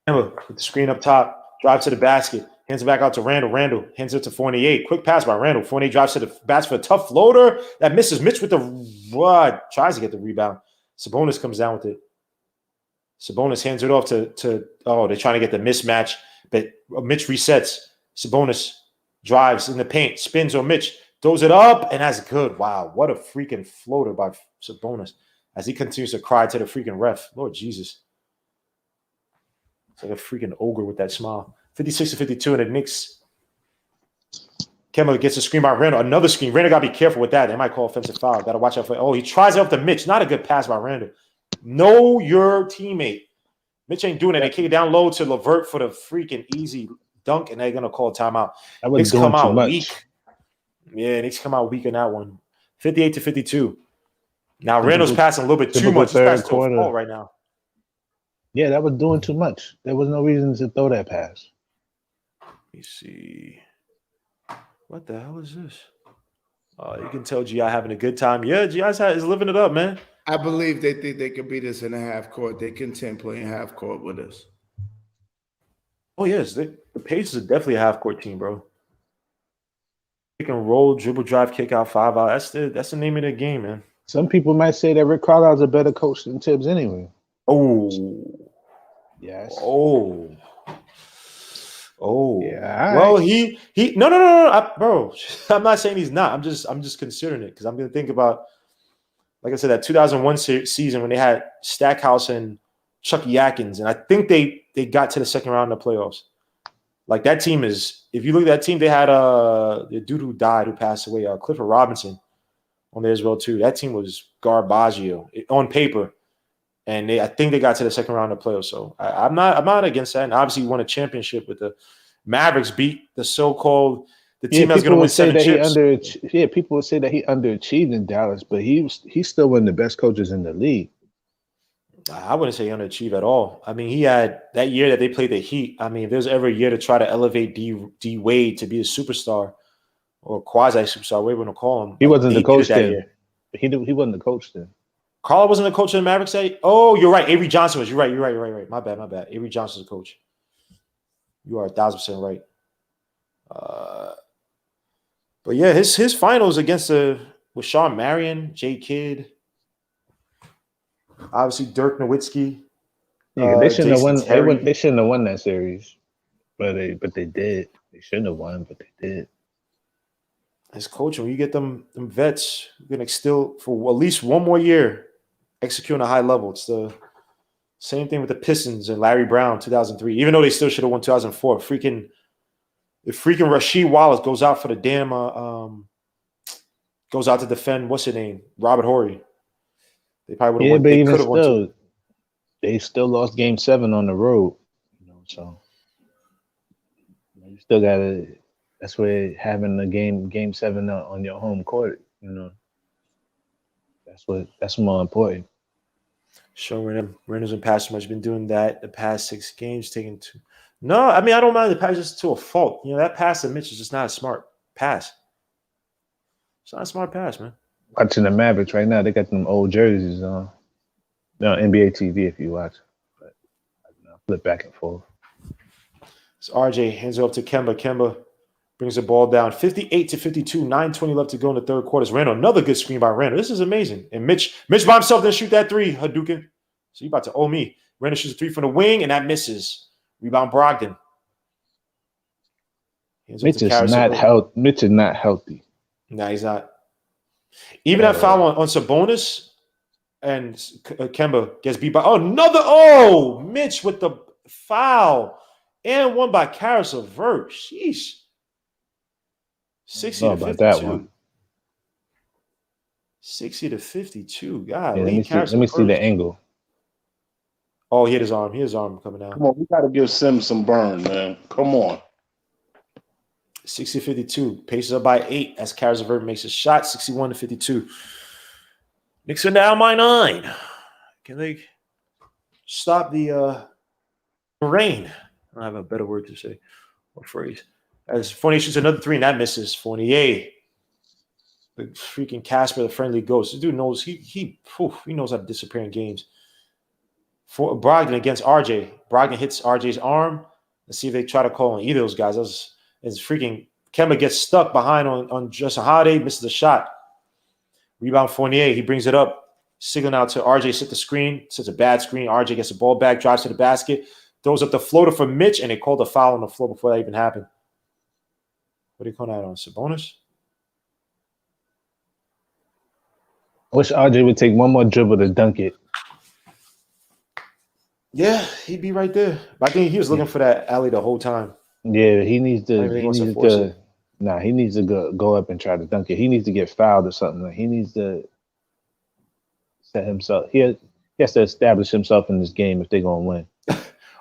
Emma with the screen up top, drive to the basket, hands it back out to Randall. Randall hands it to Fournier. Quick pass by Randall. Fournier drives to the basket for a tough floater that misses. Mitch with the what? Tries to get the rebound. Sabonis comes down with it. Sabonis hands it off to they're trying to get the mismatch, but Mitch resets. Sabonis drives in the paint, spins on Mitch, throws it up, and that's good. Wow, what a freaking floater by Sabonis as he continues to cry to the freaking ref. Lord Jesus. It's like a freaking ogre with that smile. 56-52, and the Knicks. Kemba gets a screen by Randall. Another screen. Randall got to be careful with that. They might call offensive foul. Got to watch out for. Oh, he tries it up to Mitch. Not a good pass by Randall. Know your teammate. Mitch ain't doing it. They kick it down low to LeVert for the freaking easy dunk, and they're going to call a timeout. Knicks come out weak. Yeah, Knicks come out weak in that one. 58-52. Now, Randall's passing a little bit too much. He's passing to a fault right now. Yeah, that was doing too much. There was no reason to throw that pass. Let me see. What the hell is this? You can tell G.I. having a good time. Yeah, G.I. is living it up, man. I believe they think they could beat us in a half court. They content playing half court with us. Oh, yes. The Pacers are definitely a half court team, bro. Pick and roll, dribble, drive, kick out, 5 out. That's the name of the game, man. Some people might say that Rick Carlisle's a better coach than Tibbs anyway. Oh. Yes. Oh. Yeah. Well, he no. Bro, I'm not saying he's not. I'm just considering it because I'm going to think about, like I said, that 2001 season when they had Stackhouse and Chucky Atkins, and I think they got to the second round of the playoffs. Like that team is, if you look at that team, they had the dude who died, who passed away, Clifford Robinson, on there as well too. That team was garbaggio on paper, and I think they got to the second round of the playoffs. So I'm not against that. And obviously, won a championship with the Mavericks, beat the so-called the team that's going to win 7 chips. People would say that he underachieved in Dallas, but he's still one of the best coaches in the league. I wouldn't say underachieved at all. I mean, he had that year that they played the Heat. I mean, if there's ever a year to try to elevate D Wade to be a superstar or quasi superstar, whatever you want to call him. He wasn't the coach then. He wasn't the coach then. Carl wasn't the coach of the Mavericks. Oh, you're right. Avery Johnson was. You're right. My bad. Avery Johnson's the coach. You are 1,000% right. But yeah, his finals against with Sean Marion, Jay Kidd, obviously Dirk Nowitzki. Yeah, they shouldn't have won. They shouldn't have won that series, but they did. They shouldn't have won, but they did. As coach, when you get them vets, you're gonna still for at least one more year execute on a high level. It's the same thing with the Pistons and Larry Brown, 2003. Even though they still should have won 2004, if freaking Rasheed Wallace goes out for the damn goes out to defend what's his name, Robert Horry. They probably would have won. They could have won too. They still lost Game 7 on the road, so you still gotta. That's where having a game 7 on your home court, that's more important. Showing Reynolds and Pastor much been doing that the past 6 games, taking 2. No, I mean I don't mind the pass just to a fault. That pass to Mitch is just not a smart pass. It's not a smart pass, man. Watching the Mavericks right now, they got them old jerseys on. No, NBA TV if you watch. But I flip back and forth. It's RJ hands it up to Kemba. Kemba brings the ball down. 58-52, 9:20 left to go in the third quarter. It's Randall. Another good screen by Randall. This is amazing. And Mitch by himself didn't shoot that 3, Hadouken. So you about to owe me. Randall shoots a 3 from the wing, and that misses. Rebound Brogdon. Mitch is not healthy. No, he's not. Even that foul on Sabonis and Kemba gets beat by Mitch with the foul and one by Karis LeVert. Sheesh. 60-52. 60-52. God, let me see the angle. Oh, he hit his arm. Coming out. Come on, we got to give Sims some burn, man. Come on. 60-52. Pacers up by 8 as Karis LeVert makes a shot. 61-52. Knicks are down by 9. Can they stop the rain. I don't have a better word to say or phrase. As Fournier shoots another three, and that misses. Fournier, the freaking Casper, the friendly ghost. This dude knows he knows how to disappear in games. For Brogdon against RJ. Brogdon hits RJ's arm. Let's see if they try to call on either of those guys. It's freaking Kemba gets stuck behind on Justin Holiday, misses the shot. Rebound Fournier, he brings it up. Signaling out to RJ, set the screen, sets a bad screen. RJ gets the ball back, drives to the basket, throws up the floater for Mitch, and they called a foul on the floor before that even happened. What do you call that on? Sabonis? I wish RJ would take one more dribble to dunk it. Yeah, he'd be right there. But I think he was looking for that alley the whole time. Yeah, he needs to. He needs to go up and try to dunk it. He needs to get fouled or something. He needs to set himself. He has to establish himself in this game if they're gonna win.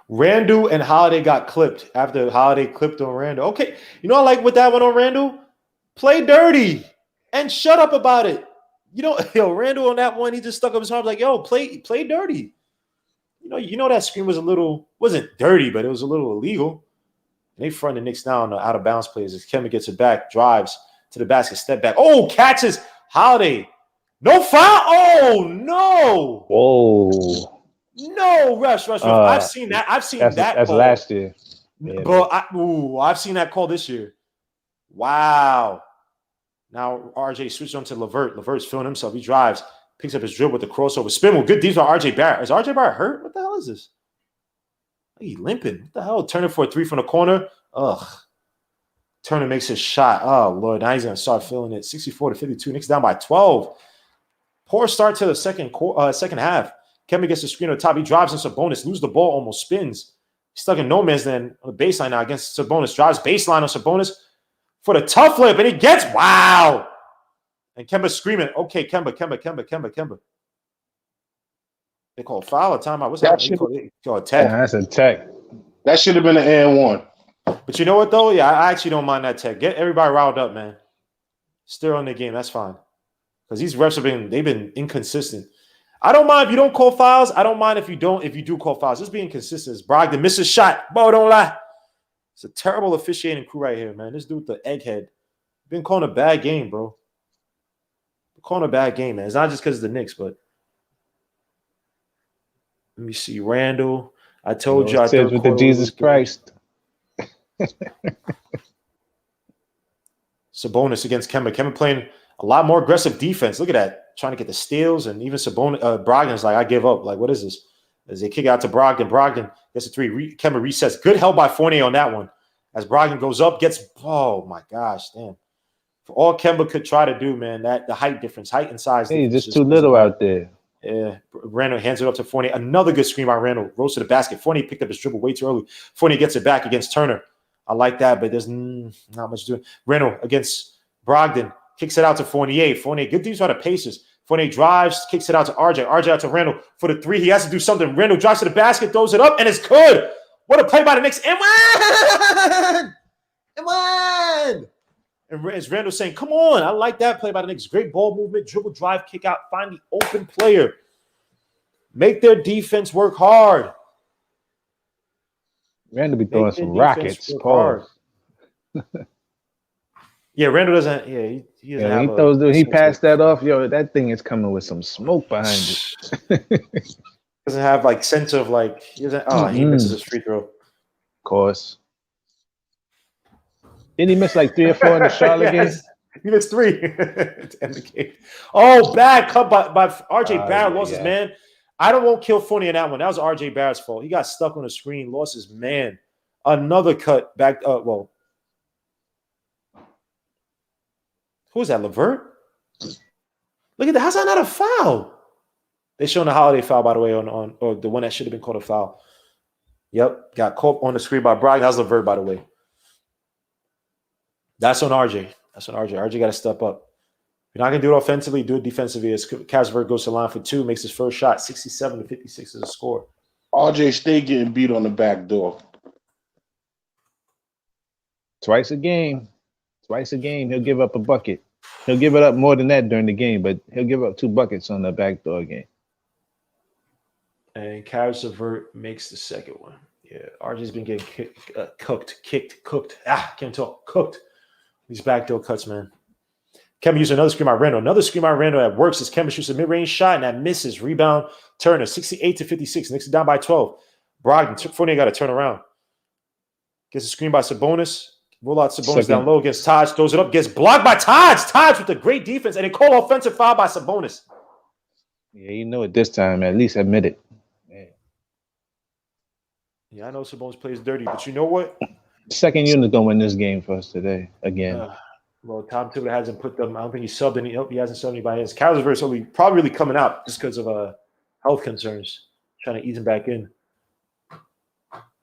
Randall and Holiday got clipped after Holiday clipped on Randall. Okay, you know I like what that went on Randall? Play dirty and shut up about it. You know, Randall on that one, he just stuck up his arms like, yo, play dirty. You know that screen wasn't dirty, but it was a little illegal. And they front the Knicks now on the out of bounds plays as Kemba gets it back, drives to the basket, step back. Oh, catches Holiday. No foul. Oh no. Whoa. No, rush. I've seen that. That's call. last year. Yeah, but I've seen that call this year. Wow. Now RJ switched on to LeVert. LeVert's feeling himself. He drives, picks up his dribble with the crossover. Spin move. Good defense by RJ Barrett. Is RJ Barrett hurt? What the hell is this? He limping. What the hell? Turner for a three from the corner. Ugh. Turner makes his shot. Oh, Lord. Now he's going to start feeling it. 64-52. Knicks down by 12. Poor start to the second half. Kemba gets the screen on the top. He drives in Sabonis. Loses the ball. Almost spins. He's stuck in no man's land on the baseline now against Sabonis. Drives baseline on Sabonis for the tough flip. And he gets, wow. And Kemba's screaming, okay, Kemba. They call a foul or timeout. What's that? They call a tech. Yeah, that's a tech. That should have been an and one. But you know what, though? Yeah, I actually don't mind that tech. Get everybody riled up, man. Still on the game. That's fine. Because these refs they've been inconsistent. I don't mind if you don't call fouls. I don't mind if you do call fouls. Just being consistent. Brogdon misses shot. Bo, don't lie. It's a terrible officiating crew right here, man. This dude with the egghead. Been calling a bad game, bro. Calling a bad game, man. It's not just because of the Knicks, but let me see. Randall. I told you. I said with the Jesus Christ. Sabonis against Kemba. Kemba playing a lot more aggressive defense. Look at that. Trying to get the steals. And even Brogdon's like, I give up. Like, what is this? As they kick out to Brogdon. Brogdon gets a three. Kemba resets. Good help by Fournier on that one. As Brogdon goes up, oh, my gosh, damn. For all Kemba could try to do, man, the height difference, height and size. He's just too little out there. Yeah, Randall hands it up to Fournier. Another good screen by Randall. Rose to the basket. Fournier picked up his dribble way too early. Fournier gets it back against Turner. I like that, but there's not much to do. Randall against Brogdon. Kicks it out to Fournier. Fournier, good defense by the Pacers. Fournier drives, kicks it out to RJ. RJ out to Randall for the three. He has to do something. Randall drives to the basket, throws it up, and it's good. What a play by the Knicks. And won! And as Randall saying, come on, I like that play by the Knicks. Great ball movement, dribble, drive, kick out, find the open player. Make their defense work hard. Randall be throwing some rockets. Pause. Yeah, Randall doesn't. Yeah, he doesn't have he passed that off. Yo, that thing is coming with some smoke behind it. Doesn't have like sense of like. He misses his free throw. Of course. Didn't he miss like 3 or 4 in the Charlotte game? He missed 3 to end the game. Oh, bad cut by RJ Barrett. Lost his man. I won't kill Fournier in that one. That was RJ Barrett's fault. He got stuck on the screen, lost his man. Another cut back. Who was that? LeVert? Look at that. How's that not a foul? They showing the Holiday foul, by the way, or the one that should have been called a foul. Yep. Got caught on the screen by Brogdon. How's LeVert, by the way? That's on RJ. RJ got to step up. If you're not going to do it offensively, do it defensively. As Casper goes to the line for 2, makes his first shot. 67-56 is a score. RJ stay getting beat on the back door. Twice a game, he'll give up a bucket. He'll give it up more than that during the game, but he'll give up 2 buckets on the backdoor game. And Karis LeVert makes the second one. Yeah, RJ's been getting cooked. Can't talk. Cooked. These backdoor cuts, man. Kemba used another screen by Randall. Another screen by Randall that works as Kemba shoots a mid-range shot and that misses. Rebound, Turner, 68-56. Knicks are down by 12. Brogdon, Fournier got to turn around. Gets a screen by Sabonis. Roll out Sabonis down low against Taj. Throws it up. Gets blocked by Taj. Taj with a great defense. And a call offensive foul by Sabonis. Yeah, you know it this time. At least admit it. Yeah, I know Sabonis plays dirty, but you know what? Second unit gonna win this game for us today again. Well, Tom Thibodeau hasn't put them. I don't think he subbed any. He hasn't subbed anybody. Karis LeVert probably really coming out just because of health concerns. Trying to ease him back in,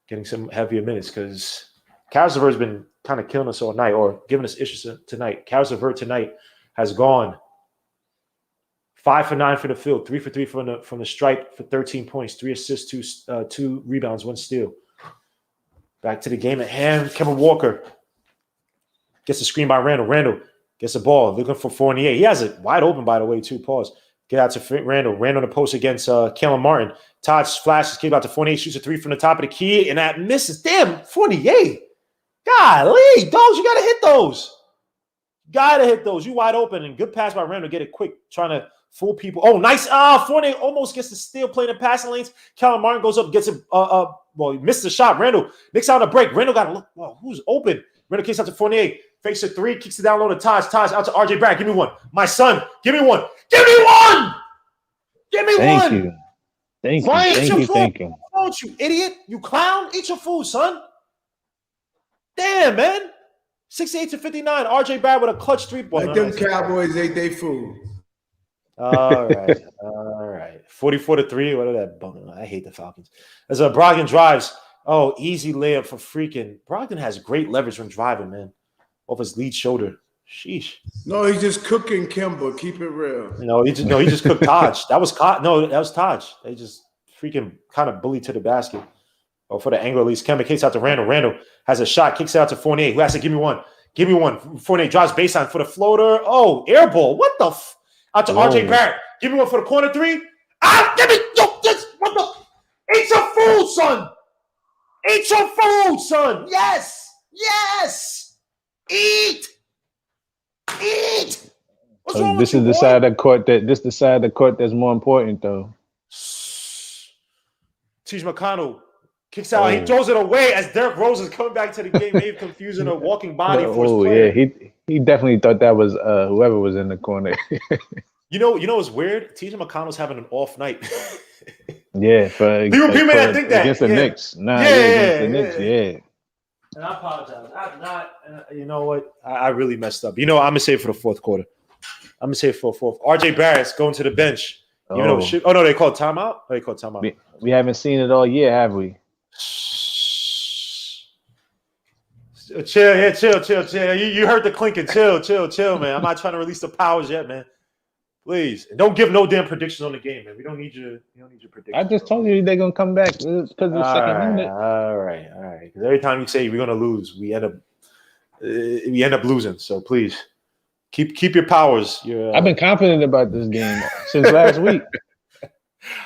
getting some heavier minutes because Karis LeVert's been kind of killing us all night or giving us issues tonight. Karis LeVert tonight has gone 5 for 9 for the field, 3 for 3 from the stripe for 13 points, 3 assists, 2 rebounds, 1 steal. Back to the game at hand. Kemba Walker gets a screen by Randall. Randall gets the ball, looking for Fournier. He has it wide open, by the way, too. Pause. Get out to Randall. Randall on the post against Kellen Martin. Todd flashes, kick out to Fournier, shoots a 3 from the top of the key, and that misses. Damn, Fournier. Golly, dogs, you got to hit those. Got to hit those. You wide open, and good pass by Randall. Get it quick, trying to fool people. Oh, nice. Fournier almost gets the steal, playing in passing lanes. Kellen Martin goes up, gets it. Well, he misses the shot. Randall, Knicks out on a break. Randall got to look. Well, who's open? Randall kicks out to Fournier. Fakes a 3, kicks it down low to Taj. Taj out to RJ Barrett. Give me one. My son, give me one. Give me one. Give me Thank one. you. Thank you. Don't you idiot. You clown. Eat your food, son. Damn, man. 68-59. RJ Barrett with a clutch 3-pointer. Let them Cowboys ate their food. All right. 44-3. What are that bum? I hate the Falcons. As Brogdon drives. Oh, easy layup for freaking. Brogdon has great leverage when driving, man. Off his lead shoulder. Sheesh. No, he's just cooking Kemba. Keep it real. He just cooked Taj. That was Taj. They just freaking kind of bullied to the basket. Oh, for the angle at least. Kemba kicks out to Randall. Randall has a shot, kicks out to Fournier, who has to give me one. Give me one. Fournier drives baseline for the floater. Oh, air ball. What the out to RJ Barrett. Give me one for the corner 3. Give me what the eat your food, son. Eat your food, son. Yes. Eat. What's wrong This with is you, the side of the court that's more important, though. T.J. McConnell kicks out. He throws it away as Derrick Rose is coming back to the game, maybe confusing a walking body for his player. Yeah, he definitely thought that was whoever was in the corner. You know what's weird? T.J. McConnell's having an off night. Yeah, people may think that against the Knicks. Against the Knicks. Yeah. And I apologize. I'm not. You know what? I really messed up. I'm gonna save it for the fourth quarter. I'm gonna save it for the fourth. RJ Barrett's going to the bench. Even though no, they called timeout. We haven't seen it all year, have we? Chill. You heard the clinking. Chill, man. I'm not trying to release the powers yet, man. Please. And don't give no damn predictions on the game, man. We don't need your predictions. I just told you they're gonna come back because of the second unit. All right. Because every time you say we're gonna lose, we end up losing. So please keep your powers. I've been confident about this game since last week.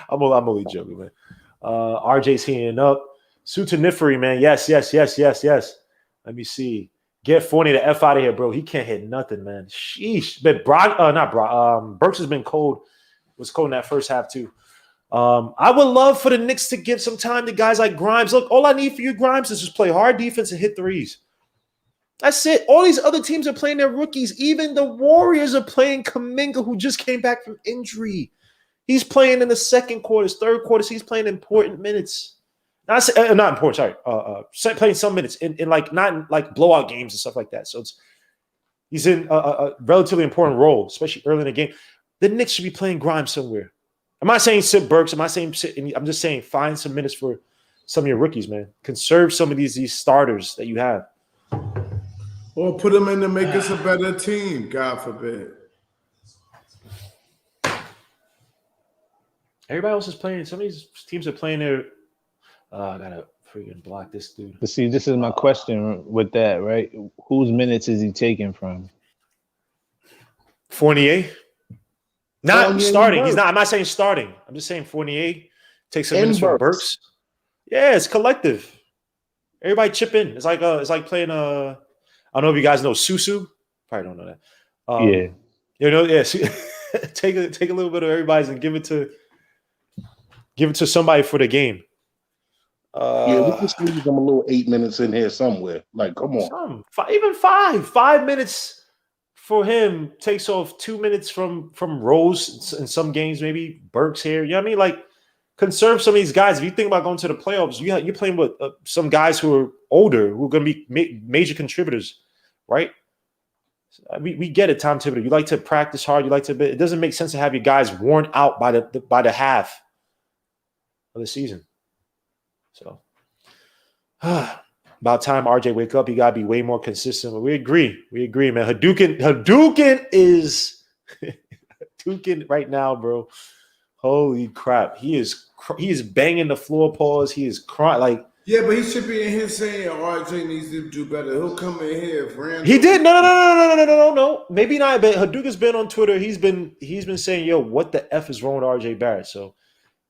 I'm only joking, man. RJ's heating up. Sutaniferi, man. Yes. Let me see. Get Fournier the F out of here, bro. He can't hit nothing, man. Sheesh. But Burks has been cold. Was cold in that first half, too. I would love for the Knicks to give some time to guys like Grimes. Look, all I need for you, Grimes, is just play hard defense and hit threes. That's it. All these other teams are playing their rookies. Even the Warriors are playing Kuminga, who just came back from injury. He's playing in the second quarters, third quarters. He's playing important minutes. Not important. Sorry, playing some minutes in like not in like blowout games and stuff like that. So he's in a relatively important role, especially early in the game. The Knicks should be playing Grimes somewhere. I'm not saying sit Burks. I'm just saying find some minutes for some of your rookies, man. Conserve some of these starters that you have. Or put them in to make us a better team, God forbid. Everybody else is playing. Some of these teams are playing their I gotta freaking block this dude. But see, this is my question with that, right? Whose minutes is he taking from? Fournier? Not starting. He's not. I'm not saying starting. I'm just saying Fournier Take some minutes from Burks. Yeah, it's collective. Everybody chip in. It's like playing I don't know if you guys know Susu. Probably don't know that. Yeah. You know, yeah. take a little bit of everybody's and give it to somebody for the game. Yeah, we can squeeze them a little 8 minutes in here somewhere. Like, come on. Even 5 minutes for him takes off 2 minutes from Rose in some games, maybe Burks here. You know what I mean? Like, conserve some of these guys. If you think about going to the playoffs, you're playing with some guys who are older, who are going to be major contributors, right? We get it, Tom Thibodeau. You like to practice hard. You like to. It doesn't make sense to have your guys worn out by the half of the season. So, about time RJ wake up. He got to be way more consistent. But we agree, man. Hadouken is Hadouken right now, bro. Holy crap! He is banging the floor paws. He is crying like. Yeah, but he should be in here saying RJ needs to do better. He'll come in here if Randall. He did no. Maybe not. But Hadouken's been on Twitter. He's been saying, "Yo, what the f is wrong with RJ Barrett?" So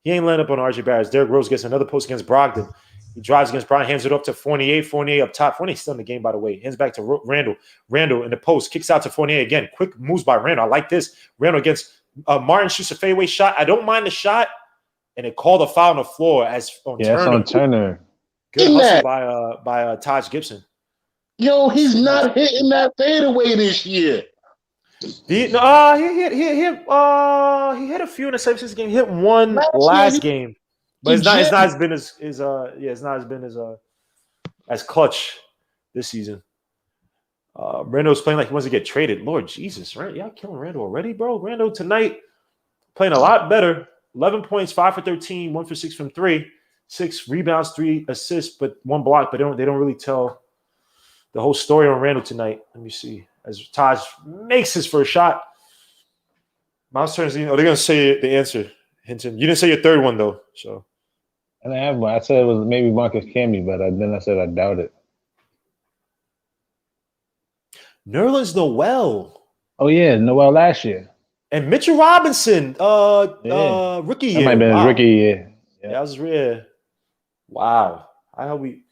he ain't landing up on RJ Barrett. Derrick Rose gets another post against Brogdon. He drives against Brian, hands it up to Fournier. Fournier up top. Fournier's still in the game, by the way. Hands back to Randall. Randall in the post kicks out to Fournier again. Quick moves by Randall. I like this. Randall against Martin shoots a fadeaway shot. I don't mind the shot, and it called a foul on the floor as on Turner. It's on Turner. Good hustle by Taj Gibson. Yo, he's not hitting that fadeaway this year. He hit a few in the 76 game. He hit one last game, but it's not as been as clutch this season. Randall's playing like he wants to get traded. Lord Jesus, right? Y'all killing Randall already, bro. Randall tonight playing a lot better. 11 points, 5 for 13, 1 for 6 from 3. 6 rebounds, 3 assists, but 1 block. But they don't really tell the whole story on Randall tonight. Let me see. As Taj makes his first shot, Miles Turner's. They're gonna say the answer. Hinton, you didn't say your third one though. So I didn't have one. I said it was maybe Marcus Camby, but then I said I doubt it. Nerlens Noel. Oh yeah, Noel last year. And Mitchell Robinson, rookie year. That might have been his rookie year. Yeah, that was real. Wow. I hope we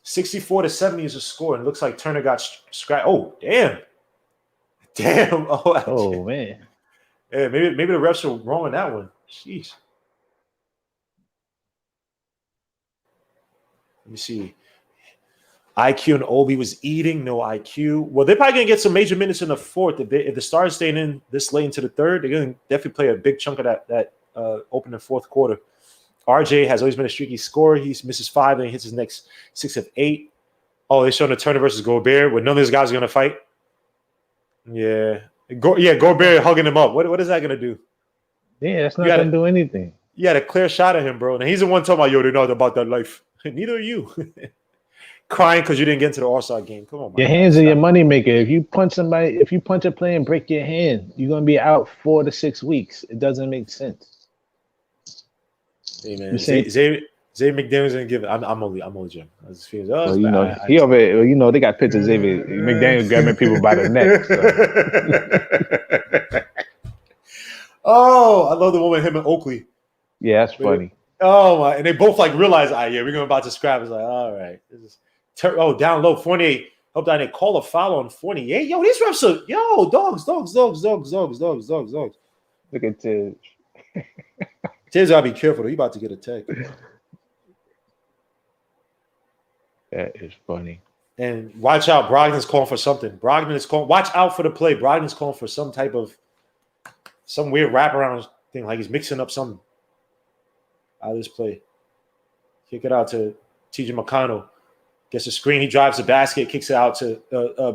64-70 is a score, and it looks like Turner got scratched. Oh, damn. Oh, man. Yeah, maybe the refs are wrong on that one. Jeez. Let me see. IQ and Obi was eating, no IQ. Well, they're probably going to get some major minutes in the fourth. If the Stars staying in this late into the third, they're going to definitely play a big chunk of that opening fourth quarter. RJ has always been a streaky scorer. He misses 5 and he hits his next 6 of 8. Oh, they're showing the Turner versus Gobert where none of these guys are going to fight. Yeah. Gobert hugging him up. What is that going to do? Yeah, that's not going to do anything. You had a clear shot at him, bro. And he's the one talking about, yo, they know about that life. Neither are you. Crying because you didn't get into the All-Star game. Come on, man. Your hands are your moneymaker. If you punch a player and break your hand, you're going to be out 4 to 6 weeks. It doesn't make sense. Hey, man. Xavier McDaniel's going to give it. I'm only Jim. I just feel, he over there, they got pictures of Xavier McDaniel grabbing people by the neck. So. Oh, I love the one with him and Oakley. Yeah, that's funny. Oh, my. And they both realize, we're about to scrap. It's like, all right. Down low. Fournier. Hope that they call a foul on Fournier. Yo, these refs are, dogs. Look at Tiz. Tiz gotta be careful. He's about to get attacked. That is funny. And watch out. Brogdon's calling for something. Watch out for the play. Brogdon's calling for some weird wraparound thing. Like he's mixing up something out of this play. Kick it out to TJ McConnell. Gets a screen. He drives the basket. Kicks it out to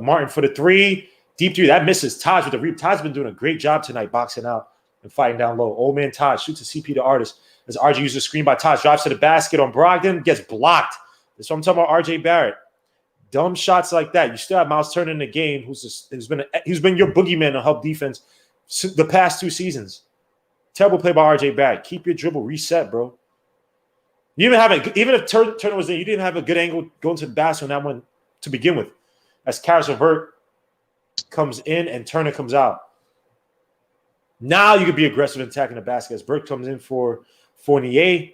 Martin for the 3. Deep 3. That misses. Taj with the rebound. Taj's been doing a great job tonight boxing out and fighting down low. Old man Taj shoots a CP to Artist. As RJ uses a screen by Taj. Drives to the basket on Brogdon. Gets blocked. That's what I'm talking about, RJ Barrett. Dumb shots like that. You still have Miles Turner in the game who's been your boogeyman to help defense the past 2 seasons. Terrible play by RJ Barrett. Keep your dribble. Reset, bro. You even if Turner was there, you didn't have a good angle going to the basket on that one to begin with. As Karis LeVert comes in and Turner comes out. Now you could be aggressive in attacking the basket as Burke comes in for Fournier.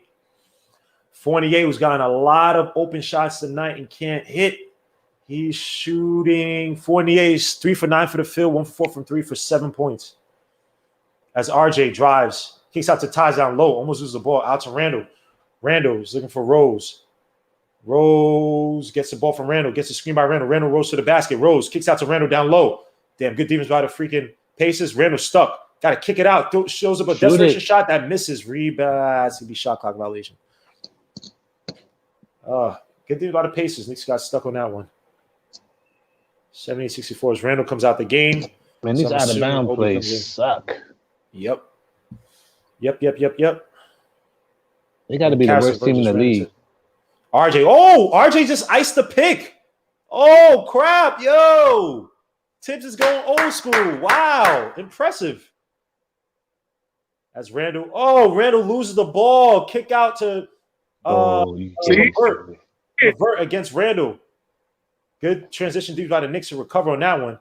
Fournier, who's gotten a lot of open shots tonight and can't hit. He's shooting. Fournier's 3 for 9 for the field, 1 for 4 from 3 for 7 points. As RJ drives, kicks out to Taj down low, almost loses the ball out to Randall. Randall is looking for Rose. Rose gets the ball from Randall, gets the screen by Randall. Randall rolls to the basket. Rose kicks out to Randall down low. Damn, good defense by the freaking Pacers. Randall stuck. Got to kick it out. Shows up a desperation shot that misses. Rebound. It's going to be shot clock violation. Good defense by the Pacers. Knicks got stuck on that one. 78-64 as Randall comes out the game. Man, these out-of-bound plays suck. Yep. They got to be the worst team in the league. RJ. Oh, RJ just iced the pick. Oh, crap. Yo. Tibbs is going old school. Wow. Impressive. As Randall. Oh, Randall loses the ball. Kick out to Levert against Randall. Good transition deep by the Knicks to recover on that one.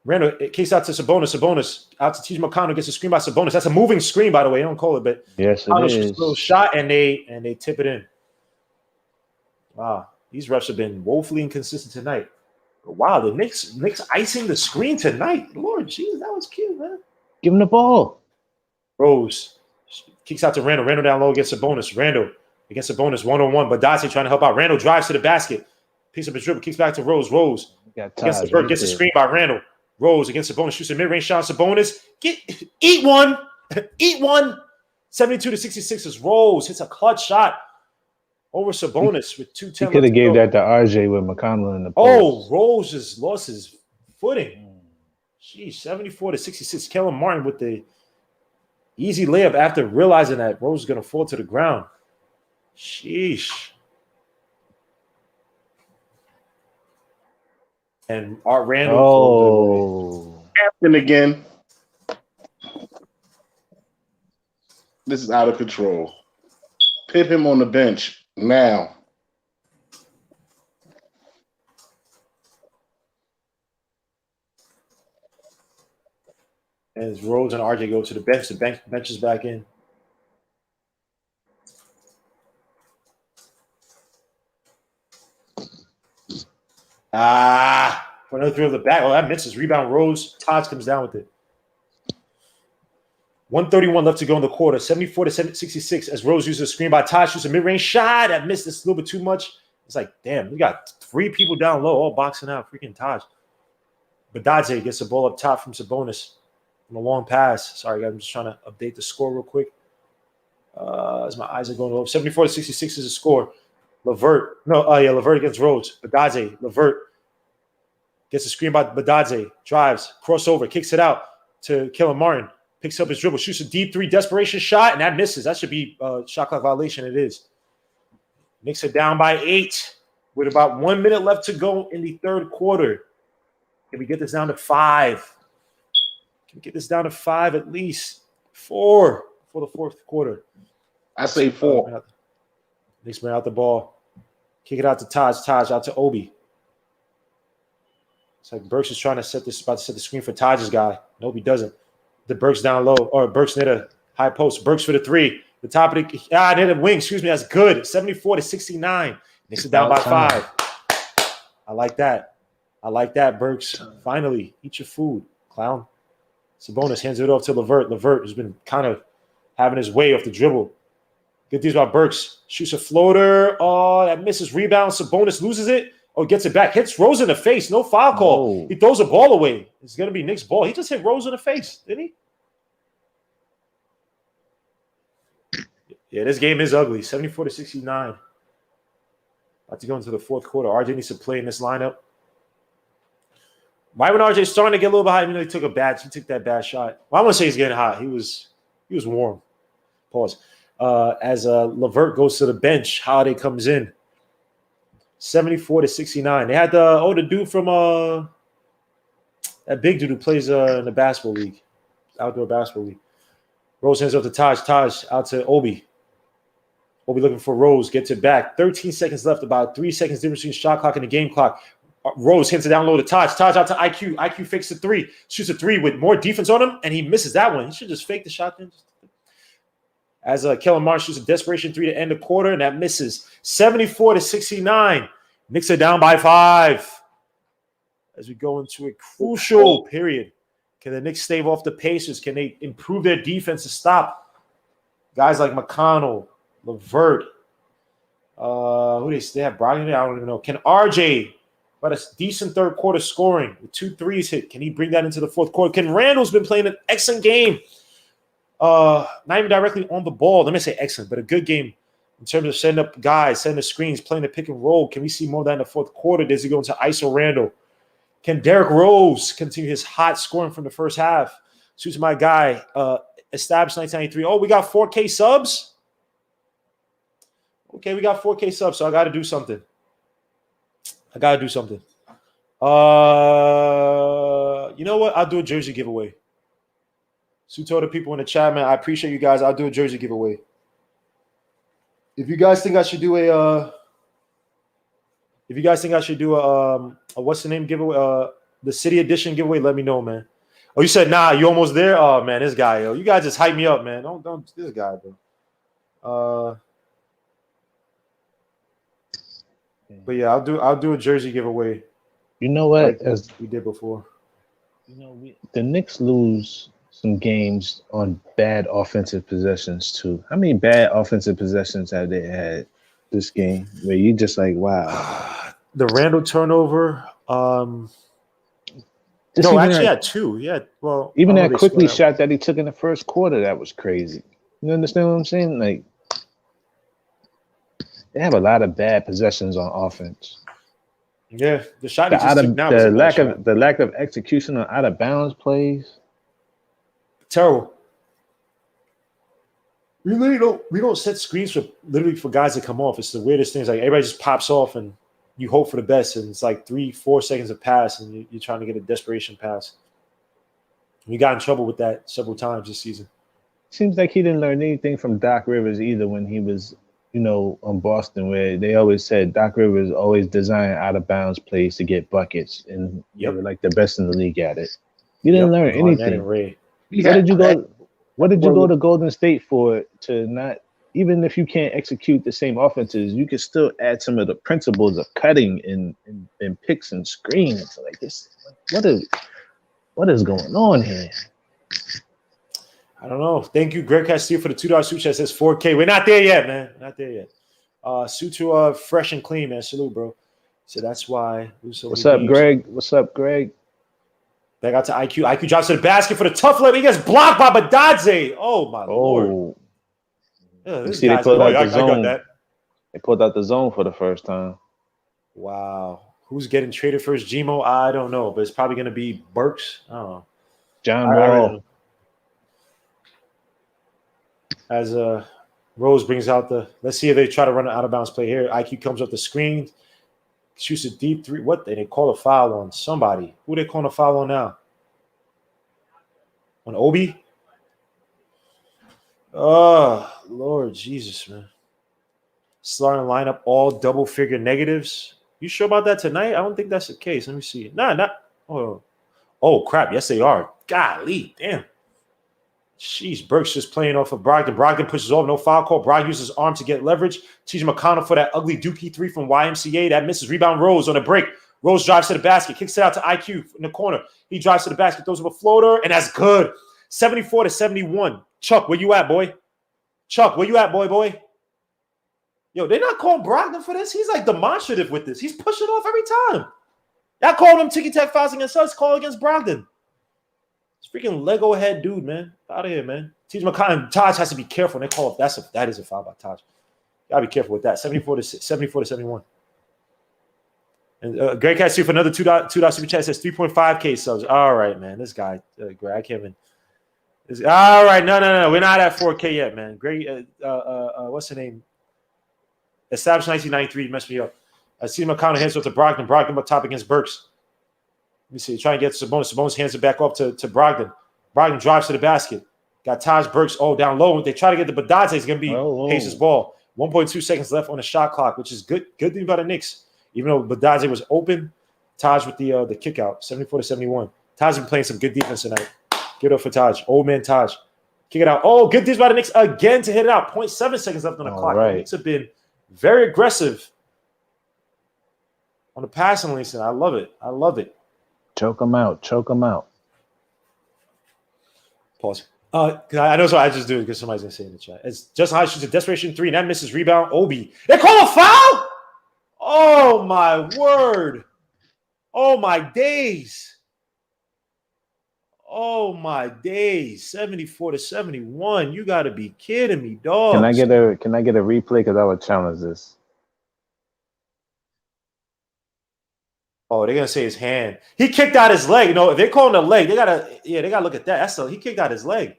Randall kicks out to Sabonis. Sabonis out to T.J. McConnell, gets a screen by Sabonis. That's a moving screen, by the way. They don't call it, but yes, it is. A little shot and they tip it in. Wow, these refs have been woefully inconsistent tonight. But wow, the Knicks icing the screen tonight. Lord Jesus, that was cute, man. Give him the ball. Rose kicks out to Randall. Randall down low against Sabonis. Randall against Sabonis one-on-one. Badazzi trying to help out. Randall drives to the basket. Picks up his dribble, kicks back to Rose. Rose against the Burke, gets a screen by Randall. Rose against Sabonis, shoots a mid-range shot. Sabonis, eat one. 72-66 is Rose. Hits a clutch shot over Sabonis with 2:10. He could have gave that to RJ with McConnell in the post. Oh, Rose just lost his footing. Jeez, 74-66. Kellen Martin with the easy layup after realizing that Rose is going to fall to the ground. Sheesh. And Art Randall. Oh. Captain again. This is out of control. Pit him on the bench now. As Rose and RJ go to the bench, the bench is back in. For another throw of the back. Oh, that misses. Rebound Rose. Taj comes down with it. 1:31 left to go in the quarter. 74-66 as Rose uses a screen by Taj. Shoots a mid-range shot. That missed. It's a little bit too much. It's like, damn, we got 3 people down low, all boxing out. Freaking Taj. Badadze gets the ball up top from Sabonis from a long pass. Sorry, I'm just trying to update the score real quick. As my eyes are going low. 74-66 is the score. Levert against Rhodes. Badadze, Levert gets a screen by Badadze, drives, crossover, kicks it out to Kellen Martin, picks up his dribble, shoots a deep 3 desperation shot, and that misses. That should be a shot clock violation. It is. Knicks are down by 8 with about 1 minute left to go in the third quarter. Can we get this down to 5? Can we get this down to 5 at least? 4 for the fourth quarter. I say 4. Knicks bring out the ball. Kick it out to Taj. Taj out to Obi. It's like Burks is trying to set the screen for Taj's guy. Nope, he doesn't. The Burks down low. Or Burks near the high post. Burks for the 3. The top of the near the wing. Excuse me. That's good. 74-69. Knicks are down by 5. I like that. Burks. Finally, eat your food, clown. Sabonis hands it off to Levert. Levert has been kind of having his way off the dribble. Good deals by Burks. Shoots a floater. Oh, that misses. Rebound. Sabonis loses it. Oh, gets it back. Hits Rose in the face. No foul call. He throws a ball away. It's going to be Knicks' ball. He just hit Rose in the face, didn't he? Yeah, this game is ugly. 74-69. About to go into the fourth quarter. RJ needs to play in this lineup. Why when RJ's starting to get a little bit hot, even though he took that bad shot. Well, I want to say he's getting hot. He was warm. Pause. As Levert goes to the bench, Holiday comes in. 74-69. They had the dude from that big dude who plays in the basketball league, outdoor basketball league. Rose hands up to Taj. Taj out to Obi. Obi looking for Rose. Gets it back. 13 seconds left. About 3 seconds difference between shot clock and the game clock. Rose hits it down low to Taj. Taj out to IQ. IQ fakes the three. Shoots a three with more defense on him, and he misses that one. He should just fake the shot then. As Kellen Martin shoots a desperation three to end the quarter, and that misses. 74-69. Knicks are down by 5. As we go into a crucial period. Can the Knicks stave off the Pacers? Can they improve their defense to stop guys like McConnell, LeVert? Who they have? Brogdon? I don't even know. Can RJ, but a decent third quarter scoring with 2 threes hit, can he bring that into the fourth quarter? Can Randall's been playing an excellent game? Not even directly on the ball. Let me say excellent, but a good game in terms of setting up guys, setting the screens, playing the pick and roll. Can we see more of that in the fourth quarter? Does he go into ISO Randall? Can Derrick Rose continue his hot scoring from the first half? Suits my guy, established 1993. Oh, we got 4K subs? Okay, we got 4K subs, so I got to do something. You know what? I'll do a jersey giveaway. Sue told the people in the chat, man, I appreciate you guys. I'll do a jersey giveaway. If you guys think I should do a what's the name giveaway, the city edition giveaway, let me know, man. Oh, you said nah, you almost there? Oh man, this guy, yo. You guys just hype me up, man. Don't this guy, bro. But yeah, I'll do a jersey giveaway. You know what? Like As we did before. you know, the Knicks lose some games on bad offensive possessions too. How many bad offensive possessions have they had this game where you just like, wow? The Randall turnover. Just No, even actually, that, had 2. Yeah, well, even I don't that know, they quickly scored shot that he took in the first quarter, that was crazy. You understand what I'm saying? Like, they have a lot of bad possessions on offense. Yeah, the shot he just took now was a bad shot. The lack of execution on out of bounds plays. Terrible. We don't set screens for guys to come off. It's the weirdest things. Like everybody just pops off and you hope for the best, and it's like 3-4 seconds of pass, and you're trying to get a desperation pass. We got in trouble with that several times this season. Seems like he didn't learn anything from Doc Rivers either when he was, on Boston, where they always said Doc Rivers always designed out of bounds plays to get buckets, and they were like the best in the league at it. You didn't learn anything. Yeah. What did you go to Golden State for to not? Even if you can't execute the same offenses, you can still add some of the principles of cutting and picks and screens. Like this, what is going on here? I don't know. Thank you, Greg Castillo, for the $2 super chat. Says 4K. We're not there yet, man. Not there yet. Suit to fresh and clean, man. Salute, bro. So that's why. What's up, Greg? What's up, Greg? Back out to IQ. IQ drops to the basket for the tough layup. He gets blocked by Badadze. Oh my lord. Yeah, you see, they pulled out the zone. I got that. They pulled out the zone for the first time. Wow. Who's getting traded first? Gmo? I don't know, but it's probably going to be Burks. I don't know. John Wall. As Rose brings out let's see if they try to run an out of bounds play here. IQ comes up the screen, shoots a deep three. What? They call a foul on somebody. Who they calling a foul on now? On Obi? Oh, Lord Jesus, man. Starting lineup all double figure negatives. You sure about that tonight? I don't think that's the case. Let me see. Oh, crap. Yes, they are. Golly, damn. Jeez, Burks just playing off of Brogdon. Brogdon pushes off, no foul call. Brogdon uses his arm to get leverage. TJ McConnell for that ugly dookie three from YMCA. That misses. Rebound Rose on a break. Rose drives to the basket, kicks it out to IQ in the corner. He drives to the basket, throws up a floater, and that's good. 74-71. Chuck, where you at, boy? Chuck, where you at, boy? Yo, they're not calling Brogdon for this. He's like demonstrative with this. He's pushing off every time. Y'all calling him ticky-tack fouls against us, call against Brogdon. It's freaking Lego head dude, man. Out of here, man. TJ McConnell, Taj has to be careful. They call that is a foul by Taj. Gotta be careful with that. 74-71. And Greg Cassie for another $2 super chat says 3.5K subs. All right, man. This guy, Greg, I can't even. All right, no. We're not at 4K yet, man. Great. What's the name? Established 1993 messed me up. I see McConnell hands up to Brogdon. Brogdon up top against Burks. Let me see. Trying to get Sabonis. Sabonis hands it back up to Brogdon. Brogdon drives to the basket. Got Taj Burks down low. They try to get the Badadze. It's going to be Pace's ball. 1.2 seconds left on the shot clock, which is good. Good thing about the Knicks. Even though Badadze was open, Taj with the kick out, 74-71. Taj been playing some good defense tonight. Give it up for Taj. Old man Taj. Kick it out. Oh, good defense by the Knicks again to hit it out. 0.7 seconds left on the clock. Right. The Knicks have been very aggressive on the passing lane. I love it. I love it. Choke him out. Choke him out. Pause. I know, so I just do it because somebody's gonna say in the chat. It's Justin High shoots a desperation 3, and that misses rebound. Obi. They call a foul? Oh my word. Oh my days. Oh my days. 74-71. You gotta be kidding me, dog. Can I get a replay? Because I would challenge this. Oh, they're gonna say his hand. He kicked out his leg. You know, if they're calling the leg, they gotta look at that. He kicked out his leg.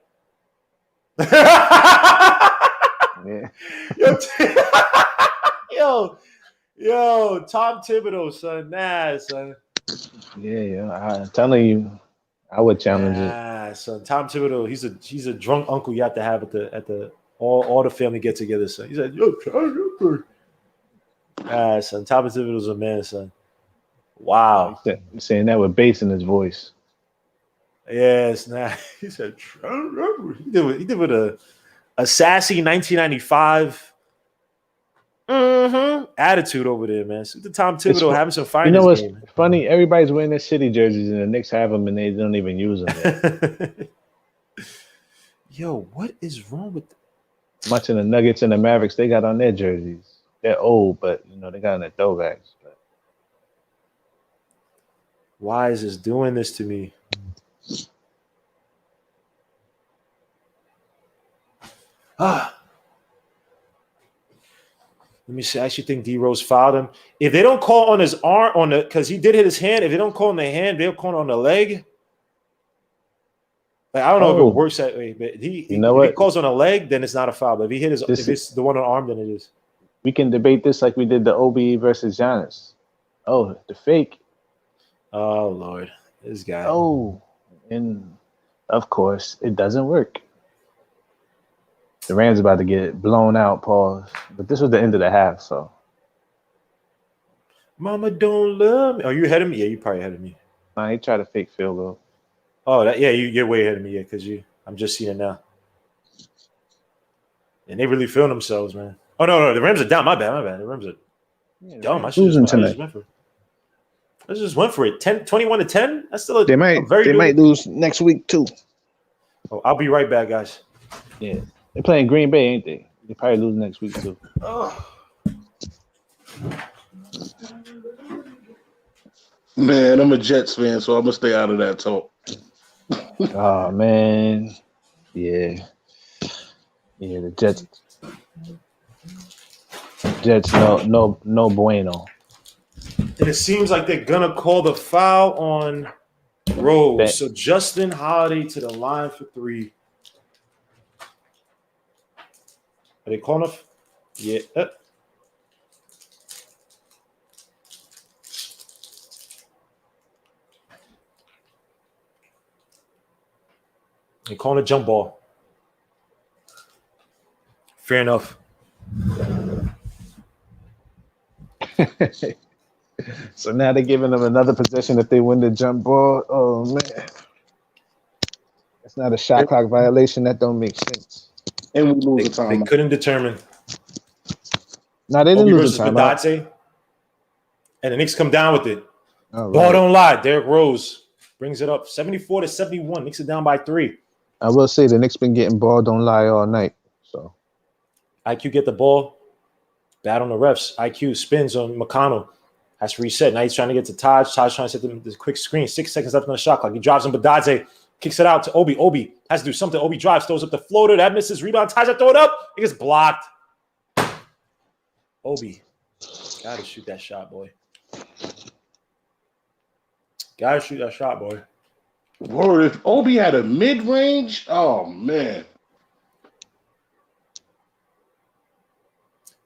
Yeah. Yo, Tom Thibodeau, son. Nah, son. Yeah. I'm telling you, I would challenge it. Son. Tom Thibodeau, he's a drunk uncle you have to have at the all the family get together, son. He's like, yo, son. Son. Tom Thibodeau's a man, son. Wow. He's saying that with bass in his voice. Yes, nah. He said, he did with a sassy 1995 attitude over there, man. So the Tom Thibodeau having some fun. You know what's funny? Everybody's wearing their city jerseys, and the Knicks have them, and they don't even use them. Yo, what is wrong with much of the Nuggets and the Mavericks? They got on their jerseys. They're old, but they got on their throwbacks. But why is this doing this to me? Let me see. I actually think D Rose fouled him. If they don't call on his arm because he did hit his hand. If they don't call on the hand, they'll call on the leg. Like, I don't know if it works that way, but if he calls on a leg, then it's not a foul. But if it's the one on arm, then it is. We can debate this like we did the OB versus Giannis. Oh, the fake. Oh Lord, this guy. Oh, and of course it doesn't work. The Rams about to get blown out, pause. But this was the end of the half, so. Mama don't love me. Are you ahead of me? Yeah, you probably ahead of me. Nah, he tried to fake field goal. Oh, you're way ahead of me, yeah, because I'm just seeing it now. And they really feeling themselves, man. Oh no, the Rams are down. My bad. The Rams are dumb. I just went for it. 21-10. That's still they might lose next week too. Oh, I'll be right back, guys. Yeah. They're playing Green Bay, ain't they? They probably lose next week too. Oh. Man, I'm a Jets fan, so I'm gonna stay out of that talk. Oh man, yeah, the Jets, no bueno. And it seems like they're gonna call the foul on Rose. So Justin Holiday to the line for 3. Are they calling off? Yeah. They're calling a jump ball. Fair enough. So now they're giving them another possession if they win the jump ball. Oh man, that's not a shot clock violation. That don't make sense. And we lose the time. They couldn't determine. No, they didn't lose the time. And the Knicks come down with it. Right. Ball don't lie. Derrick Rose brings it up. 74-71. Knicks are down by 3. I will say the Knicks been getting ball don't lie all night. So IQ get the ball. Bad on the refs. IQ spins on McConnell. Has to reset. Now he's trying to get to Taj. Taj trying to set them this quick screen. 6 seconds left on the shot clock. He drives on Badadze. Kicks it out to Obi. Obi has to do something. Obi drives, throws up the floater. That misses. Rebound. Taj throw it up. It gets blocked. Obi. Gotta shoot that shot, boy. Gotta shoot that shot, boy. Word, if Obi had a mid-range, oh man.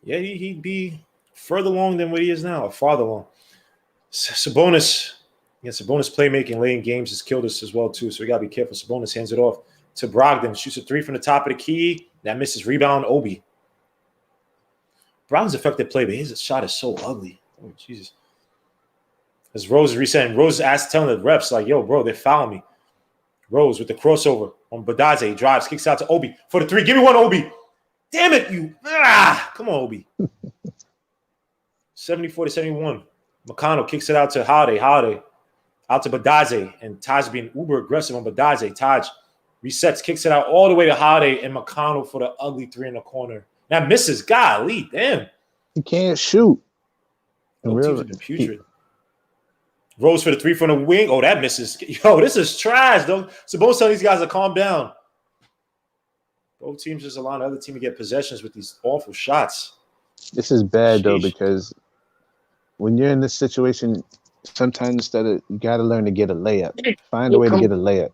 Yeah, he'd be further along than what he is now, or farther along. Sabonis playmaking late in games has killed us as well, too. So we got to be careful. Sabonis hands it off to Brogdon. Shoots a 3 from the top of the key. That misses. Rebound, Obi. Brogdon's effective play, but his shot is so ugly. Oh, Jesus. Because Rose is resetting. Rose is telling the refs, like, yo, bro, they're fouling me. Rose with the crossover on Badaze. Drives, kicks out to Obi for the 3. Give me one, Obi. Damn it, you. Come on, Obi. 74-71. McConnell kicks it out to Holiday. Holiday out to Badaze. And Taj being uber aggressive on Badaze. Taj resets, kicks it out all the way to Holiday and McConnell for the ugly 3 in the corner. Now misses. Golly, damn. He can't shoot. Really? Putrid. Rose for the 3 from the wing. Oh, that misses. Yo, this is trash, though. So both of these guys are calm down. Both teams just allow the other team to get possessions with these awful shots. This is bad, though, because when you're in this situation, sometimes you got to learn to get a layup. Find a way to get a layup.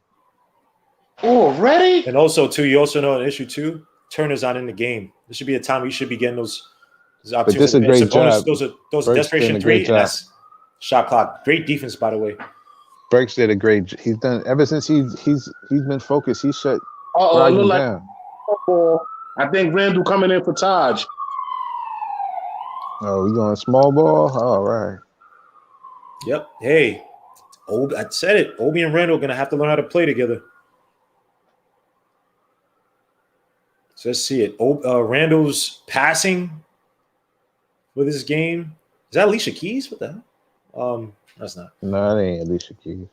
Oh, ready? And also, too, you also know an issue, too. Turner's not in the game. This should be a time where you should be getting those opportunities. But this is a great job. Those are desperation 3, and that's shot clock. Great defense, by the way. Burks did a great. He's done ever since he's been focused. He shut look like down. I think Randall coming in for Taj. Oh, we going small ball? All right. Yep. Hey, I said it. Obi and Randall are gonna have to learn how to play together. So let's see it. Randall's passing for this game. Is that Alicia Keys? What the hell? That's not. No, it ain't Alicia Keys.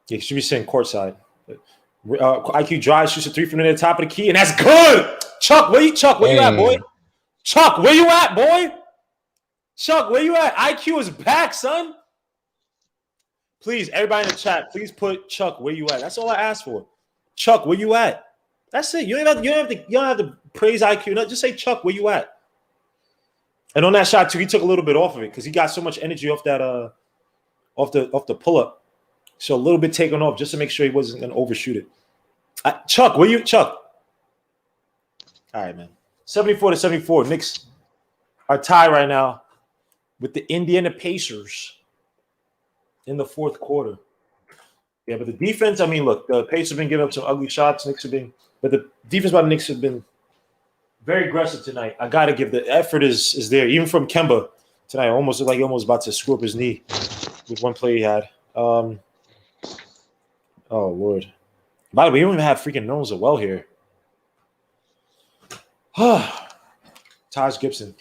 Yeah, you should be saying courtside. IQ drives, shoots a 3 from the top of the key, and that's good. Chuck, where you at, boy? Chuck, where you at, boy? Chuck, where you at? IQ is back, son. Please, everybody in the chat, please put Chuck, where you at? That's all I asked for. Chuck, where you at? That's it. You don't have to praise IQ. No, just say Chuck, where you at? And on that shot too, he took a little bit off of it because he got so much energy off that off the pull up. So a little bit taken off just to make sure he wasn't gonna overshoot it. Chuck, where you? Chuck. All right, man. 74-74. Knicks are tied right now with the Indiana Pacers in the fourth quarter. Yeah, but the defense, I mean, look, the Pacers have been giving up some ugly shots. But the defense by the Knicks have been very aggressive tonight. I got to give the effort is there. Even from Kemba tonight, almost looked like he almost about to screw up his knee with one play he had. Oh, Lord. By the way, we don't even have freaking Knowles well here. Taj Gibson.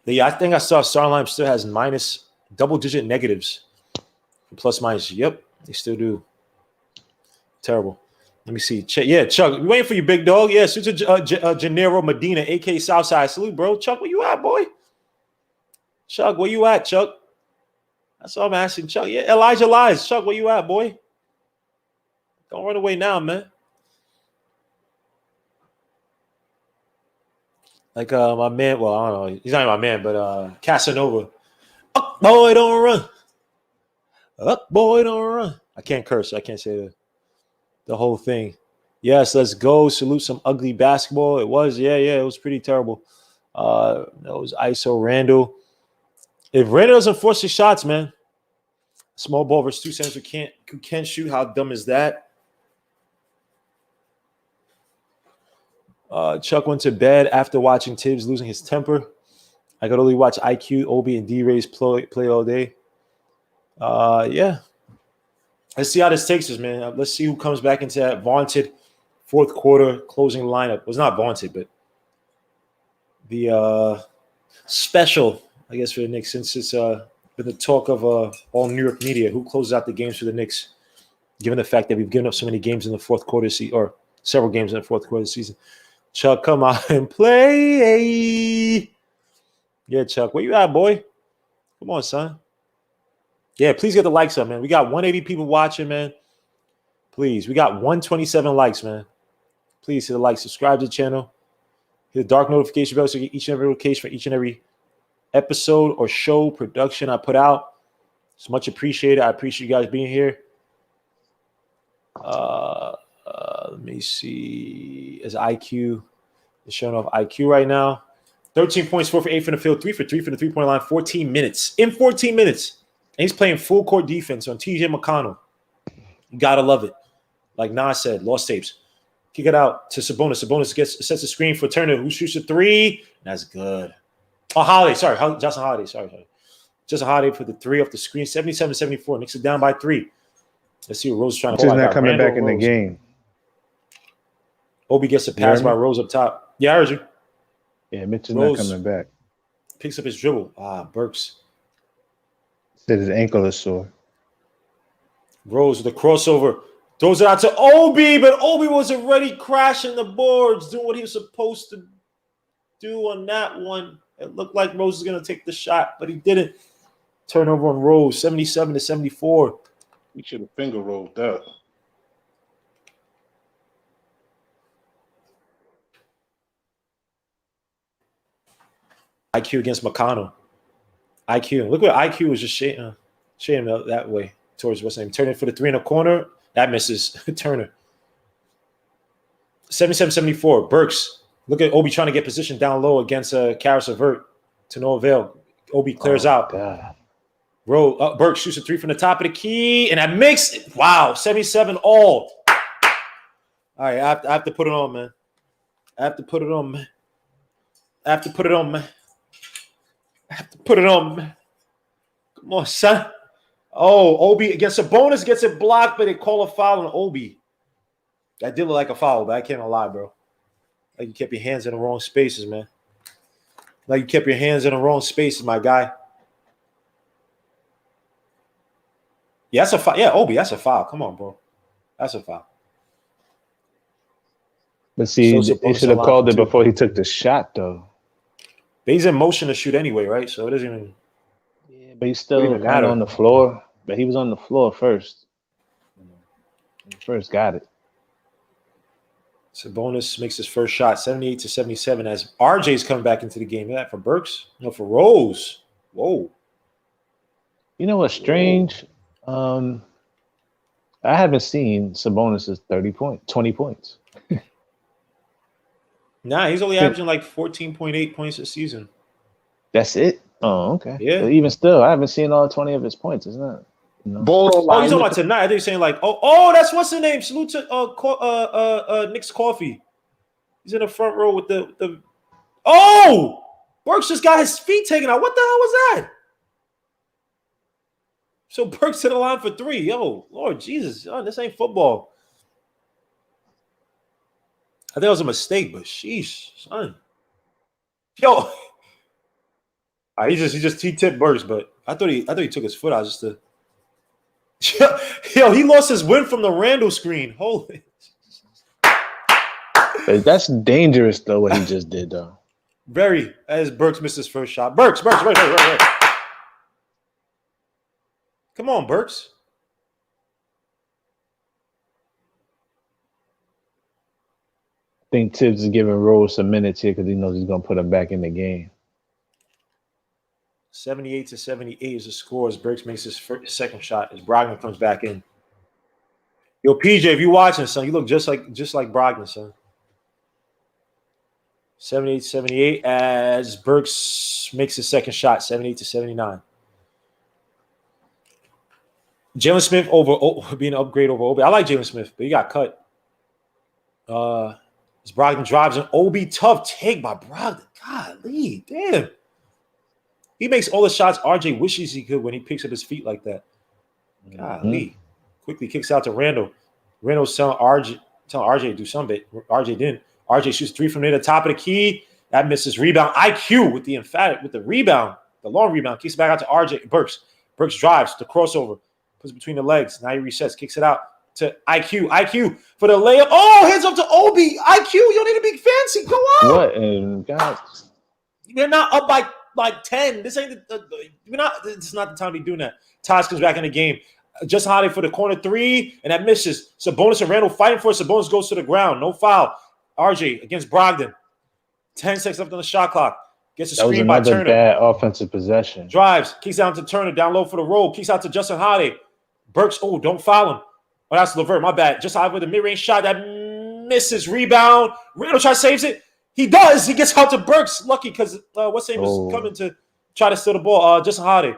Yeah, I think I saw Starline still has minus double-digit negatives. Plus minus. Yep, they still do. Terrible. Let me see. Chuck, we waiting for you, big dog. Yeah, Suits Gennaro Medina, a.k.a. Southside. Salute, bro. Chuck, where you at, boy? Chuck, where you at, Chuck? That's all I'm asking, Chuck. Yeah, Elijah Lies. Chuck, where you at, boy? Don't run away now, man. Like my man, well, I don't know. He's not my man, but Casanova. Up, boy, don't run. Up, boy, don't run. I can't curse. I can't say the whole thing. Yes, let's go. Salute some ugly basketball. It was, it was pretty terrible. That was ISO Randall. If Randall doesn't force his shots, man, small ball versus 2 centers who can't shoot. How dumb is that? Chuck went to bed after watching Tibbs losing his temper. I could only watch IQ, Obi, and D-Ray's play all day. Yeah. Let's see how this takes us, man. Let's see who comes back into that vaunted fourth quarter closing lineup. It was not vaunted, but the special, I guess, for the Knicks, since it's been the talk of all New York media. Who closes out the games for the Knicks, given the fact that we've given up so many games in the fourth quarter, or several games in the fourth quarter of the season. Chuck, come out and play. Yeah, Chuck, where you at, boy? Come on, son. Yeah, please get the likes up, man. We got 180 people watching, man. Please, we got 127 likes, man. Please hit the like, subscribe to the channel, hit the dark notification bell so you get each and every notification for each and every episode or show production I put out. It's much appreciated. I appreciate you guys being here. Let me see. As IQ is showing off IQ right now. 13 points, 4 for 8 from the field, 3 for 3 from the three-point line, 14 minutes. In 14 minutes. And he's playing full court defense on TJ McConnell. You gotta love it. Like Nas said, lost tapes. Kick it out to Sabonis. Sabonis sets a screen for Turner, who shoots a 3. That's good. Oh, Holiday. Sorry, Justin Holiday. Sorry. Just a holiday for the 3 off the screen. 77-74. Knicks are down by 3. Let's see what Rose is trying to Mitchell's pull. not coming back in the game. Obi gets a pass by Rose up top. Yeah, I heard you. Yeah, Mitchell's Rose not coming back. picks up his dribble. Burks. Said his ankle is sore. Rose with the crossover. Throws it out to Obi, but Obi was already crashing the boards, doing what he was supposed to do on that one. It looked like Rose was going to take the shot, but he didn't. Turnover on Rose, 77-74. We should have finger rolled that. IQ against McConnell. IQ. Look what IQ was just shading that way towards what's name. Turning for the 3 in the corner. That misses. Turner. 77-74. Burks. Look at Obi trying to get position down low against Karis LeVert to no avail. Obi clears out. God. Burks shoots a 3 from the top of the key, and that makes it. Wow, 77 all. All right, I have to put it on, man. I have to put it on, man. Come on, son. Oh, Obi gets a bonus, gets it blocked, but they call a foul on Obi. That did look like a foul, but I can't lie, bro. Like you kept your hands in the wrong spaces, man. Like you kept your hands in the wrong spaces, my guy. Yeah, that's a foul. Yeah, Obi, that's a foul. Come on, bro. That's a foul. But see, So they should have called it before he took the shot, though. But he's in motion to shoot anyway, right? So it doesn't even. Yeah, but he's still kind of on the floor. But he was on the floor first. He first got it. Sabonis makes his first shot, 78-77, as RJ's coming back into the game. That for Burks? No, for Rose. Whoa. You know what's strange? I haven't seen Sabonis' 20 points. Nah, he's only averaging like 14.8 points a season. That's it? Oh, okay. Yeah. But even still, I haven't seen all 20 of his points. It's not. No. Oh, he's talking about tonight. I think he's saying like, oh, that's what's the name? Salute to Knicks Coffee. He's in the front row with the. Oh, Burks just got his feet taken out. What the hell was that? So Burks to the line for 3. Yo, Lord Jesus, this ain't football. I think it was a mistake, but sheesh, son. Yo, he tipped Burks, but I thought he took his foot out just to. Yo, he lost his win from the Randall screen. Holy. That's dangerous, though, what he just did, though. Very, as Burks missed his first shot. Burks, right. Come on, Burks. I think Tibbs is giving Rose some minutes here because he knows he's going to put him back in the game. 78-78 is the score as Burks makes his second shot as Brogdon comes back in. Yo, PJ, if you're watching, son, you look just like Brogdon, son. 78-78 as Burks makes his second shot, 78-79. Jalen Smith being an upgrade over Obi. I like Jalen Smith, but he got cut. As Brogdon drives an Obi, tough take by Brogdon. Golly, damn. He makes all the shots RJ wishes he could when he picks up his feet like that. Golly. Quickly kicks out to Randall. Randall's telling RJ to do something, but RJ didn't. RJ shoots 3 from near the top of the key. That misses. Rebound. IQ with the rebound. The long rebound. Kicks it back out to RJ. Burks. Burks drives the crossover. Puts it between the legs. Now he resets. Kicks it out to IQ. IQ for the layup. Oh, hands up to Obi. IQ, you don't need to be fancy. Go on. What? And God. They're not up by like 10. This ain't it's not the time to be doing that. Taj comes back in the game. Just hiding for the corner 3, and that misses. Sabonis and Randall fighting for it. Sabonis goes to the ground. No foul. RJ against Brogdon. 10 seconds left on the shot clock. Gets a screen by Turner. Bad offensive possession. Drives. Kicks down to Turner. Down low for the roll. Kicks out to Justin Holiday. Burks. Oh, don't foul him. Oh, that's LeVert. My bad. Just out with a mid-range shot. That misses. Rebound. Randall tries to saves it. He does. He gets out to Burks. Lucky because what's his name was coming to try to steal the ball. Justin Holiday.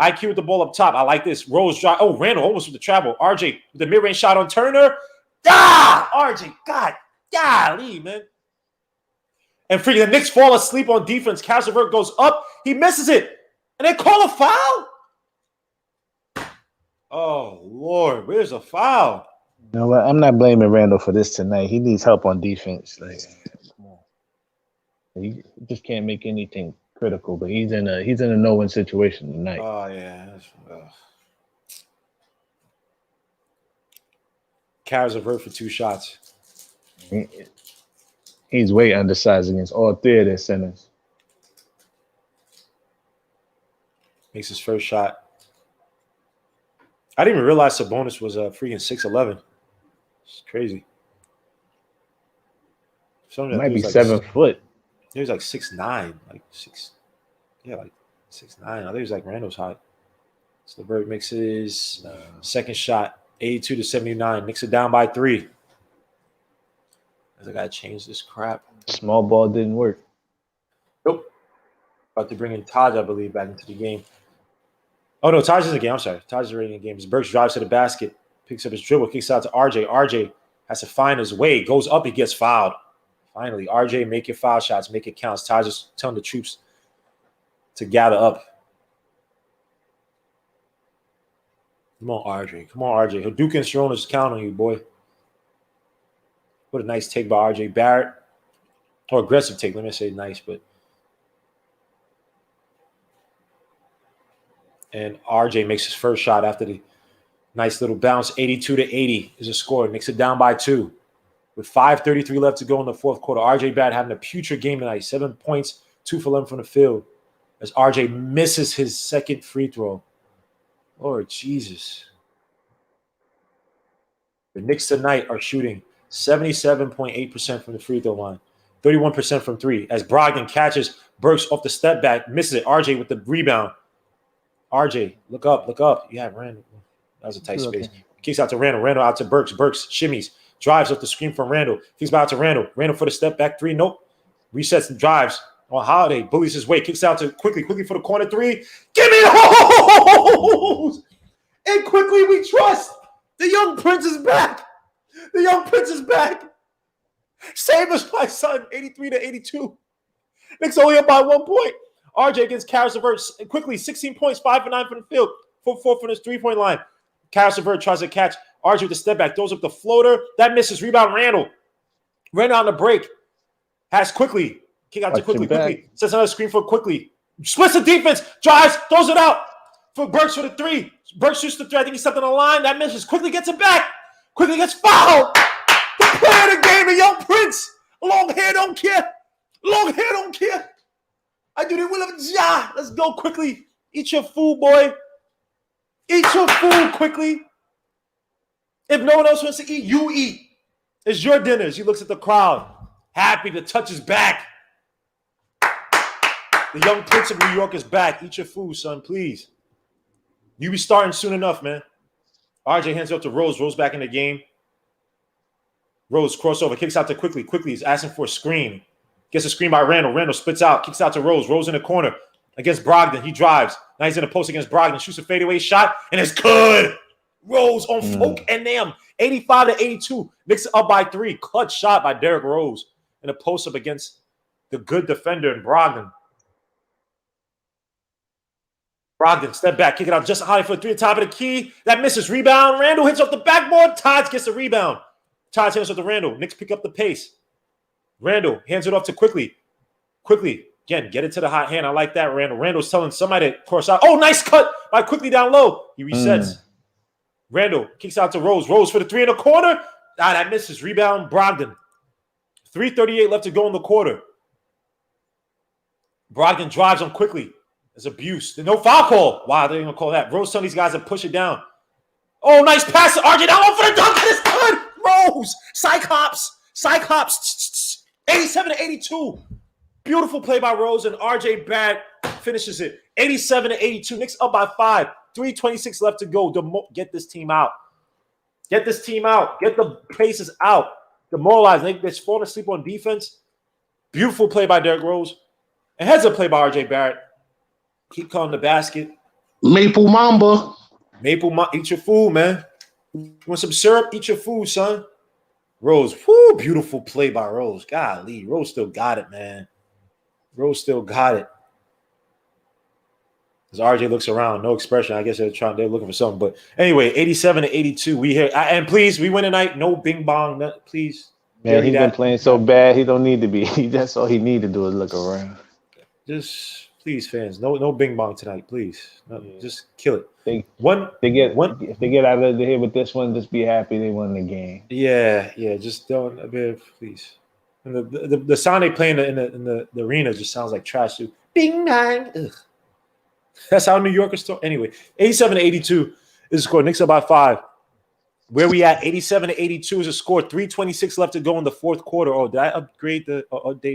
IQ with the ball up top. I like this. Rose drive. Oh, Randall almost with the travel. RJ with the mid-range shot on Turner. RJ. God. Golly, man. And freaking the Knicks fall asleep on defense. Karis LeVert goes up. He misses it. And they call a foul? Oh, Lord, where's a foul? You know what? I'm not blaming Randall for this tonight. He needs help on defense. Like, come on. He just can't make anything critical, but he's in a no-win situation tonight. Oh, yeah. Carries a vert for 2 shots. He's way undersized against all 3 of their centers. Makes his first shot. I didn't even realize Sabonis was freaking 6'11". It's crazy. It might be 7 foot. He was like 6'9", like 6. Yeah, like 6'9". I think he was like Randall's height. So LeVert makes his second shot, 82-79. Knicks it down by 3. I gotta change this crap. Small ball didn't work. Nope. About to bring in Taj, I believe, back into the game. Oh no, Taj is in the game. I'm sorry. Taj is already in the game. Burks drives to the basket, picks up his dribble, kicks out to RJ. RJ has to find his way, goes up, he gets fouled. Finally, RJ, make your foul shots, make it count. Taj is telling the troops to gather up. Come on, RJ. Come on, RJ. Hadouken and Sharona's counting you, boy. What a nice take by RJ Barrett. Or aggressive take. Let me say nice, but. And RJ makes his first shot after the nice little bounce. 82-80 is a score. Knicks it down by 2. With 5:33 left to go in the fourth quarter. RJ Barrett having a putrid game tonight. 7 points, 2 for 11 from the field. As RJ misses his second free throw. Lord Jesus. The Knicks tonight are shooting 77.8% from the free throw line, 31% from 3. As Brogdon catches Burks off the step back, misses it. RJ with the rebound. RJ, look up, look up. Yeah, Randall. That was a tight space. Kicks out to Randall. Randall out to Burks. Burks shimmies. Drives up the screen from Randall. Kicks out to Randall. Randall for the step back 3. Nope. Resets and drives. On Holiday, bullies his way. Kicks out to quickly for the corner 3. Give me those! And quickly we trust. The young prince is back. The young prince is back. Save us, my son. 83-82. Knicks only up by 1 point. RJ against Karis LeVert quickly. 16 points, 5 for 9 from the field. 4 from his 3-point line. Karis LeVert tries to catch RJ with the step back. Throws up the floater. That misses. Rebound Randall. Randall on the break. Has quickly. Kick out to quickly. Sets another screen for quickly. Splits the defense. Drives. Throws it out. For Burks for the 3. Burks shoots the 3. I think he stepped on the line. That misses. Quickly gets it back. Quickly gets fouled. The player of the game, the young prince. Long hair don't care. Long hair don't care. I do the will of Jah. Let's go quickly. Eat your food, boy. Eat your food quickly. If no one else wants to eat, you eat. It's your dinners. He looks at the crowd. Happy to touch his back. The young prince of New York is back. Eat your food, son, please. You be starting soon enough, man. RJ hands it up to Rose. Rose back in the game. Rose crossover. Kicks out to Quickly. Quickly is asking for a screen. Gets a screen by Randall. Randall splits out. Kicks out to Rose. Rose in the corner against Brogdon. He drives. Now he's in the post against Brogdon. Shoots a fadeaway shot, and it's good. Rose on Folk and them. 85-82. Knicks up by 3. Clutch shot by Derrick Rose in a post-up against the good defender in Brogdon. Brogdon, step back, kick it out just high for 3 at top of the key. That misses. Rebound. Randall hits off the backboard. Taj gets the rebound. Taj hands off to Randall. Knicks pick up the pace. Randall hands it off to Quickly. Quickly. Again, get it to the hot hand. I like that, Randall. Randall's telling somebody to cross out. Oh, nice cut by Quickly down low. He resets. Randall kicks out to Rose. Rose for the 3 in the corner. That misses. Rebound, Brogdon. 3:38 left to go in the quarter. Brogdon drives on Quickly. There's abuse. There's no foul call. Wow, they didn't even call that. Rose telling these guys to push it down. Oh, nice pass to RJ. Down low for the dunk. That is good. Rose. Cyclops. 87-82. Beautiful play by Rose, and RJ Barrett finishes it. 87-82. Knicks up by 5. 3:26 left to go. Get this team out. Get this team out. Get the Pacers out. Demoralized. They're falling asleep on defense. Beautiful play by Derrick Rose. And heads up play by RJ Barrett. Keep calling the basket. Maple Mamba. Eat your food, man. You want some syrup? Eat your food, son. Rose. Whoo, beautiful play by Rose. Golly, Rose still got it, man. Rose still got it. As RJ looks around, no expression. I guess they're looking for something. But anyway, 87-82. We here. And please, we win tonight. No bing bong. Please. Man, he's been playing so bad. He don't need to be. That's all he need to do is look around. Just please, fans. No bing bong tonight, please. No, just kill it. If they get out of here with this one, just be happy they won the game. Yeah. Just don't. Please. And the sound they play in the arena just sounds like trash too. Bing bang. Ugh. That's how New Yorkers talk. Anyway, 87-82 is the score. Knicks up by 5. Where we at? 87-82 is a score. 3:26 left to go in the fourth quarter. Oh, did I update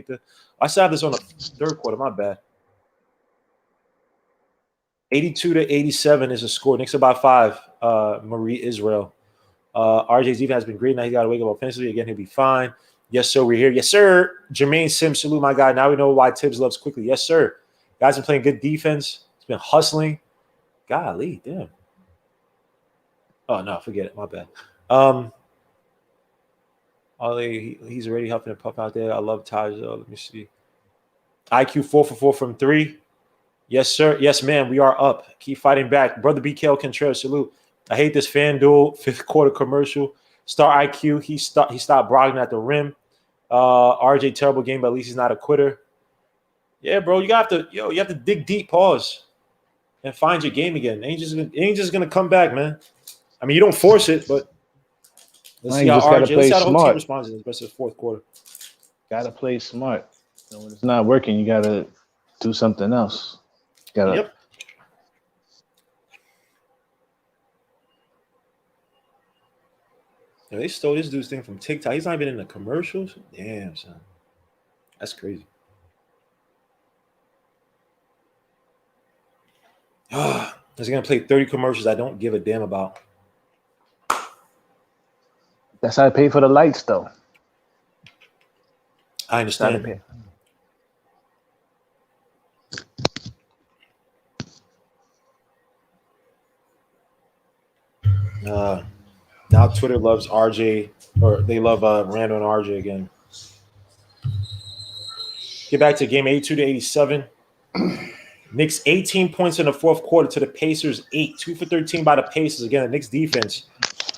the? I still have this on the third quarter. My bad. 82-87 is a score. Knicks up by 5. Marie Israel. RJ's defense has been great. Now he got to wake up offensively again. He'll be fine. Yes, sir. We're here. Yes, sir. Jermaine Sims, salute my guy. Now we know why Tibbs loves quickly. Yes, sir. Guys been playing good defense. It's been hustling. Golly, damn. Oh, no, forget it. My bad. He's already huffing and puff out there. I love Taj. Let me see. IQ 4 for 4 from 3. Yes, sir. Yes, ma'am. We are up. Keep fighting back. Brother BKL Contreras, salute. I hate this FanDuel fifth quarter commercial. Star IQ. He stopped Brogdon at the rim. RJ, terrible game, but at least he's not a quitter. Yeah, bro. You have to dig deep, pause, and find your game again. Ain't just gonna come back, man. I mean, you don't force it, but let's see how RJ. Let's see how the whole team responds in the rest of the fourth quarter. Gotta play smart. So when it's not working, you gotta do something else. Yep. Yeah, they stole this dude's thing from TikTok. He's not even in the commercials. Damn, son. That's crazy. He's going to play 30 commercials I don't give a damn about. That's how I pay for the lights, though. I understand. Now Twitter loves RJ, or they love Randall and RJ again. Get back to game 82-87. Knicks 18 points in the fourth quarter to the Pacers 8. 2 for 13 by the Pacers. Again, the Knicks defense.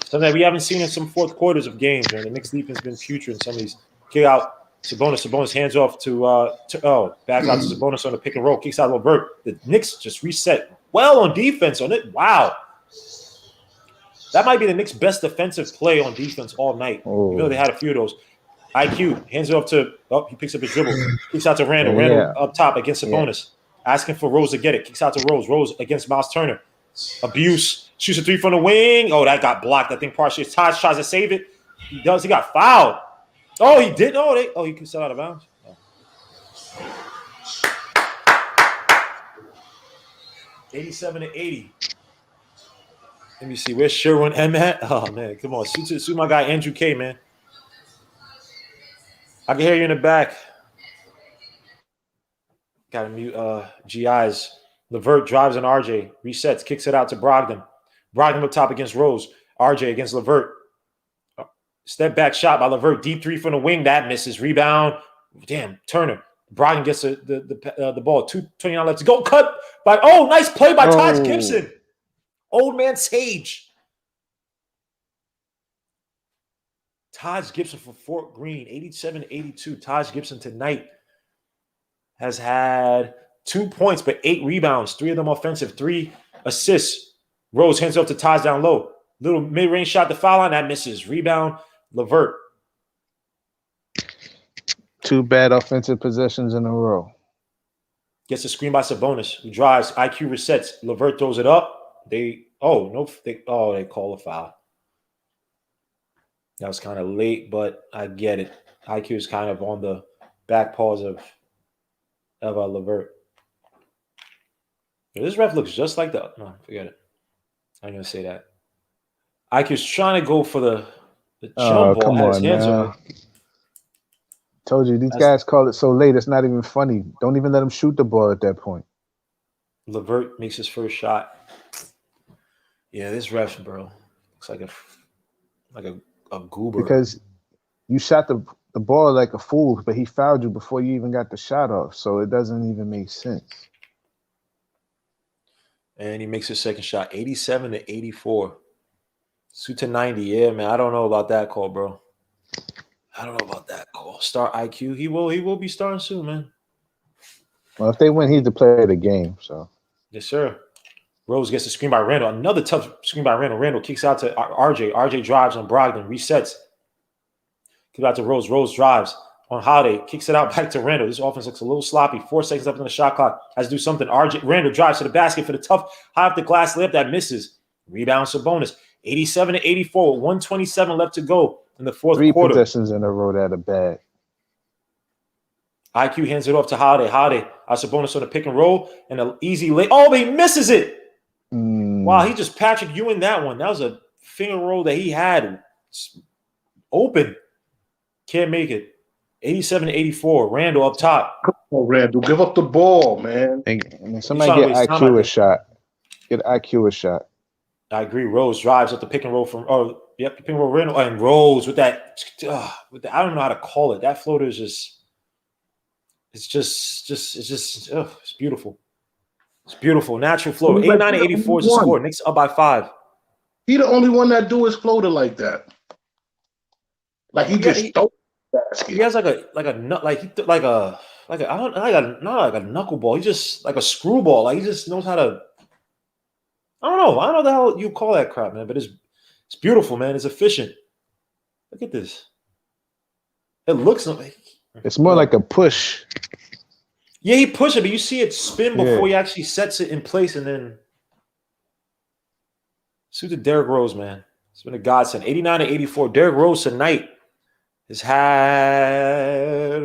Something that we haven't seen in some fourth quarters of games. Man. The Knicks defense has been putrid in some of these. Kick out Sabonis hands off back out to Sabonis on the pick and roll. Kicks out LeVert. The Knicks just reset well on defense on it. Wow. That might be the Knicks' best defensive play on defense all night. Even though they had a few of those. IQ hands it off to he picks up his dribble. Kicks out to Randall. Randall up top against Sabonis. Asking for Rose to get it. Kicks out to Rose. Rose against Miles Turner. Abuse. Shoots a 3 from the wing. Oh, that got blocked. I think partially. Taj tries to save it. He does. He got fouled. Oh, he did. He can sell out of bounds. Oh. 87-80. Let me see. Where's Sherwin M at? Oh, man. Come on. Sue my guy, Andrew K, man. I can hear you in the back. Got to mute GIs. LeVert drives on RJ. Resets. Kicks it out to Brogdon. Brogdon up top against Rose. RJ against LeVert. Step back shot by LeVert. Deep 3 from the wing. That misses. Rebound. Damn. Turner. Brogdon gets the ball. 2:29 left to go. Cut by. Oh, nice play by Taj Gibson. Old man Sage. Taj Gibson for Fort Greene. 87-82. Taj Gibson tonight has had 2 points, but 8 rebounds, 3 of them offensive, 3 assists. Rose hands off to Taj down low. Little mid-range shot to foul line. That misses. Rebound, LeVert. 2 bad offensive possessions in a row. Gets a screen by Sabonis, who drives. IQ resets. LeVert throws it up. They call a foul. That was kind of late, but I get it. IQ is kind of on the back paws of LeVert. This ref looks just like the. No, forget it. I'm going to say that. IQ's trying to go for the jump ball. Come on, now. Told you, these guys call it so late, it's not even funny. Don't even let him shoot the ball at that point. LeVert makes his first shot. Yeah, this ref, bro, looks like a goober. Because you shot the ball like a fool, but he fouled you before you even got the shot off, so it doesn't even make sense. And he makes his second shot, 87-84. Suit to 90. Yeah, man. I don't know about that call, bro. I don't know about that call. Start IQ. He will be starting soon, man. Well, if they win, he's the player of the game. So Yes, sir. Rose gets the screen by Randall. Another tough screen by Randall. Randall kicks out to RJ. RJ drives on Brogdon. Resets. Kicks out to Rose. Rose drives on Holiday. Kicks it out back to Randall. This offense looks a little sloppy. 4 seconds left on the shot clock. Has to do something. Randall drives to the basket for the tough high off the glass layup that misses. Rebound Sabonis. 87-84. 127 left to go in the fourth 3 quarter. possessions in a row that are bad. IQ hands it off to Holiday. Holiday. Sabonis on the pick and roll. And an easy lay. Oh, he misses it. Wow, he just Patrick Ewing that one. That was a finger roll that he had open. Can't make it. 87-84. Randall up top. Come on, Randall. Give up the ball, man. And somebody get IQ a shot. Get IQ a shot. I agree. Rose drives up the pick and roll from pick and roll Randall and Rose with that. I don't know how to call it. That floater is just. It's beautiful. It's beautiful. Natural flow. 89-84 is the score. Knicks up by 5. He the only one that do his floater like that. Like he just throw the basket. He has like a knuckleball. He just like a screwball. Like he just knows how to. I don't know the hell you call that crap, man. But it's beautiful, man. It's efficient. Look at this. It looks like it's more like a push. Yeah, he pushed it, but you see it spin before he actually sets it in place, and then suited Derrick Rose, man. It's been a godsend. 89-84. Derrick Rose tonight has had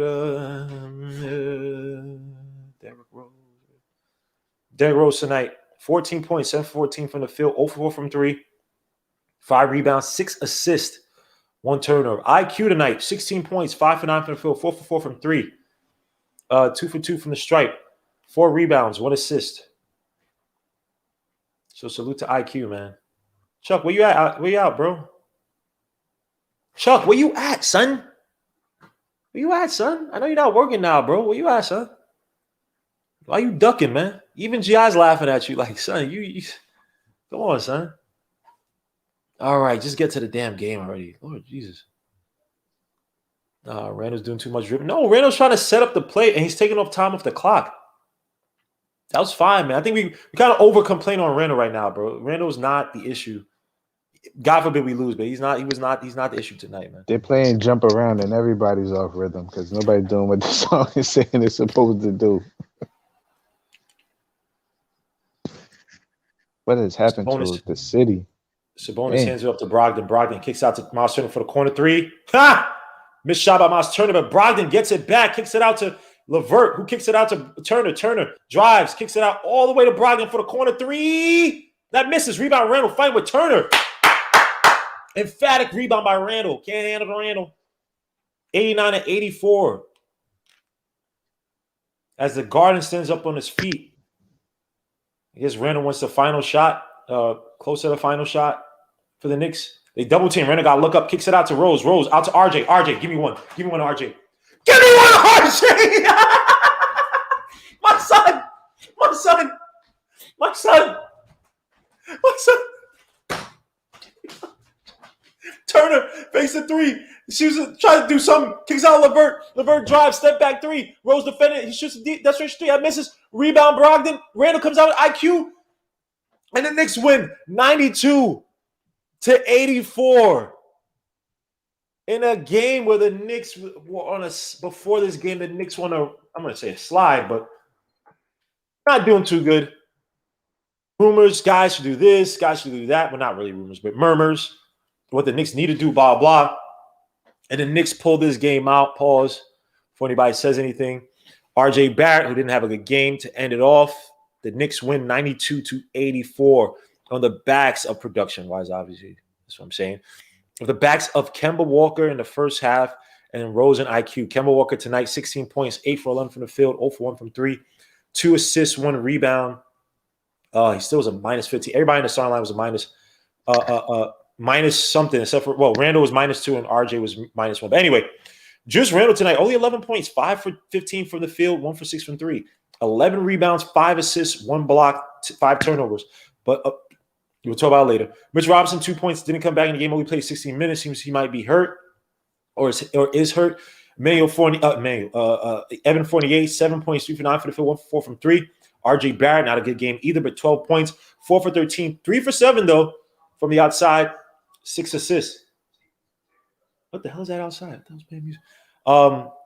Derrick Rose tonight. 14 points, 7-14 from the field, 0-4 from 3, 5 rebounds, 6 assists, 1 turnover. IQ tonight, 16 points, 5-9 from the field, 4-4 from 3. 2 for 2 from the stripe, 4 rebounds, 1 assist. So salute to IQ, man. Chuck, where you at? Where you out, bro? Chuck, where you at, son? Where you at, son? I know you're not working now, bro. Where you at, son? Why you ducking, man? Even GI's laughing at you like, son, you come on, son. All right, just get to the damn game already. Lord Jesus. Randall's doing too much dribbling. No, Randall's trying to set up the play, and he's taking off time off the clock. That was fine, man. I think we kind of over-complain on Randall right now, bro. Randall's not the issue. God forbid we lose, but he's not the issue tonight, man. They're playing jump around, and everybody's off rhythm because nobody's doing what the song is saying they're supposed to do. What has happened to the city? Sabonis hands it up to Brogdon. Brogdon kicks out to Miles Turner for the corner 3. Ha! Missed shot by Miles Turner, but Brogdon gets it back, kicks it out to LeVert, who kicks it out to Turner. Turner drives, kicks it out all the way to Brogdon for the corner 3. That misses. Rebound Randall, fight with Turner. Emphatic rebound by Randall. Can't handle Randall. 89-84. As the Garden stands up on his feet. I guess Randall wants the final shot, close to the final shot for the Knicks. They double team. Randall got to look up, kicks it out to Rose. Rose out to RJ. RJ, give me one. Give me one, RJ. Give me one, RJ! My son! My son! My son! My son! Turner fakes a 3. She was trying to do something. Kicks out LeVert. LeVert drives, step back 3. Rose defended. He shoots a deep. That's right, 3. That misses. Rebound Brogdon. Randall comes out with IQ. And the Knicks win 92-84. In a game where the Knicks were on before this game, the Knicks won I'm going to say a slide, but not doing too good. Rumors, guys should do this, guys should do that. Well, not really rumors, but murmurs. What the Knicks need to do, blah, blah. And the Knicks pulled this game out. Pause before anybody says anything. RJ Barrett, who didn't have a good game to end it off. The Knicks win 92-84 on the backs of production-wise, obviously. That's what I'm saying. With the backs of Kemba Walker in the first half and Rose and IQ. Kemba Walker tonight, 16 points, 8 for 11 from the field, 0 for 1 from 3. 2 assists, 1 rebound. He still was a minus 15. Everybody in the starting line was a minus something, except for, Randall was -2 and RJ was -1. But anyway, Juice Randall tonight, only 11 points, 5 for 15 from the field, 1 for 6 from 3. 11 rebounds, 5 assists, 1 block, 5 turnovers. But we'll talk about it later. Mitch Robinson, 2 points, didn't come back in the game. Only played 16 minutes. Seems he might be hurt or is hurt. Evan Fournier, 7 points, 3 for 9 for the field, 1 for 4 from 3. RJ Barrett, not a good game either, but 12 points, 4 for 13, 3 for 7 though from the outside, 6 assists. What the hell is that outside? That was playing music.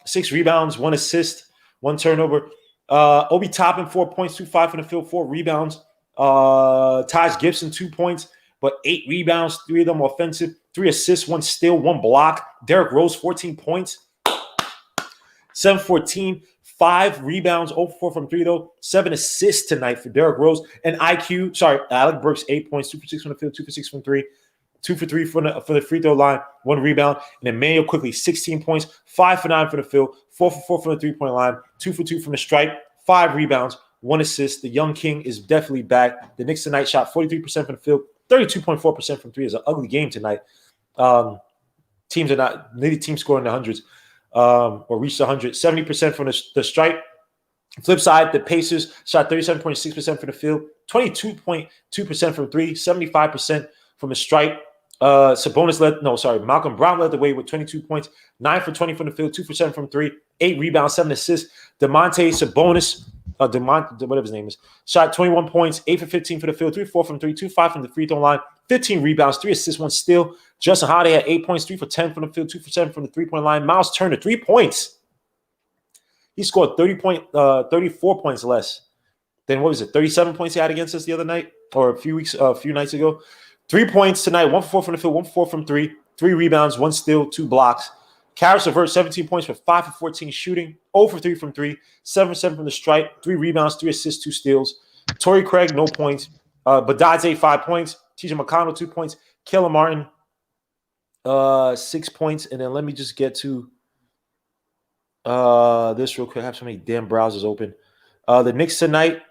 6 rebounds, 1 assist, 1 turnover. Obi Toppin, 4 points, 2 5 from the field, 4 rebounds. Taj Gibson, 2 points, but 8 rebounds, 3 of them offensive, 3 assists, 1 steal, 1 block. Derrick Rose, 14 points, 7-14, 5 rebounds, 0-4 from 3 though, 7 assists tonight for Derrick Rose. And Alec Burks, 8 points, 2 for 6 from the field, 2 for 6 from 3. 2 for 3 for the free throw line, 1 rebound. And then Emmanuel quickly, 16 points, 5 for 9 for the field, 4 for 4 from the 3-point line, 2 for 2 from the stripe, 5 rebounds, 1 assist. The young king is definitely back. The Knicks tonight shot 43% from the field, 32.4% from 3. Is an ugly game tonight. Teams are not, neither team scoring the hundreds or reached 100. 70% from the stripe. Flip side, the Pacers shot 37.6% from the field, 22.2% from 3, 75% from the stripe. Malcolm Brown led the way with 22 points, 9 for 20 from the field, 2 for 7 from 3, 8 rebounds, 7 assists. Domantas Sabonis, whatever his name is, shot 21 points, 8 for 15 for the field, 3 for 4 from 3, 2 for 5 from the free throw line, 15 rebounds, 3 assists, 1 steal. Justin Holiday had 8 points, 3 for 10 from the field, 2 for 7 from the 3-point line. Miles Turner, 3 points. He scored 34 points less than 37 points he had against us the other night or a few nights ago. 3 points tonight, 1 for 4 from the field, 1 for 4 from 3, 3 rebounds, 1 steal, 2 blocks. Karis LeVert, 17 points for 5 for 14 shooting, 0 for 3 from 3, 7 for 7 from the stripe, 3 rebounds, 3 assists, 2 steals. Torrey Craig, no points. Badadze, 5 points. TJ McConnell, 2 points. Caleb Martin, 6 points. And then let me just get to this real quick. I have so many damn browsers open. The Knicks tonight,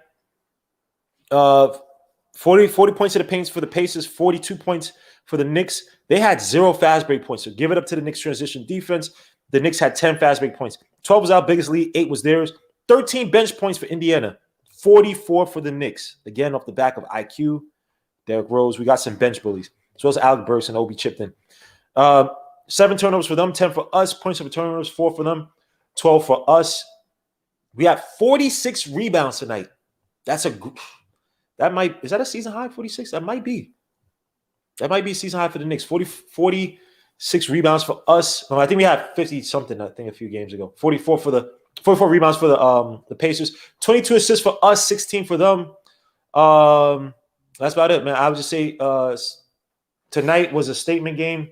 40 points to the paints for the Pacers, 42 points for the Knicks. They had 0 fast break points, so give it up to the Knicks transition defense. The Knicks had 10 fast break points. 12 was our biggest lead, 8 was theirs. 13 bench points for Indiana, 44 for the Knicks. Again, off the back of IQ, Derrick Rose. We got some bench bullies, as well as Alec Burks and Obi chipped in. 7 turnovers for them, 10 for us. Points of turnovers, 4 for them, 12 for us. We had 46 rebounds tonight. Is that a season high, 46? That might be. That might be a season high for the Knicks. 46 rebounds for us. No, I think we had 50-something, I think, a few games ago. 44 rebounds for the Pacers. 22 assists for us, 16 for them. That's about it, man. I would just say tonight was a statement game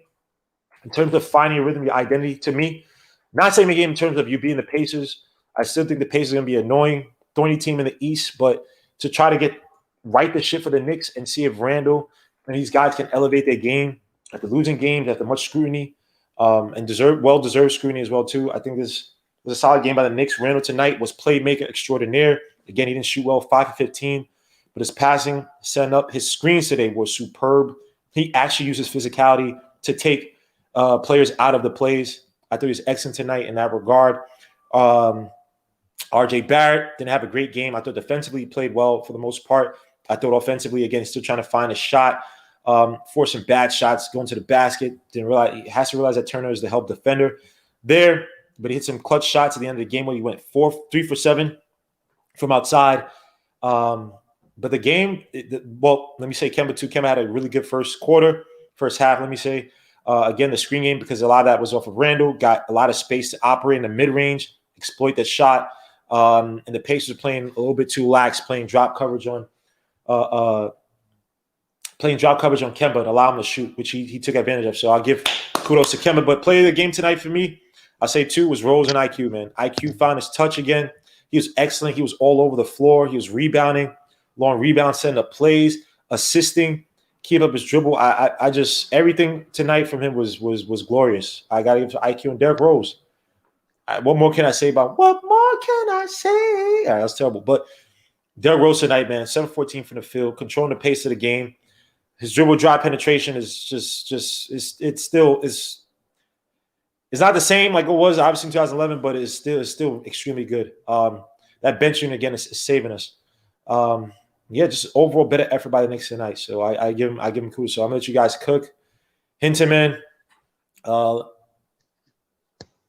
in terms of finding a rhythm, your identity to me. Not statement game in terms of you being the Pacers. I still think the Pacers are going to be annoying, thorny team in the East, but to try to get right the shit for the Knicks and see if Randall and these guys can elevate their game after losing games, after much scrutiny, and well-deserved scrutiny as well, too. I think this was a solid game by the Knicks. Randall tonight was playmaker extraordinaire. Again, he didn't shoot well, 5 for 15, but his passing, setting up, his screens today were superb. He actually used his physicality to take players out of the plays. I thought he was excellent tonight in that regard. RJ Barrett didn't have a great game. I thought defensively he played well for the most part. I thought offensively, again, he's still trying to find a shot, forced some bad shots, going to the basket. He has to realize that Turner is the help defender there, but he hit some clutch shots at the end of the game where he went 3 for 7 from outside. But the game, let me say Kemba too. Kemba had a really good first half, let me say. Again, the screen game, because a lot of that was off of Randall, got a lot of space to operate in the mid-range, exploit that shot. And the Pacers are playing a little bit too lax, playing drop coverage on Kemba and allow him to shoot, which he took advantage of. So I'll give kudos to Kemba. But play of the game tonight for me, I'll say 2 was Rose and IQ, man. IQ found his touch again. He was excellent. He was all over the floor. He was rebounding, long rebound, setting up plays, assisting, keep up his dribble. I just everything tonight from him was glorious. I got to give it to IQ and Derrick Rose. What more can I say? All right, that's terrible. But Derrick Rose tonight, man, 7-14 from the field, controlling the pace of the game. His dribble drive penetration is it's not the same like it was obviously in 2011, but it's still extremely good. That bench unit again is saving us. yeah, just overall better effort by the Knicks tonight. So I give him kudos. So I'm gonna let you guys cook. Hinton, man.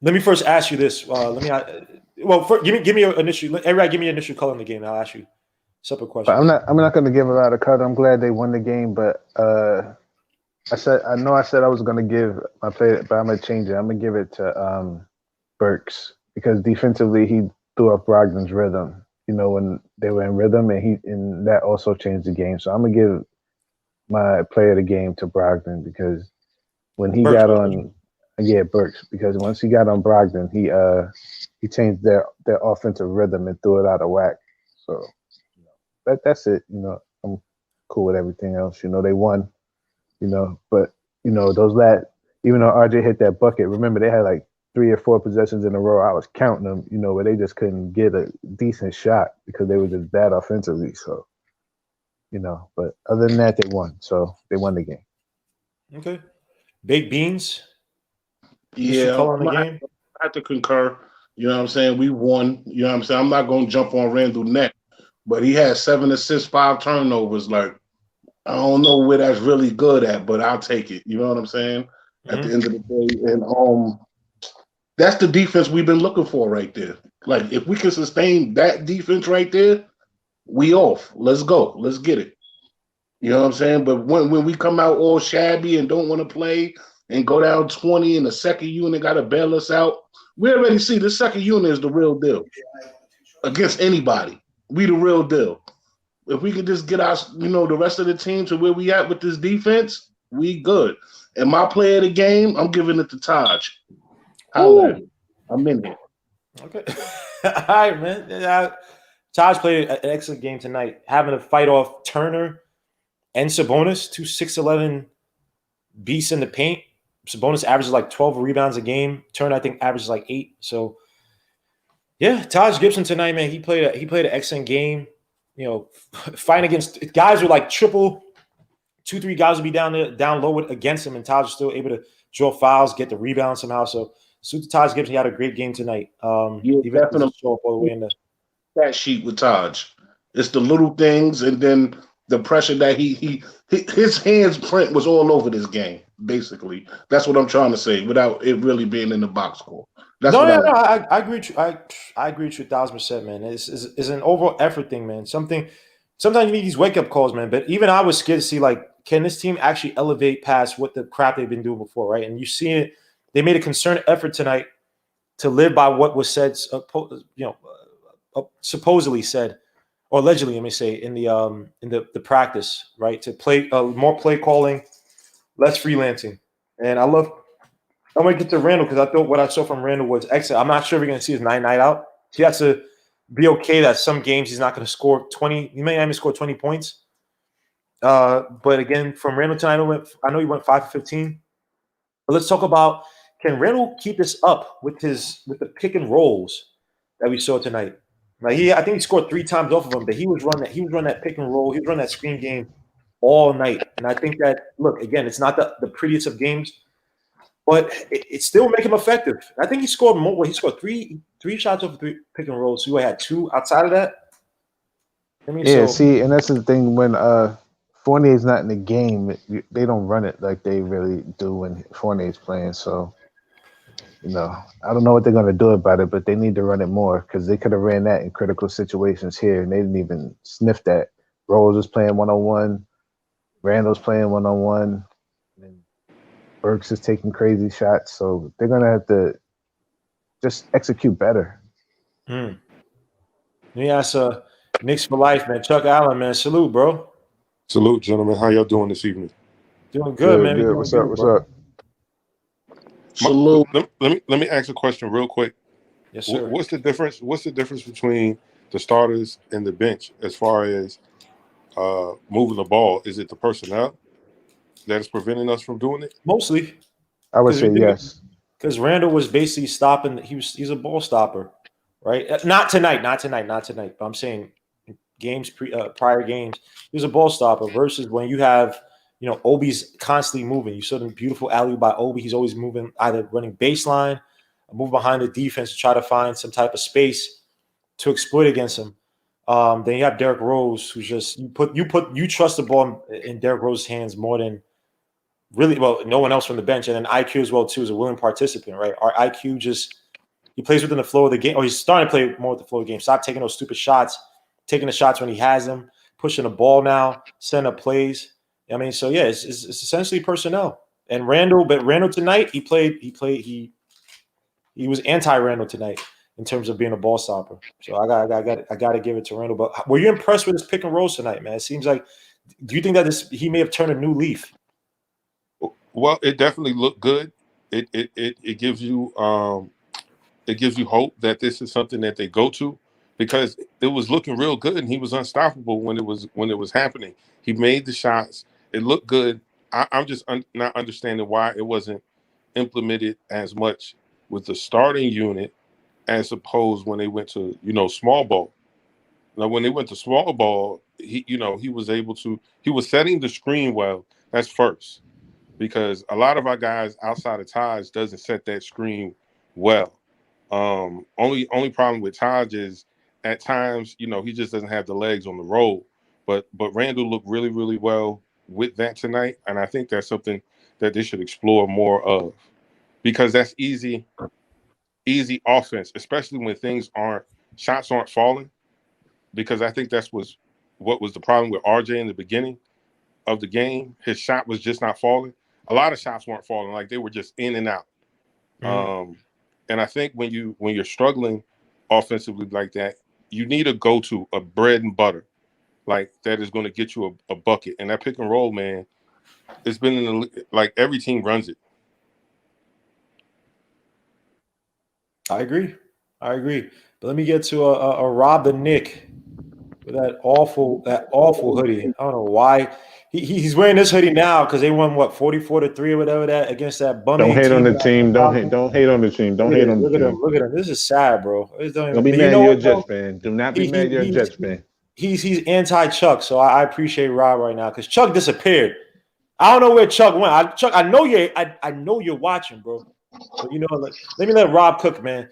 Let me first ask you this. Give me your initial. Everybody, give me your initial color in the game. I'll ask you separate But questions. I'm not going to give a lot of credit. I'm glad they won the game, but I said I was going to give my play, but I'm going to change it. I'm going to give it to Burks because defensively he threw up Brogdon's rhythm. You know, when they were in rhythm, and that also changed the game. So I'm going to give my player of the game to Brogdon because when he Burks, got on, Burks, because once he got on Brogdon, he changed their offensive rhythm and threw it out of whack. So that's it. You know, I'm cool with everything else. You know, they won. You know, but you know even though RJ hit that bucket, remember they had like 3 or 4 possessions in a row. I was counting them. You know, where they just couldn't get a decent shot because they were just bad offensively. So, you know, but other than that, they won. So they won the game. Okay. Baked beans. Yeah, color in the game. I have to concur. You know what I'm saying? We won. You know what I'm saying? I'm not going to jump on Randall neck, but he had 7 assists, 5 turnovers. Like, I don't know where that's really good at, but I'll take it. You know what I'm saying? At the end of the day. And that's the defense we've been looking for right there. Like, if we can sustain that defense right there, we off. Let's go. Let's get it. You know what I'm saying? But when we come out all shabby and don't want to play and go down 20 and the second unit got to bail us out, we already see the second unit is the real deal. Against anybody, we the real deal. If we could just get our, the rest of the team to where we at with this defense, we good. And my player of the game, I'm giving it to Taj. I'm in here. Okay. All right, man. Taj played an excellent game tonight, having to fight off Turner and Sabonis, 2 6'11" beasts in the paint. Sabonis averages like 12 rebounds a game. Turner, I think, averages like 8. So, yeah, Taj Gibson tonight, man, he played an excellent game. You know, fighting against guys with like 2-3 guys would be down low against him, and Taj was still able to draw fouls, get the rebound somehow. So, salute to Taj Gibson. He had a great game tonight. Even definitely show up all the way in the stat sheet with Taj. It's the little things, and then the pressure that his hands print was all over this game. Basically, that's what I'm trying to say, without it really being in the box score. I agree with you. I agree with you 1,000%, man. It's an overall effort thing, man. Sometimes you need these wake up calls, man. But even I was scared to see, like, can this team actually elevate past what the crap they've been doing before, right? And you see it. They made a concerted effort tonight to live by what was said, supposedly said, or allegedly, let me say, in the practice, right? To play more play calling, less freelancing, and I'm going to get to Randall because I thought what I saw from Randall was excellent. I'm not sure if we're going to see his night out. He has to be okay that some games he's not going to score 20. He may not even score 20 points. But again, from Randall tonight, I know he went 5 for 15. But let's talk about, can Randall keep this up with the pick and rolls that we saw tonight? Like I think he scored 3 times off of him, but he was running that pick and roll. He was running that screen game all night. And I think that, look, again, it's not the prettiest of games, but it still make him effective. I think he scored more. Well, he scored three shots off of 3 pick and rolls. So he had 2 outside of that. See, and that's the thing when Fournier's not in the game, they don't run it like they really do when Fournier's playing. So, I don't know what they're going to do about it, but they need to run it more because they could have ran that in critical situations here, and they didn't even sniff that. Rose was playing 1-on-1, Randall's playing 1-on-1, and Burks is taking crazy shots. So they're going to have to just execute better. Yes, Knicks for life, man. Chuck Allen, man. Salute, bro. Salute, gentlemen. How y'all doing this evening? Doing good, man. Good. What's up? Salute. Let me ask a question real quick. Yes, sir. What's the difference? What's the difference between the starters and the bench as far as moving the ball? Is it the personnel that is preventing us from doing it? Mostly, I would say yes. Because Randall was basically stopping. He's a ball stopper, right? Not tonight. But I'm saying games prior games, he was a ball stopper. Versus when you have, Obi's constantly moving. You saw the beautiful alley by Obi. He's always moving, either running baseline, or move behind the defense to try to find some type of space to exploit against him. Then you have Derrick Rose, who's just you trust the ball in Derrick Rose's hands more than really no one else from the bench, and then IQ as well too is a willing participant, right? Our IQ he plays within the flow of the game, or he's starting to play more with the flow of the game. Stop taking those stupid shots, taking the shots when he has them, pushing the ball now, setting up plays. I mean, so yeah, it's essentially personnel. And Randall tonight he was anti-Randall tonight in terms of being a ball stopper. So I got to give it to Randall. But were you impressed with his pick and roll tonight, man? It seems like. Do you think that he may have turned a new leaf? Well, it definitely looked good. It gives you hope that this is something that they go to, because it was looking real good and he was unstoppable when it was happening. He made the shots. It looked good. I'm just not understanding why it wasn't implemented as much with the starting unit as opposed when they went to small ball. Now, when they went to small ball, he was setting the screen well. That's first, because a lot of our guys outside of Taj doesn't set that screen well. Only problem with Taj is at times, he just doesn't have the legs on the roll. But Randall looked really, really well with that tonight, and I think that's something that they should explore more of, because that's easy offense, especially when shots aren't falling. Because I think what was the problem with RJ in the beginning of the game. His shot was just not falling. A lot of shots weren't falling, like they were just in and out. And I think when you're struggling offensively like that, you need a go-to, a bread and butter, like that is going to get you a bucket. And that pick and roll, man, it's been like every team runs it. I agree. But let me get to a Rob the Nick with that awful hoodie. I don't know why he's wearing this hoodie now, because they won 44-3 or whatever that against that bum. Don't hate on the team. Don't hate on the team. Don't hate on the team. Look at him. This is sad, bro. Don't be mad. You're a Jets fan. Do not be mad. You're a Jets fan. He's anti-Chuck, so I appreciate Rob right now, because Chuck disappeared. I don't know where Chuck went. Chuck, I know you're watching, bro. But let me let Rob cook, man.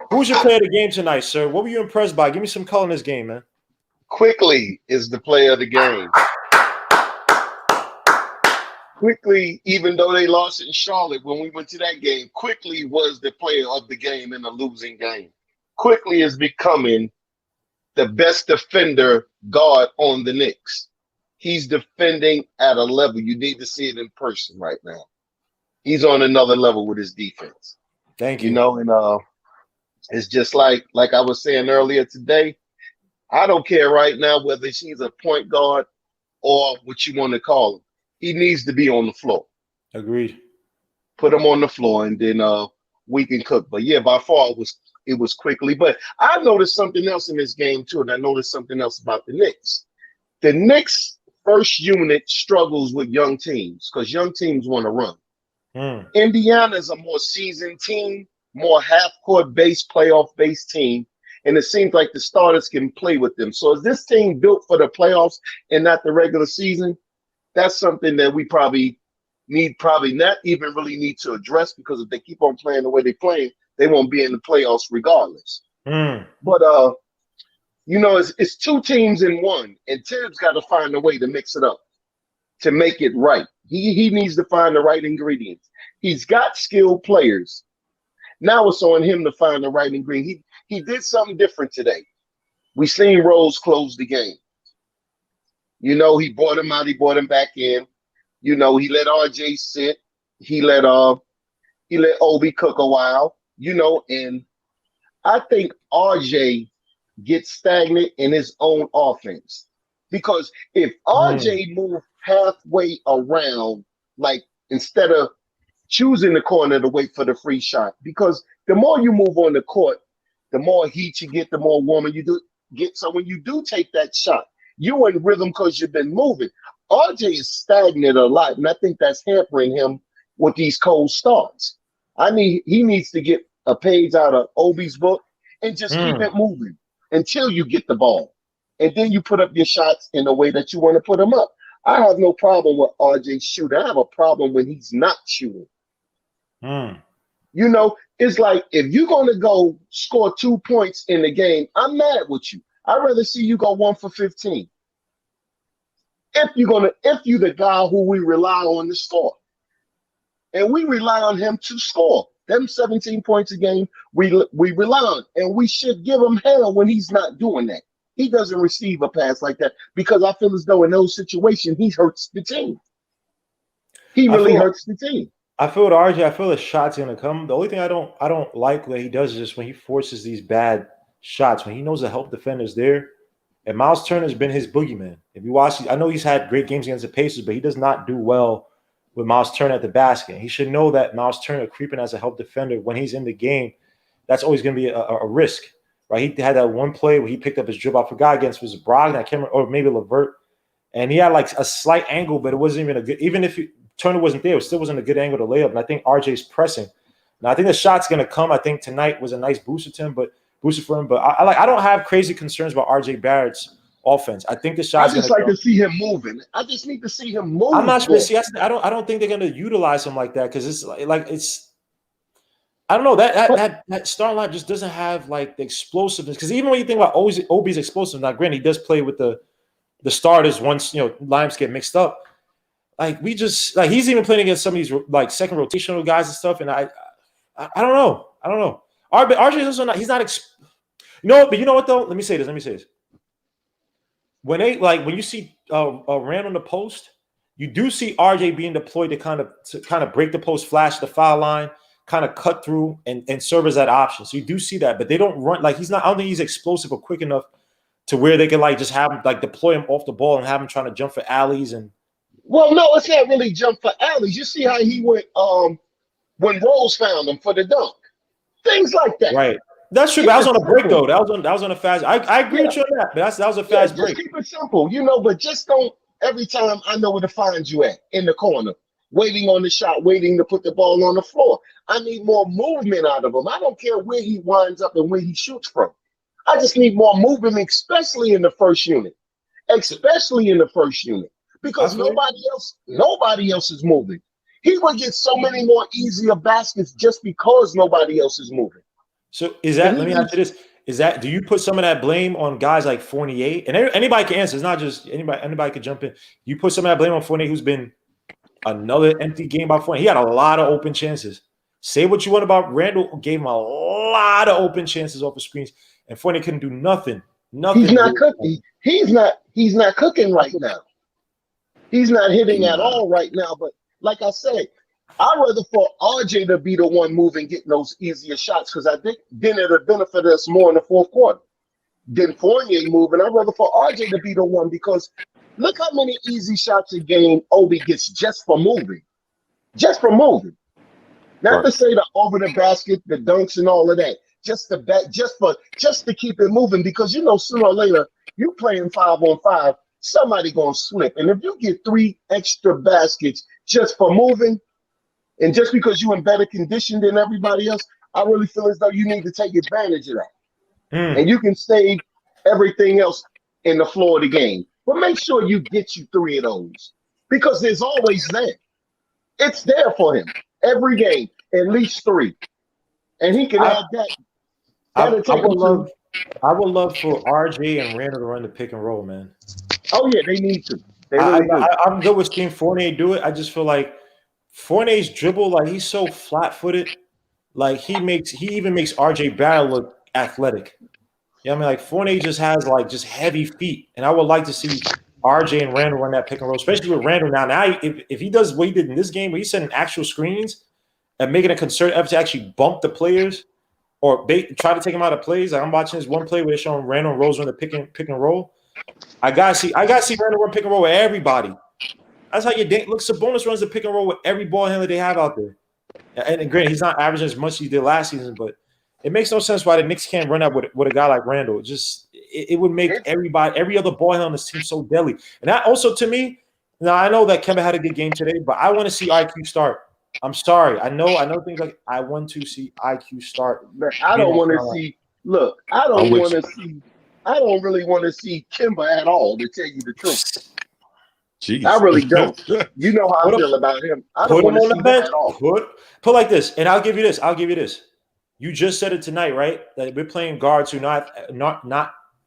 Who's your player of the game tonight, sir? What were you impressed by? Give me some color in this game, man. Quickly is the player of the game. Quickly, even though they lost in Charlotte when we went to that game, Quickly was the player of the game in a losing game. Quickly is becoming the best defender guard on the Knicks. He's defending at a level. You need to see it in person right now. He's on another level with his defense. Thank you. And it's just like I was saying earlier today, I don't care right now whether she's a point guard or what you want to call him. He needs to be on the floor. Agreed. Put him on the floor, and then we can cook. But yeah, by far it was Quickly. But I noticed something else in this game too, and I noticed something else about the Knicks. The Knicks first unit struggles with young teams because young teams want to run. Indiana's a more seasoned team, more half-court base, playoff-based team. And it seems like the starters can play with them. So is this team built for the playoffs and not the regular season? That's something that we probably not even really need to address, because if they keep on playing the way they're playing, they won't be in the playoffs regardless. But it's two teams in one, and Tibbs got to find a way to mix it up to make it right. He needs to find the right ingredients. He's got skilled players. Now it's on him to find the right ingredient. He did something different today. We seen Rose close the game. He brought him out. He brought him back in. He let RJ sit. He let Obi cook a while. And I think RJ gets stagnant in his own offense, because if RJ moved halfway around, like instead of choosing the corner to wait for the free shot, because the more you move on the court, the more heat you get, the more warmer you do get. So when you do take that shot, you're in rhythm because you've been moving. RJ is stagnant a lot, and I think that's hampering him with these cold starts. He needs to get a page out of Obi's book and just keep it moving until you get the ball. And then you put up your shots in the way that you want to put them up. I have no problem with RJ shooting. I have a problem when he's not shooting. It's like, if you're going to go score 2 points in the game, I'm mad with you. I'd rather see you go 1 for 15. If you the guy who we rely on to score. And we rely on him to score. Them 17 points a game, we rely on. And we should give him hell when he's not doing that. He doesn't receive a pass like that because I feel as though in those situations, he hurts the team. He really hurts the team. I feel with RJ, I feel the shot's gonna come. The only thing I don't like what he does is just when he forces these bad shots, when he knows the help defender's there. And Miles Turner's been his boogeyman. If you watch, I know he's had great games against the Pacers, but he does not do well with Miles Turner at the basket. He should know that Miles Turner creeping as a help defender when he's in the game, that's always going to be a risk, right? He had that one play where he picked up his dribble. I forgot against was Brogdon, I can't remember, or maybe LeVert, and he had like a slight angle, but it wasn't even a good. Even if Turner wasn't there, it still wasn't a good angle to lay up. And I think RJ's pressing. Now I think the shot's going to come. I think tonight was a nice booster for him. But I don't have crazy concerns about RJ Barrett's offense. I think the shot's I just like to see him moving. I just need to see him move. I'm not sure. See, I don't think they're going to utilize him like that because it's I don't know that starting line just doesn't have like the explosiveness. Because even when you think about Obi's explosive, now granted he does play with the starters once lines get mixed up. Like we just like he's even playing against some of these like second rotational guys and stuff, and I don't know. RJ is also not. He's not. But you know what though? Let me say this. When you see Rand on the post, you do see RJ being deployed to kind of break the post, flash the foul line, kind of cut through and serve as that option. So you do see that, but they don't run like he's not. I don't think he's explosive or quick enough to where they can like just have him like deploy him off the ball and have him trying to jump for alleys and. Well, no, it's not really jump for alleys. You see how he went when Rose found him for the dunk. Things like that. Right. That's true. That was on a break, though. That was on a fast. I agree with you on that, but that was a fast break. Just keep it simple, but just don't every time I know where to find you at in the corner, waiting on the shot, waiting to put the ball on the floor. I need more movement out of him. I don't care where he winds up and where he shoots from. I just need more movement, especially in the first unit. Because nobody else is moving. He would get so many more easier baskets just because nobody else is moving. So let me ask you this. Do you put some of that blame on guys like Fournier? And anybody can answer. It's not just anybody could jump in. You put some of that blame on Fournier, who's been another empty game by Fournier. He had a lot of open chances. Say what you want about Randall, gave him a lot of open chances off the screens, and Fournier couldn't do nothing. He's not cooking. He's not cooking right now. He's not hitting at all right now. But like I said, I'd rather for RJ to be the one moving, getting those easier shots, because I think then it'll benefit us more in the fourth quarter than Fournier moving. I'd rather for RJ to be the one, because look how many easy shots a game Obi gets just for moving. Not to say the over the basket, the dunks and all of that. Just to keep it moving, because sooner or later you playing 5-on-5, somebody gonna slip. And if you get 3 extra baskets just for moving, and just because you're in better condition than everybody else, I really feel as though you need to take advantage of that. And you can save everything else in the floor of the game. But make sure you get you 3 of those, because there's always that. It's there for him. Every game, at least 3. And he can add that. I would love for RJ and Randall to run the pick and roll, man. Oh, yeah, they need to. I'm good with seeing Fournier do it. I just feel like Fournier's dribble, like he's so flat-footed, like he even makes RJ Barrett look athletic. Like Fournier just has like just heavy feet, and I would like to see RJ and Randall run that pick and roll, especially with Randall now. Now, if he does what he did in this game, where he's setting actual screens and making a concerted effort to actually bump the players or try to take him out of plays. Like I'm watching this one play where they're showing Randall and Rose run the pick and roll. I gotta see Randall run pick and roll with everybody. That's how look. Sabonis runs the pick and roll with every ball handler they have out there. And granted, he's not averaging as much as he did last season, but it makes no sense why the Knicks can't run that with a guy like Randall. It would make every other ball handler on this team so deadly. And that also, to me, now I know that Kemba had a good game today, but I want to see IQ start. I'm sorry. I know things like I want to see IQ start. I don't want to see. Look, I don't want to see. I don't really want to see Kemba at all, to tell you the truth. Jeez. I really don't. You know how I feel about him. I don't want to see him at all. Put like this, and I'll give you this. You just said it tonight, right? That we're playing guards who not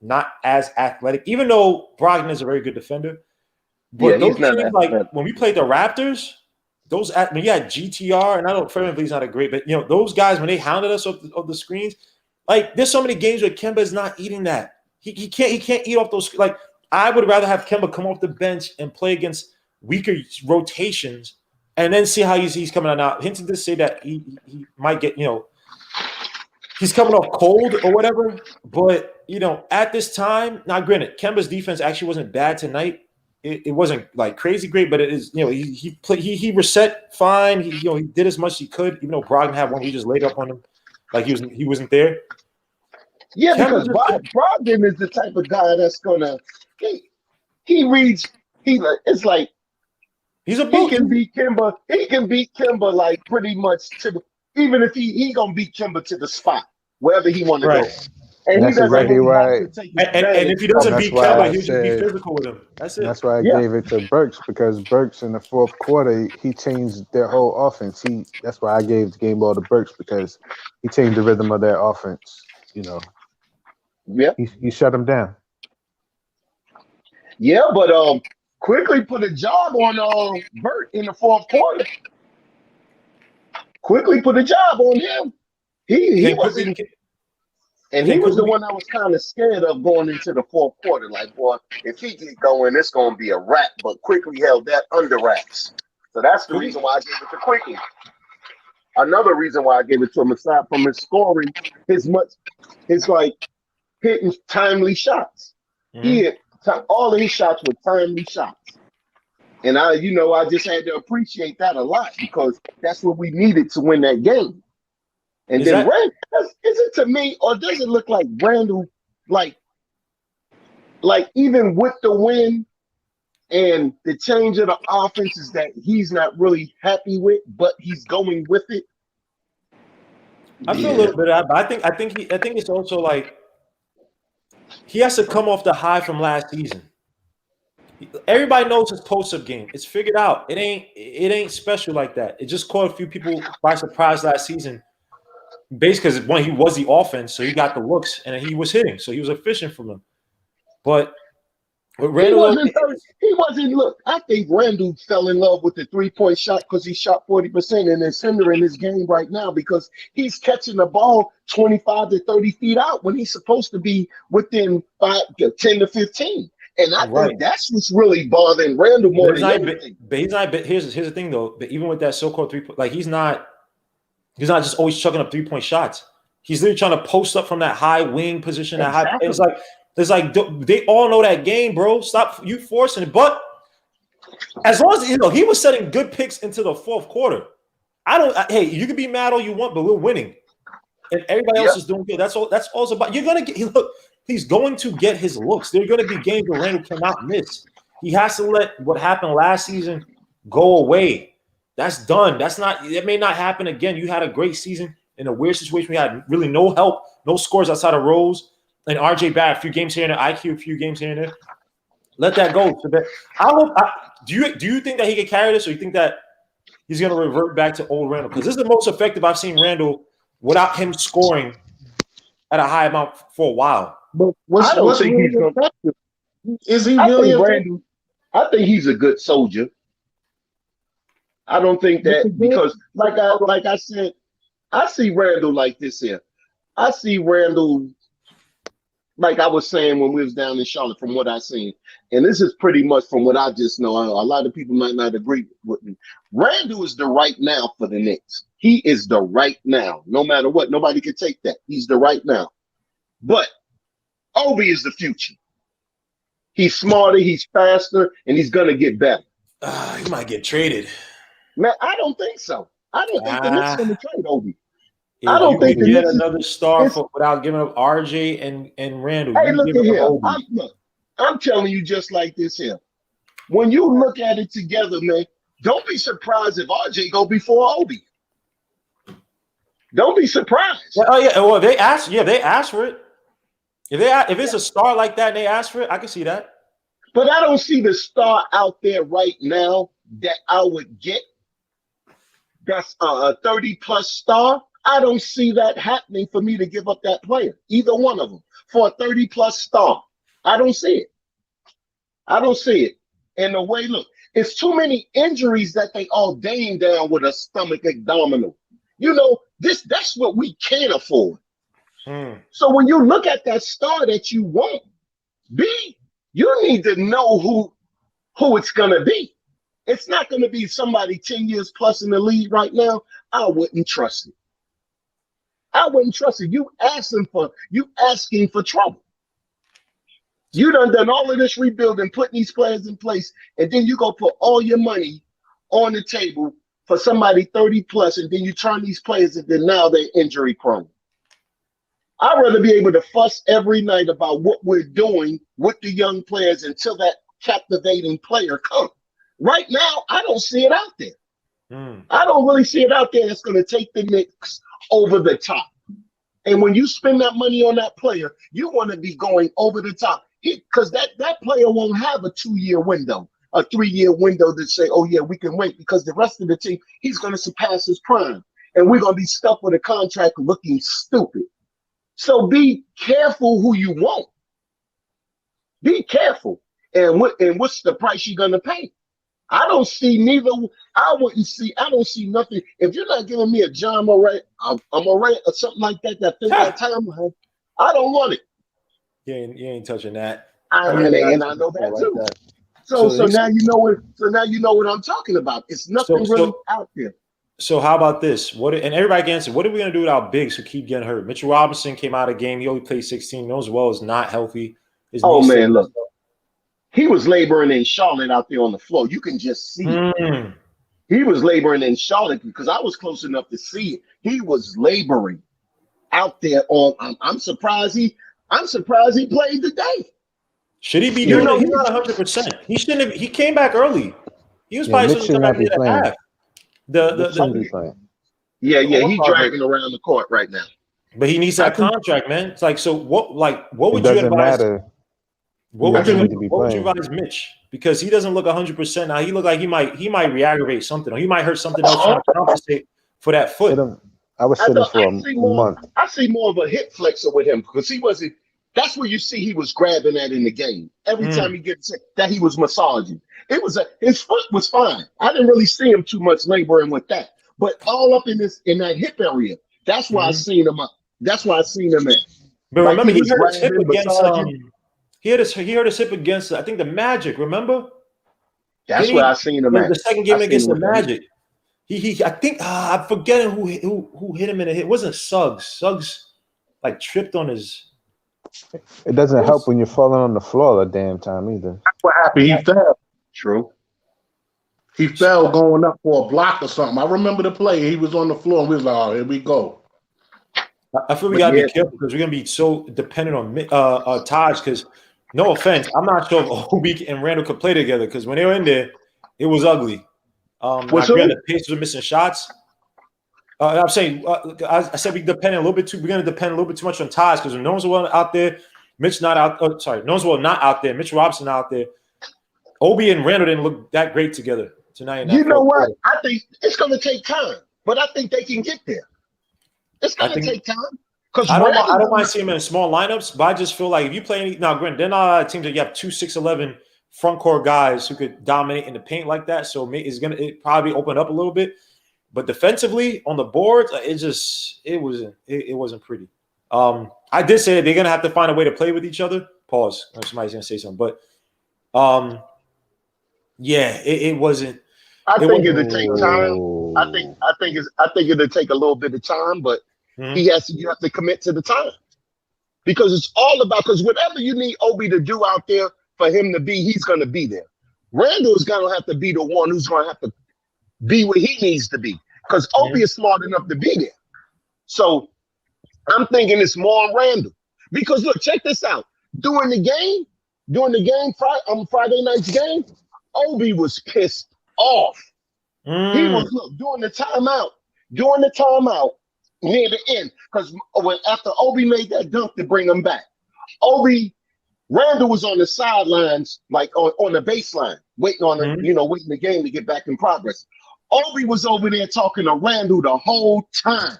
not as athletic, even though Brogdon is a very good defender. But Yeah, those he's not teams, that like bad. when we played the Raptors, when you had GTR, and I don't Fred VanVleet's not a great, but those guys when they hounded us off the screens, like there's so many games where Kemba is not eating that. He can't eat off those. Like I would rather have Kemba come off the bench and play against weaker rotations, and then see how he's coming out. Now Hinton did say that he might get he's coming off cold or whatever, but at this time, now granted, Kemba's defense actually wasn't bad tonight. It wasn't like crazy great, but it is. He reset fine. He did as much as he could, even though Brogdon had one. He just laid up on him, like he wasn't there. Yeah, Kemba because Brogdon is the type of guy that's gonna he reads it's like he's a he book. can beat Kimba. He can beat Kimba like pretty much even if he gonna beat Kimba to the spot wherever he want to go. Right. And he That's doesn't exactly really why. have to take And if he doesn't That's beat why Kemba, I he'll just be said. physical with him. That's it. That's why I Yeah. gave it to Burks, because Burks in the fourth quarter he changed their whole offense. That's why I gave the game ball to Burks, because he changed the rhythm of their offense. Yeah. He shut them down. Yeah, but quickly put a job on Burt in the fourth quarter. Quickly put a job on him. He wasn't. And he was the one I was kind of scared of going into the fourth quarter. Like, boy, if he get going, it's going to be a wrap. But Quickly held that under wraps. So that's the reason why I gave it to Quickly. Another reason why I gave it to him, aside from his scoring, his like hitting timely shots. Mm-hmm. He hit all of his shots were timely shots. And I just had to appreciate that a lot, because that's what we needed to win that game. And is it to me, or does it look like Randall, like even with the win and the change of the offenses that he's not really happy with, but he's going with it? I feel a little bit of that, but I think it's also like he has to come off the high from last season. Everybody knows his post-up game. It's figured out. It ain't special like that. It just caught a few people by surprise last season. Basically, because he was the offense, so he got the looks and he was hitting, so he was efficient for them. But Randall, he wasn't. Look, I think Randall fell in love with the 3-point shot because he shot 40%, and it's hindering his game right now because he's catching the ball 25 to 30 feet out when he's supposed to be within 10 to 15. And I think that's what's really bothering Randall more than anything. But he's not. But here's the thing, though. But even with that so-called 3-point, like he's not just always chucking up 3-point shots. He's literally trying to post up from that high wing position. Exactly. It's like they all know that game, bro. Stop you forcing it. But as long as he was setting good picks into the fourth quarter. Hey, you can be mad all you want, but we're winning, and everybody else is doing good. That's all it's about. You're gonna get. He's going to get his looks. There are going to be games where Randall cannot miss. He has to let what happened last season go away. That's done. It may not happen again. You had a great season in a weird situation. We had really no help, no scores outside of Rose and RJ Barrett. A few games here and there. IQ, a few games here and there. Let that go. So do you think that he can carry this, or you think that he's going to revert back to old Randall? Because this is the most effective I've seen Randall without him scoring at a high amount for a while. But I don't think he's going to. Is he really Randall? I think he's a good soldier. I don't think that, because like I said, I see Randall like this here. I see Randall like I was saying when we was down in Charlotte, from what I seen. And this is pretty much from what I just know. A lot of people might not agree with me. Randall is the right now for the Knicks. He is the right now. No matter what, nobody can take that. He's the right now. But Obi is the future. He's smarter, he's faster, and he's going to get better. He might get traded. Man, I don't think so. I don't think the Knicks going to trade Obi. I don't think you get another star without giving up RJ and Randall. Hey, look at here. I'm telling you just like this here. When you look at it together, man, don't be surprised if RJ go before Obi. Don't be surprised. Oh yeah. Well, they asked for it. If it's a star like that and they ask for it, I can see that. But I don't see the star out there right now that I would get. That's a 30-plus star. I don't see that happening for me to give up that player, either one of them, for a 30-plus star. I don't see it. I don't see it. And the way, look, it's too many injuries that they ordained down with a stomach abdominal. You know, that's what we can't afford. So when you look at that star that you want, you need to know who it's going to be. It's not going to be somebody 10 years plus in the league right now. I wouldn't trust it. I wouldn't trust it. You asking for trouble. You done all of this rebuilding, putting these players in place, and then you go put all your money on the table for somebody 30 plus, and then you turn these players and then now they're injury prone. I'd rather be able to fuss every night about what we're doing with the young players until that captivating player comes. Right now, I don't see it out there. I don't really see it out there that's going to take the Knicks over the top. And when you spend that money on that player, you want to be going over the top. Because that player won't have a 2-year window, a 3-year window to say, oh, yeah, we can wait, because the rest of the team, he's going to surpass his prime. And we're going to be stuck with a contract looking stupid. So be careful who you want. Be careful. And what's the price you're going to pay? I don't see I don't see nothing. If you're not giving me a John Morant, a Morant or something like that fit that timeline, I don't want it. You ain't touching that. And I know that too. Like that. So now you know what. So now you know what I'm talking about. It's nothing really out there. So how about this? And everybody can answer. What are we gonna do with our bigs who keep getting hurt? Mitchell Robinson came out of game. He only played 16. Knows well is not healthy. Look, he was laboring in Charlotte out there on the floor. You can just see it. He was laboring in Charlotte because I was close enough to see it. He was laboring out there on. I'm surprised he played today. Should he be doing it? He's not 100%. He shouldn't have. He came back early. He was probably supposed to come back in the half. He's dragging around the court right now. But he needs that contract, man. It's like, so what? Like, what would you advise? What would you advise Mitch? Because he doesn't look 100% now. He look like he might re-aggravate something, or he might hurt something else trying to compensate for that foot. I was sitting for a month. I see more of a hip flexor with him because he wasn't. That's where you see he was grabbing at in the game. Every time he gets it, that he was massaging. His foot was fine. I didn't really see him too much laboring with that. But all up in that hip area, that's why I seen him up. That's why I seen him at. But remember, he hurt his hip against. He hurt his hip against. I think the Magic. Remember? That's where I seen him at. The second game against the Magic. I think I'm forgetting who hit him in the hit. It wasn't Suggs. Suggs like tripped on his. It doesn't help when you're falling on the floor a damn time either. That's what happened. He fell. True. He fell going up for a block or something. I remember the play. He was on the floor and we was like, oh, here we go. I feel we gotta be careful because we're gonna be so dependent on Taj. Because no offense, I'm not sure if Obi and Randall could play together. Because when they were in there, it was ugly. The Pacers were missing shots. I'm saying, I said we're gonna depend a little bit too much on Taj because when Nolan's out there, Mitch not out. Nolan's not out there. Mitch Robinson out there. Obi and Randall didn't look that great together tonight. You know what? I think it's gonna take time, but I think they can get there. It's gonna take time. Because I don't mind seeing them in small lineups, but I just feel like if you play granted, they're not a lot of teams that you have 2 6'11" front court guys who could dominate in the paint like that. So it probably open up a little bit. But defensively on the boards, it wasn't pretty. I did say that they're gonna have to find a way to play with each other. Pause. Somebody's gonna say something, but it wasn't. I think it'll take time. I think it'll take a little bit of time, but you have to commit to the time because it's all about because whatever you need Obi to do out there for him to be, he's gonna be there. Randall's gonna have to be the one who's gonna have to be where he needs to be because Obi is smart enough to be there. So I'm thinking it's more on Randall because look, check this out. During the game, Friday night's game, Obi was pissed off. He was during the timeout near the end because after Obi made that dunk to bring him back, Randall was on the sidelines like on the baseline waiting on waiting the game to get back in progress. Obi was over there talking to Randall the whole time.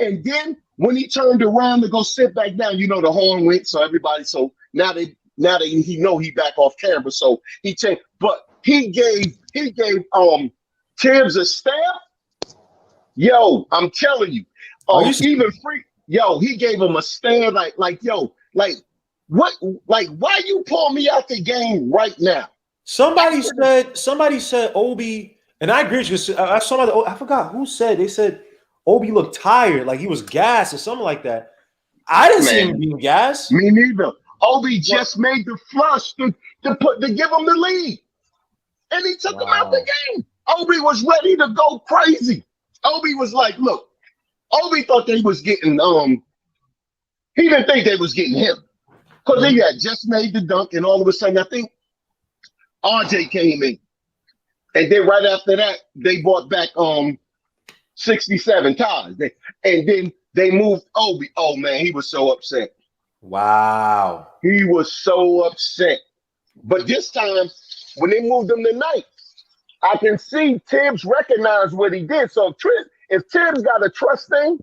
And then when he turned around to go sit back down, you know, the horn went. So everybody, so now he know he back off camera. So he changed, but he gave Tibbs a stamp. Yo, I'm telling you, even free. Yo, he gave him a stand like what, why you pull me out the game right now? Somebody said Obi, and I agree with you. I saw I forgot who said, they said Obi looked tired, like he was gassed or something like that. I didn't see him being gassed. Me neither. Obi just made the flush to give him the lead, and he took him out the game. Obi was ready to go crazy. Obi was like, look, Obi thought they was getting he didn't think they was getting him because he had just made the dunk, and all of a sudden I think RJ came in, and then right after that they brought back 67 ties, and then they moved Obi. Oh man, he was so upset. Wow, he was so upset. But this time when they moved him tonight, I can see Tibbs recognize what he did. So if Tibbs got a trust thing,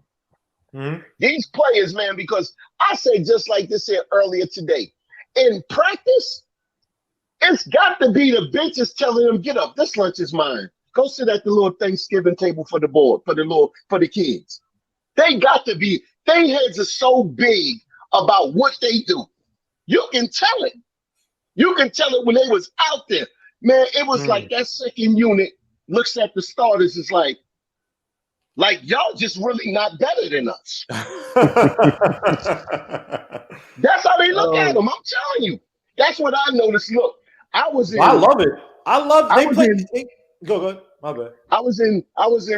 these players, man, because I said just like this here earlier today, in practice, it's got to be the benches telling them, get up, this lunch is mine. Go sit at the little Thanksgiving table for the board, for the kids. They got to be, their heads are so big about what they do. You can tell it. You can tell it when they was out there. Man, it was like that second unit looks at the starters, it's like y'all just really not better than us. That's how they look at them. I'm telling you. That's what I noticed. Look, I love it. Go ahead. My bad. I was in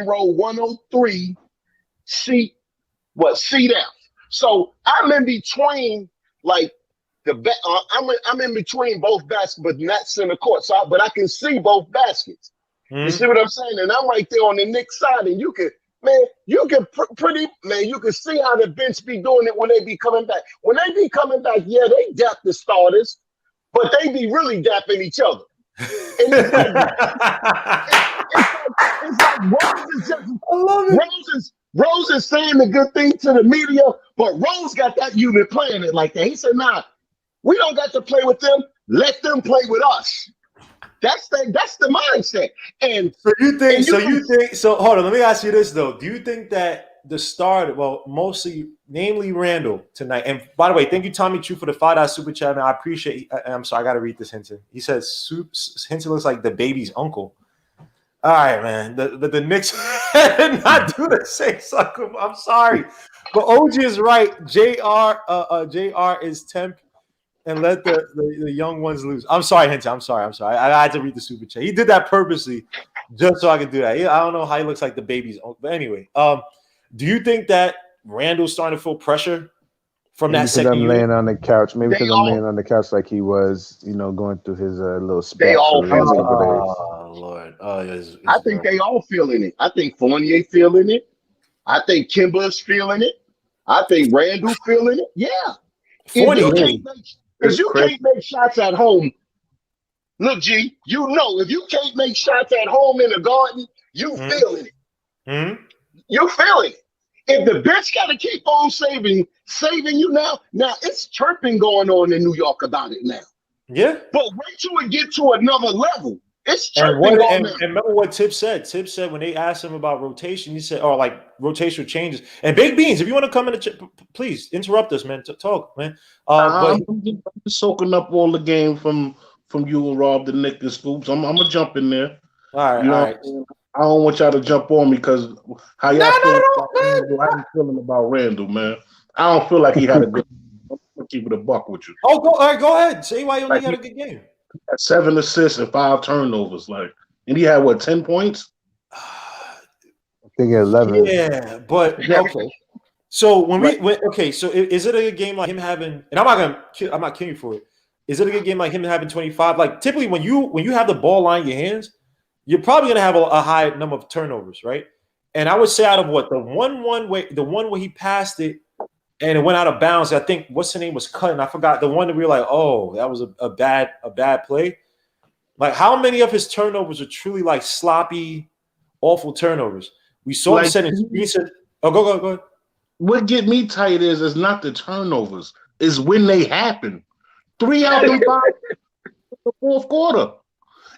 row 103, seat F. So I'm in between I'm in between both baskets, but not center court. But I can see both baskets. You see what I'm saying? And I'm right there on the Knicks side, and you can see how the bench be doing it when they be coming back. When they be coming back, yeah, they dap the starters, but they be really dapping each other. And it's like Rose is saying the good thing to the media, but Rose got that unit playing it like that. He said, nah, we don't got to play with them. Let them play with us. That's the mindset. And so hold on, let me ask you this though. Do you think that the starter, namely Randall tonight, and by the way, thank you, Tommy Chu, for the $5 super chat, man. I appreciate it. I'm sorry, I gotta read this Hinton. He says Hinton looks like the baby's uncle. All right, man. The Knicks did not do the same sucker. I'm sorry. But OG is right. JR is temp and let the young ones lose. I'm sorry, Hinton. I'm sorry. I had to read the super chat. He did that purposely just so I could do that. I don't know how he looks like the baby's uncle. But anyway, do you think that Randall's starting to feel pressure from that second unit? Laying on the couch. Maybe because I'm laying on the couch like he was, going through his little spat. They all feel it. Oh, Lord. I think they all feeling it. I think Fournier feeling it. I think Kimba's feeling it. I think Randall feeling it. Yeah. If you can't make shots at home, look, G, if you can't make shots at home in the Garden, you feeling it. You feeling it. If the bench got to keep on saving you now it's chirping going on in New York about it now. Yeah. But wait till it get to another level. It's chirping and remember what Tip said. Tip said when they asked him about rotation, he said, rotational changes. And Big Beans, if you want to come in please interrupt us, man. Talk, man. I'm just soaking up all the game from you and Rob, the Knicks and Scoops. I'm gonna jump in there. All right. I don't want y'all to jump on me because how y'all feeling about Randall, how you feeling about Randall, man? I don't feel like he had a good I'm gonna keep it a buck with you. Oh, go ahead. Say why you only had a good game. 7 assists and 5 turnovers, and he had 10 points? I think 11. Yeah, but okay. So is it a game like him having? And I'm not kidding you for it. Is it a good game like him having 25? Like typically when you have the ball line in your hands, you're probably gonna have a high number of turnovers, right? And I would say out of the one where he passed it and it went out of bounds. I think what's the name was cut, and I forgot the one that we were like, oh, that was a bad play. Like how many of his turnovers are truly like sloppy, awful turnovers? We saw him setting screens. Oh, go ahead. what get me tight is not the turnovers, is when they happen. 3 out them 5 in the fourth quarter.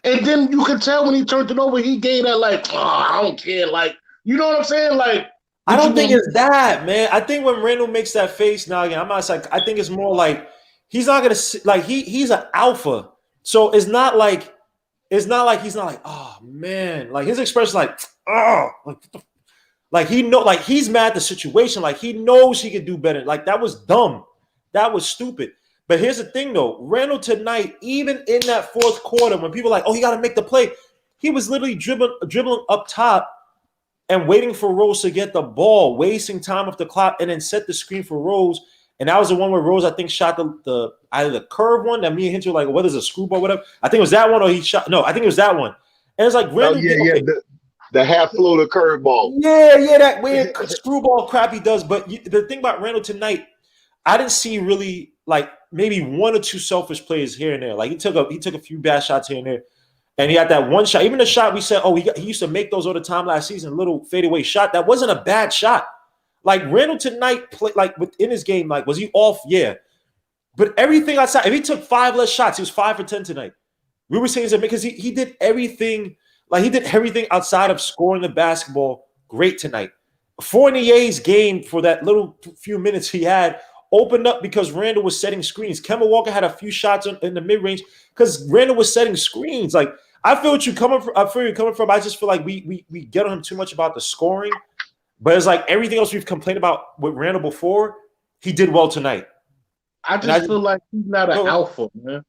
And then you could tell when he turned it over, he gave that like, oh, I don't care. Like, you know what I'm saying? Like, I don't think it's that, man. I think when Randall makes that face now again, I'm not like, I think it's more like he's not gonna like he's an alpha. So it's not like he's not like, oh man, like his expression like, oh, like he know, like he's mad at the situation, like he knows he could do better. Like that was dumb, that was stupid. But here's the thing though, Randall tonight, even in that fourth quarter, when people are like, oh, he got to make the play, he was literally dribbling up top and waiting for Rose to get the ball, wasting time off the clock, and then set the screen for Rose. And that was the one where Rose, I think, shot the either the curve one that me and Hinch were like, what is a screwball, whatever. I think it was that one, or he shot. No, I think it was that one. And it's like, Randall, the half floater curveball. Yeah, that weird screwball crap he does. But the thing about Randall tonight, I didn't see really like maybe 1 or 2 selfish plays here and there. Like he took a few bad shots here and there. And he had that one shot. Even the shot we said, oh, he used to make those all the time last season, little fadeaway shot. That wasn't a bad shot. Like Randall tonight, like within his game, like was he off? Yeah. But everything outside, if he took 5 less shots, he was 5 for 10 tonight. We were saying that because he did everything, like he did everything outside of scoring the basketball great tonight. Fournier's game for that little few minutes he had opened up because Randall was setting screens. Kemba Walker had a few shots in the mid-range because Randall was setting screens. Like I feel what you're coming from. I feel where you're coming from. I just feel like we get on him too much about the scoring, but it's like everything else we've complained about with Randall before. He did well tonight. I feel like he's not an alpha, man.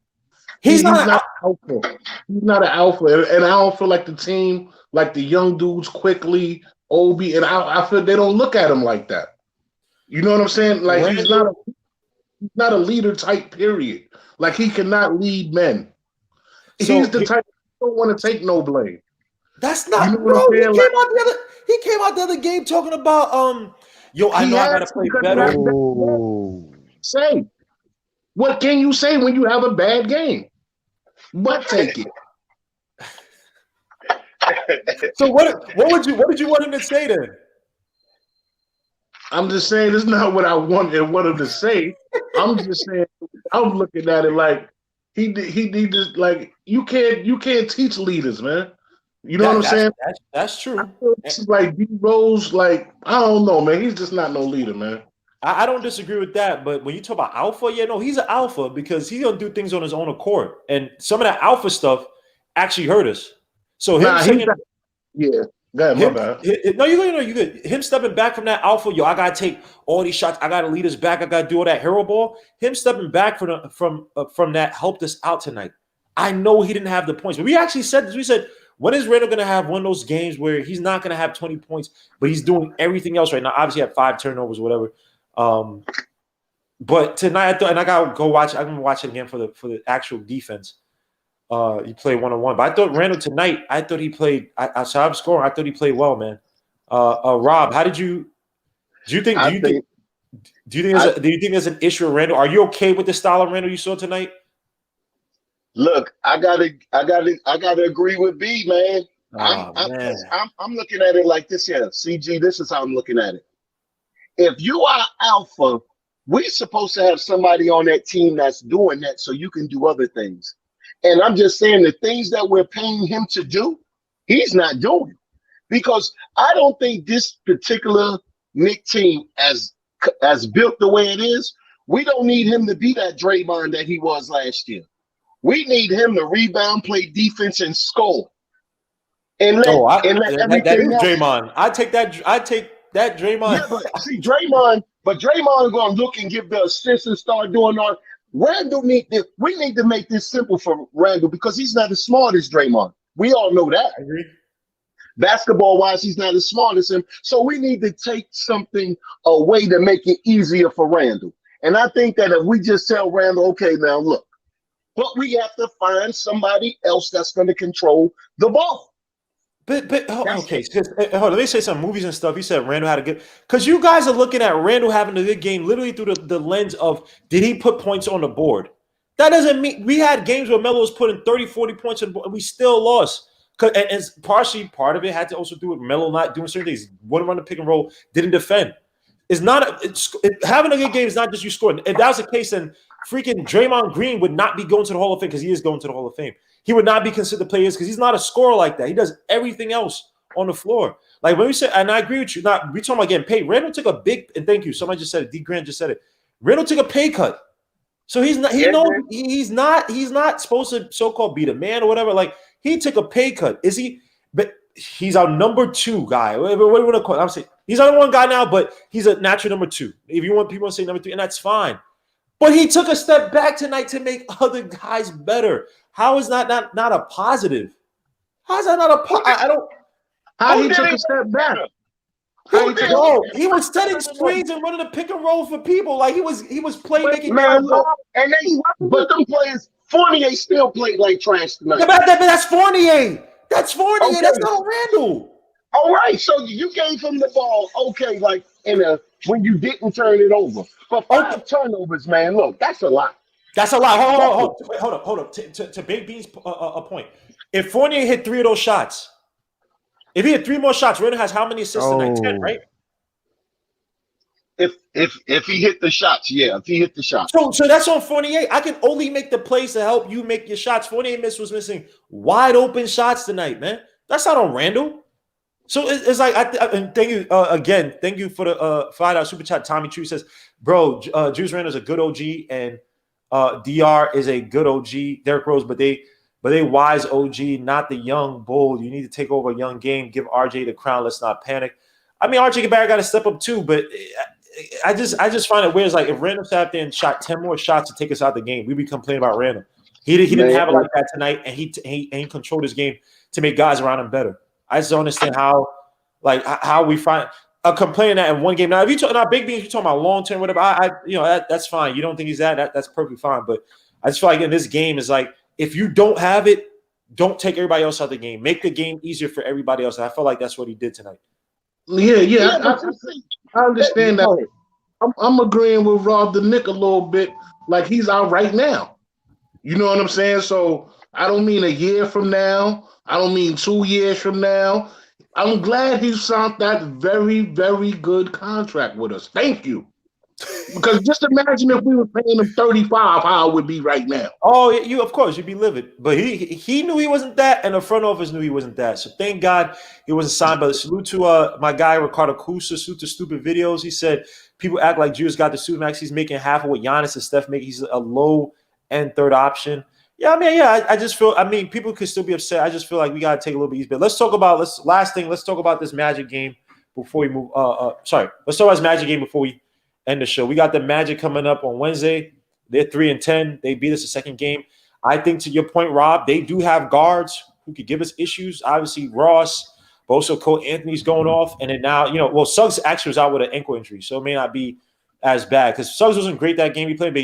He's not an alpha. He's not an alpha, and I don't feel like the team, like the young dudes, quickly Obi, and I feel they don't look at him like that. You know what I'm saying? Like he's not a leader type. Period. Like he cannot lead men. So he's the type that don't want to take no blame. That's not, you know bro. He came out the other game talking about yo, I know I gotta play better. Say, what can you say when you have a bad game? But take it. So what did you want him to say then? I'm just saying it's not what I want him to say. I'm just saying I'm looking at it like he just like you can't teach leaders, man. You know what I'm saying? That's true. It's like D Rose, like I don't know, man. He's just not no leader, man. I don't disagree with that, but when you talk about alpha, yeah, no, he's an alpha because he's gonna do things on his own accord, and some of that alpha stuff actually hurt us. So him saying, yeah. No, you good. Him stepping back from that alpha, yo, I gotta take all these shots. I gotta lead us back. I gotta do all that hero ball. Him stepping back from that helped us out tonight. I know he didn't have the points, but we actually said this. We said, when is Randall gonna have one of those games where he's not gonna have 20 points, but he's doing everything else right now? Obviously, he had 5 turnovers, whatever. But tonight, I thought, and I gotta go watch. I'm gonna watch it again for the actual defense. He played 1-on-1, but I thought Randall tonight. I thought he played. I saw him scoring. I thought he played well, man. Rob, how did you? Do you think there's an issue with Randall? Are you okay with the style of Randall you saw tonight? Look, I gotta agree with B, man. I'm looking at it like this here. CG, this is how I'm looking at it. If you are alpha, we're supposed to have somebody on that team that's doing that so you can do other things. And I'm just saying the things that we're paying him to do, he's not doing. Because I don't think this particular Knicks team, as built the way it is, we don't need him to be that Draymond that he was last year. We need him to rebound, play defense, and score. And let everything else. Draymond. I take that Draymond. Yeah, but see, Draymond is going to look and give the assists and start doing all. Randall we need to make this simple for Randall because he's not as smart as Draymond. We all know that. I agree. Basketball-wise, he's not as smart as him. So we need to take something away to make it easier for Randall. And I think that if we just tell Randall, okay, now look, but we have to find somebody else that's going to control the ball. But okay, hold on, let me say some movies and stuff. You said Randall had a good, because you guys are looking at Randall having a good game literally through the lens of did he put points on the board? That doesn't mean we had games where Melo was putting 30, 40 points on the board and we still lost. And part of it had to also do with Melo not doing certain things. Wouldn't run the pick and roll, didn't defend. is not having a good game is not just you scoring. If that was the case, then freaking Draymond Green would not be going to the Hall of Fame because he is going to the Hall of Fame. He would not be considered players because he's not a scorer like that. He does everything else on the floor. Like when we say, and I agree with you, not we talking about getting paid. Randall took a big, and thank you. Somebody just said it. D. Grant just said it. Randall took a pay cut. So he's not, he knows he's not supposed to so-called be the man or whatever. Like he took a pay cut. Is he? But he's our number 2 guy. What do you want to call it? I'm saying he's our number 1 guy now, but he's a natural number 2. If you want people to say number 3, and that's fine. But he took a step back tonight to make other guys better. How is that not a positive? How is that not a positive? I don't. How he took a step back? He was setting screens and running the pick and roll for people. Like he was playmaking. Man, and then he but them players, Fournier still played like trash tonight. But that's Fournier. That's Fournier. Okay. That's not Randall. All right, so you gave him the ball, okay, like when you didn't turn it over. But 5 turnovers, man, look, that's a lot. That's a lot. Hold up. To Big Bean's point, if Fournier hit 3 of those shots, if he had 3 more shots, Randall has how many assists tonight? 10, right? If he hit the shots, yeah. If he hit the shots. So that's on Fournier. I can only make the plays to help you make your shots. Fournier was missing wide open shots tonight, man. That's not on Randall. So it's like and thank you again. Thank you for the $5 super chat. Tommy True says, "Bro, Juice Randle's a good OG, and DR is a good OG. Derrick Rose, but they wise OG, not the young bull. You need to take over a young game. Give RJ the crown. Let's not panic. I mean, RJ Barrett got to step up too, but I just find it weird. It's like if Randall sat there and shot 10 more shots to take us out of the game, we'd be complaining about Randall. He didn't have it like that tonight, and he controlled his game to make guys around him better. I just don't understand how we find a complaint that in one game. Now, if you talking about Big Beans, you're talking about long term, whatever. That's fine. You don't think he's that's perfectly fine. But I just feel like in this game is like if you don't have it, don't take everybody else out of the game. Make the game easier for everybody else. And I feel like that's what he did tonight. Yeah. I understand that. I'm agreeing with Rob the Nick a little bit. Like he's out right now. You know what I'm saying? So I don't mean a year from now. I don't mean 2 years from now. I'm glad he signed that very, very good contract with us. Thank you. Because just imagine if we were paying him 35, how it would be right now. Oh, of course, you'd be livid. But he knew he wasn't that, and the front office knew he wasn't that. So thank God he wasn't signed. But salute to my guy, Ricardo Cusa, salute to Stupid Videos. He said, people act like Julius got the Supermax. He's making half of what Giannis and Steph make. He's a low-end third option. Yeah, I mean, I just feel, people could still be upset. I just feel like we got to take a little bit easy. But let's talk about let's talk about this Magic game before we move. Let's talk about this Magic game before we end the show. We got the Magic coming up on Wednesday. They're 3-10. They beat us the second game. I think to your point, Rob, they do have guards who could give us issues. Obviously, Ross, but also Cole Anthony's going off. And then now, Suggs actually was out with an ankle injury, so it may not be as bad because Suggs wasn't great that game. He played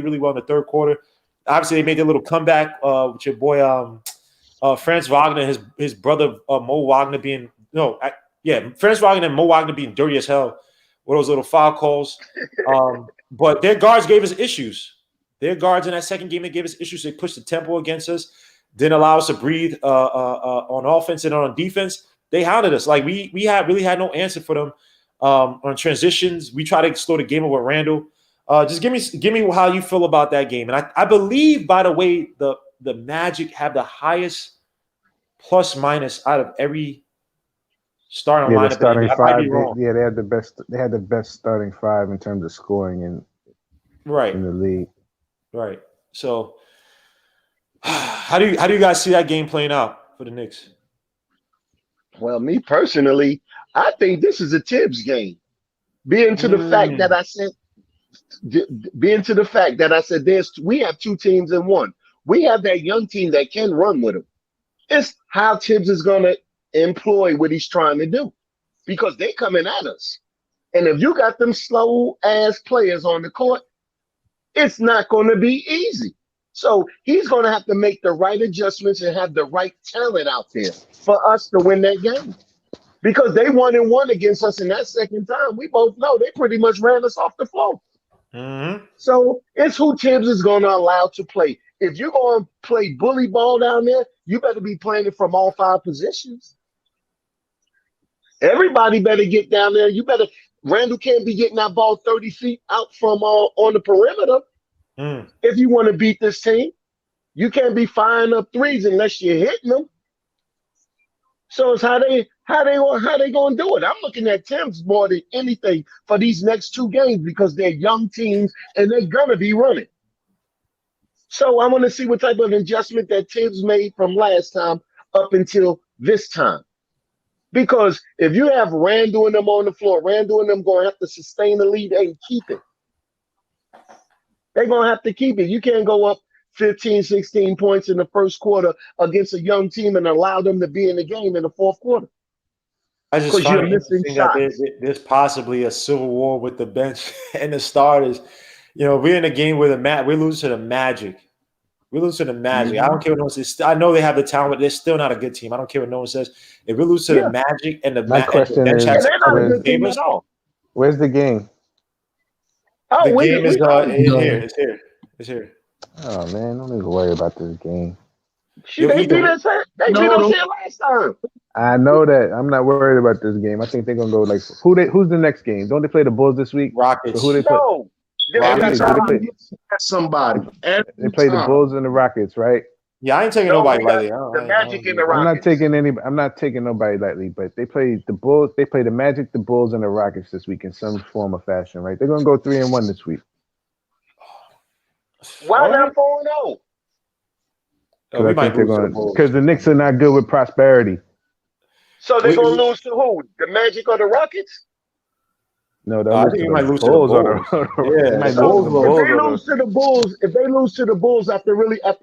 really well in the third quarter. Obviously, they made their little comeback with your boy Franz Wagner, his brother Mo Wagner Franz Wagner and Mo Wagner being dirty as hell with those little foul calls. But their guards gave us issues. Their guards in that second game, they gave us issues. They pushed the tempo against us, didn't allow us to breathe on offense and on defense. They hounded us. Like we really had no answer for them on transitions. We tried to slow the game up with Randall. Just give me how you feel about that game. And I believe, by the way, the Magic have the highest plus minus out of every starting lineup. The starting five. They had the best. They had the best starting five in terms of scoring in the league. Right. So, how do you guys see that game playing out for the Knicks? Well, me personally, I think this is a Tibbs game. Being to the fact that I said we have 2 teams in one. We have that young team that can run with him. It's how Tibbs is going to employ what he's trying to do because they coming at us. And if you got them slow ass players on the court, it's not going to be easy. So he's going to have to make the right adjustments and have the right talent out there for us to win that game. Because they 1-1 against us in that second time. We both know they pretty much ran us off the floor. Mm-hmm. So it's who Tibbs is going to allow to play. If you're going to play bully ball down there, you better be playing it from all 5 positions. Everybody better get down there. Randall can't be getting that ball 30 feet out from on the perimeter Mm. if you want to beat this team. You can't be firing up threes unless you're hitting them. So it's how they gonna do it. I'm looking at Tim's more than anything for these next 2 games because they're young teams and they're gonna be running. So I want to see what type of adjustment that Tibbs made from last time up until this time. Because if you have Randall and them on the floor, Randall and them going to have to sustain the lead and keep it. They're going to have to keep it. You can't go up 15, 16 points in the first quarter against a young team and allow them to be in the game in the fourth quarter. I just Because find you're it missing interesting that shots. there's possibly a civil war with the bench and the starters. You know, we're in a game where we lose to the Magic. We lose to the Magic. Mm-hmm. I don't care what no one says. I know they have the talent, but they're still not a good team. I don't care what no one says. If we lose to the Magic and the question bench is, has They're to not come a in good and team save at us, all. Where's the game? Oh, the game is No. here. It's here. Oh man, don't even worry about this game. They beat us here last time. I know that. I'm not worried about this game. I think they're gonna go like who's the next game? Don't they play the Bulls this week? Rockets. So who they play? No. Rockets. Every They time play- we get somebody. They play the Bulls and the Rockets, right? Yeah, I ain't taking No, nobody we got lightly. the Magic and the I'm not Rockets. I'm not taking nobody lightly, but they play the Bulls. They play the Magic, the Bulls, and the Rockets this week in some form or fashion, right? They're gonna go 3-1 this week. Why not 4-0? Oh, we might lose to the Bulls. Because the Knicks are not good with prosperity. So they're going to lose to who? The Magic or the Rockets? No, I think we might lose to the Bulls. Yeah, they might the lose to the Bulls. Bulls. If they lose to the Bulls, after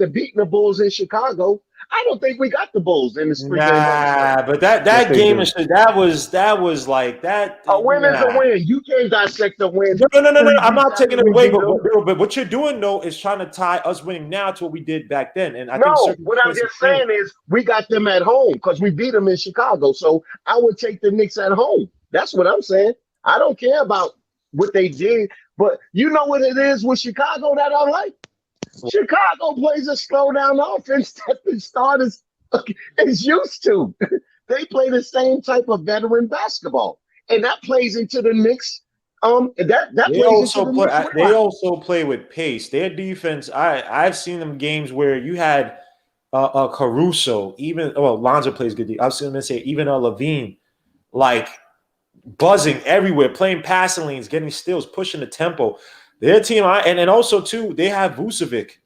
beating the Bulls in Chicago, I don't think we got the Bulls in this pregame. Nah, but that Yes, they game do. is that was like that. A win is a win. You can't dissect the win. No. I'm not taking it away, beat them. but what you're doing though is trying to tie us winning now to what we did back then. And I No, think what I'm just saying is we got them at home because we beat them in Chicago. So I would take the Knicks at home. That's what I'm saying. I don't care about what they did, but you know what it is with Chicago that I like? Chicago plays a slow down offense that the starters is used to. They play the same type of veteran basketball, and that plays into the Knicks. They also play with pace. Their defense, I've seen them games where you had Caruso, Lonzo plays good. I've seen them say even Levine, like buzzing everywhere, playing passing lanes, getting steals, pushing the tempo. Their team, and also too, they have Vucevic,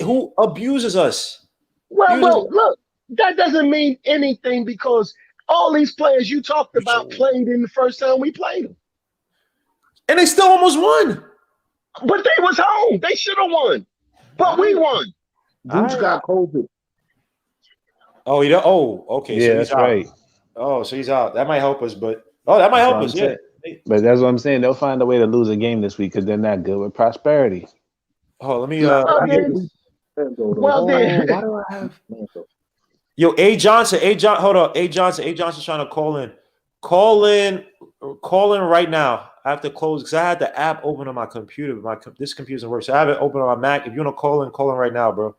who abuses us. Well, look, that doesn't mean anything because all these players you talked about played in the first time we played them. And they still almost won. But they was home. They should have won. But we won. Bruce got COVID. Oh, he okay. Yeah, so he's that's out. right. Oh, so he's out. That might help us, but that might help us. Yeah. But that's what I'm saying. They'll find a way to lose a game this week because they're not good with prosperity. Oh, let me. Well, then. Why do I have? Yo, A Johnson. Hold on. A Johnson's trying to call in. Call in right now. I have to close because I had the app open on my computer. This computer doesn't work, so I have it open on my Mac. If you want to call in right now, bro.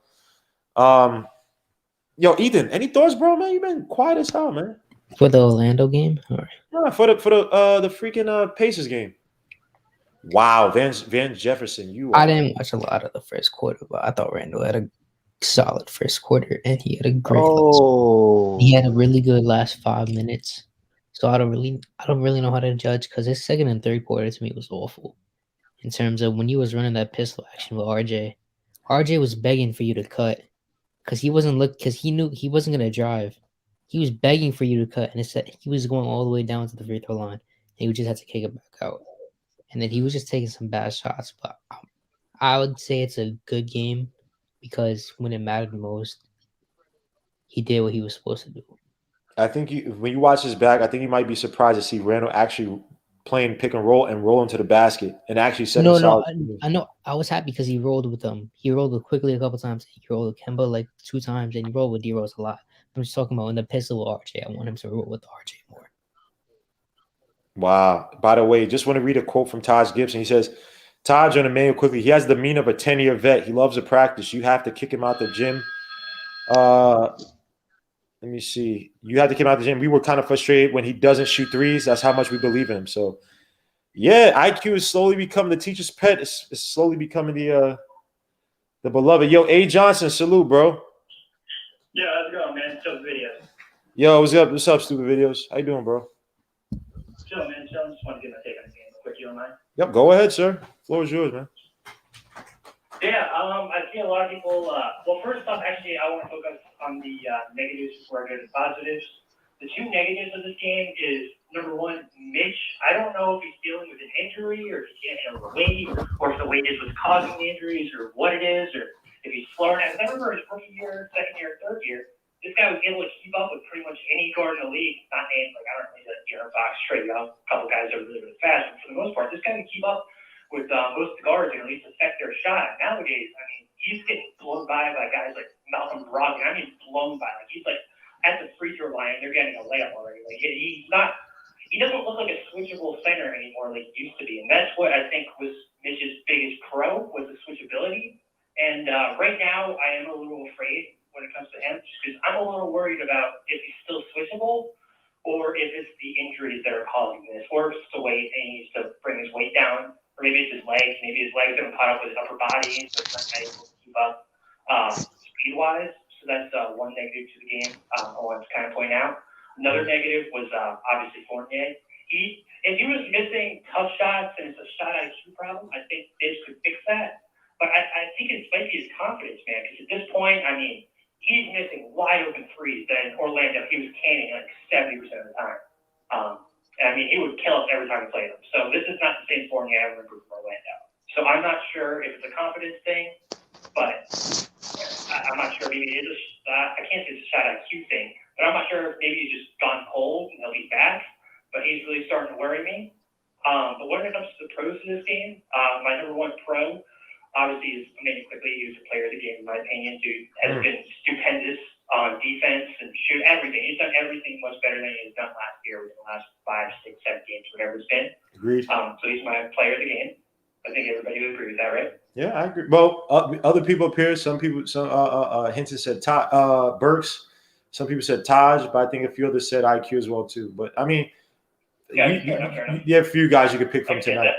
Yo, Ethan, any thoughts, bro? Man, you've been quiet as hell, man. For the Orlando game, or No, for the freaking Pacers game. Wow, Van Jefferson, I didn't watch a lot of the first quarter, but I thought Randall had a solid first quarter, and he had a great. He had a really good last 5 minutes. So I don't really know how to judge because his second and third quarter to me was awful. In terms of when he was running that pistol action with RJ was begging for you to cut because he knew he wasn't gonna drive. He was begging for you to cut, and it said he was going all the way down to the free throw line, and he would just have to kick it back out. And then he was just taking some bad shots. But I would say it's a good game because when it mattered most, he did what he was supposed to do. I think when you watch this back, I think you might be surprised to see Randall actually playing pick and roll into the basket and actually setting solid. I know. I was happy because he rolled with them. He rolled with Quickly a couple times. He rolled with Kemba like 2 times, and he rolled with D-Rose a lot. I'm just talking about in the pistol with RJ. I want him to roll with RJ more. Wow. By the way, just want to read a quote from Taj Gibson. He says, Taj on Emmanuel Quickly, he has the demeanor of a 10-year vet. He loves to practice. You have to kick him out the gym. Let me see. You had to come out the gym. We were kind of frustrated when he doesn't shoot threes. That's how much we believe in him. So, yeah, IQ is slowly becoming the teacher's pet. It's slowly becoming the beloved. Yo, A. Johnson, salute, bro. Yeah, how's it going, man? Still videos. Yo, what's up? What's up, stupid videos? How you doing, bro? Chill, man. Chill. Just want to get my take on the game real quick. You don't mind? Yep, go ahead, sir. Floor is yours, man. Yeah, I see a lot of people. Well, first off, actually, I want to focus on the negatives before I go to the positives. The two negatives of this game is, number one, Mitch. I don't know if he's dealing with an injury or if he can't handle the weight, or if the weight is what's causing the injuries, or what it is, or if he's slurring. I remember his rookie year, second year, third year, this guy was able to keep up with pretty much any guard in the league. Not named, like, I don't know, he's like Aaron Fox, straight up. A couple guys are really, really fast, but for the most part, this guy can keep up with most of the guards and at least affect their shot. Nowadays, I mean, he's getting blown by guys like Malcolm Brogdon. I mean, blown by. Like, he's like at the free throw line and they're getting a layup already. Like, he doesn't look like a switchable center anymore like he used to be. And that's what I think was Mitch's biggest pro, was the switchability. And right now, I am a little afraid when it comes to him, just because I'm a little worried about if he's still switchable or if it's the injuries that are causing this, or if it's the weight and he needs to bring his weight down. Or maybe it's his legs. Maybe his legs haven't caught up with his upper body, so it's not able to keep up speed-wise. So that's one negative to the game I want to kind of point out. Another negative was obviously Fournier. If he was missing tough shots and it's a shot IQ problem, I think Bibbs could fix that. But I think it might be his confidence, man, because at this point, I mean, he's missing wide-open threes that in Orlando he was canning like 70% of the time. I mean, he would kill us every time we played him. So this is not the same Fournier I remember from Orlando. So I'm not sure if it's a confidence thing, but I'm not sure. Maybe it is. I can't say it's a shot IQ thing, but I'm not sure if maybe he's just gone cold and he'll be back. But he's really starting to worry me. But when it comes to the pros of this game, my number one pro, obviously, is Emmanuel Quickly. He was the player of the game, in my opinion. Dude has been stupendous on defense and shoot everything. He's done everything much better than he has done last year, within the last 5, 6, 7 games, whatever it's been. Agreed. So he's my player of the game. I think everybody would agree with that, right? Yeah, I agree. Well, other people up here, some Hinton said Burks. Some people said Taj, but I think a few others said IQ as well too. But I mean, Yeah, fair enough. you have a few guys you could pick from tonight.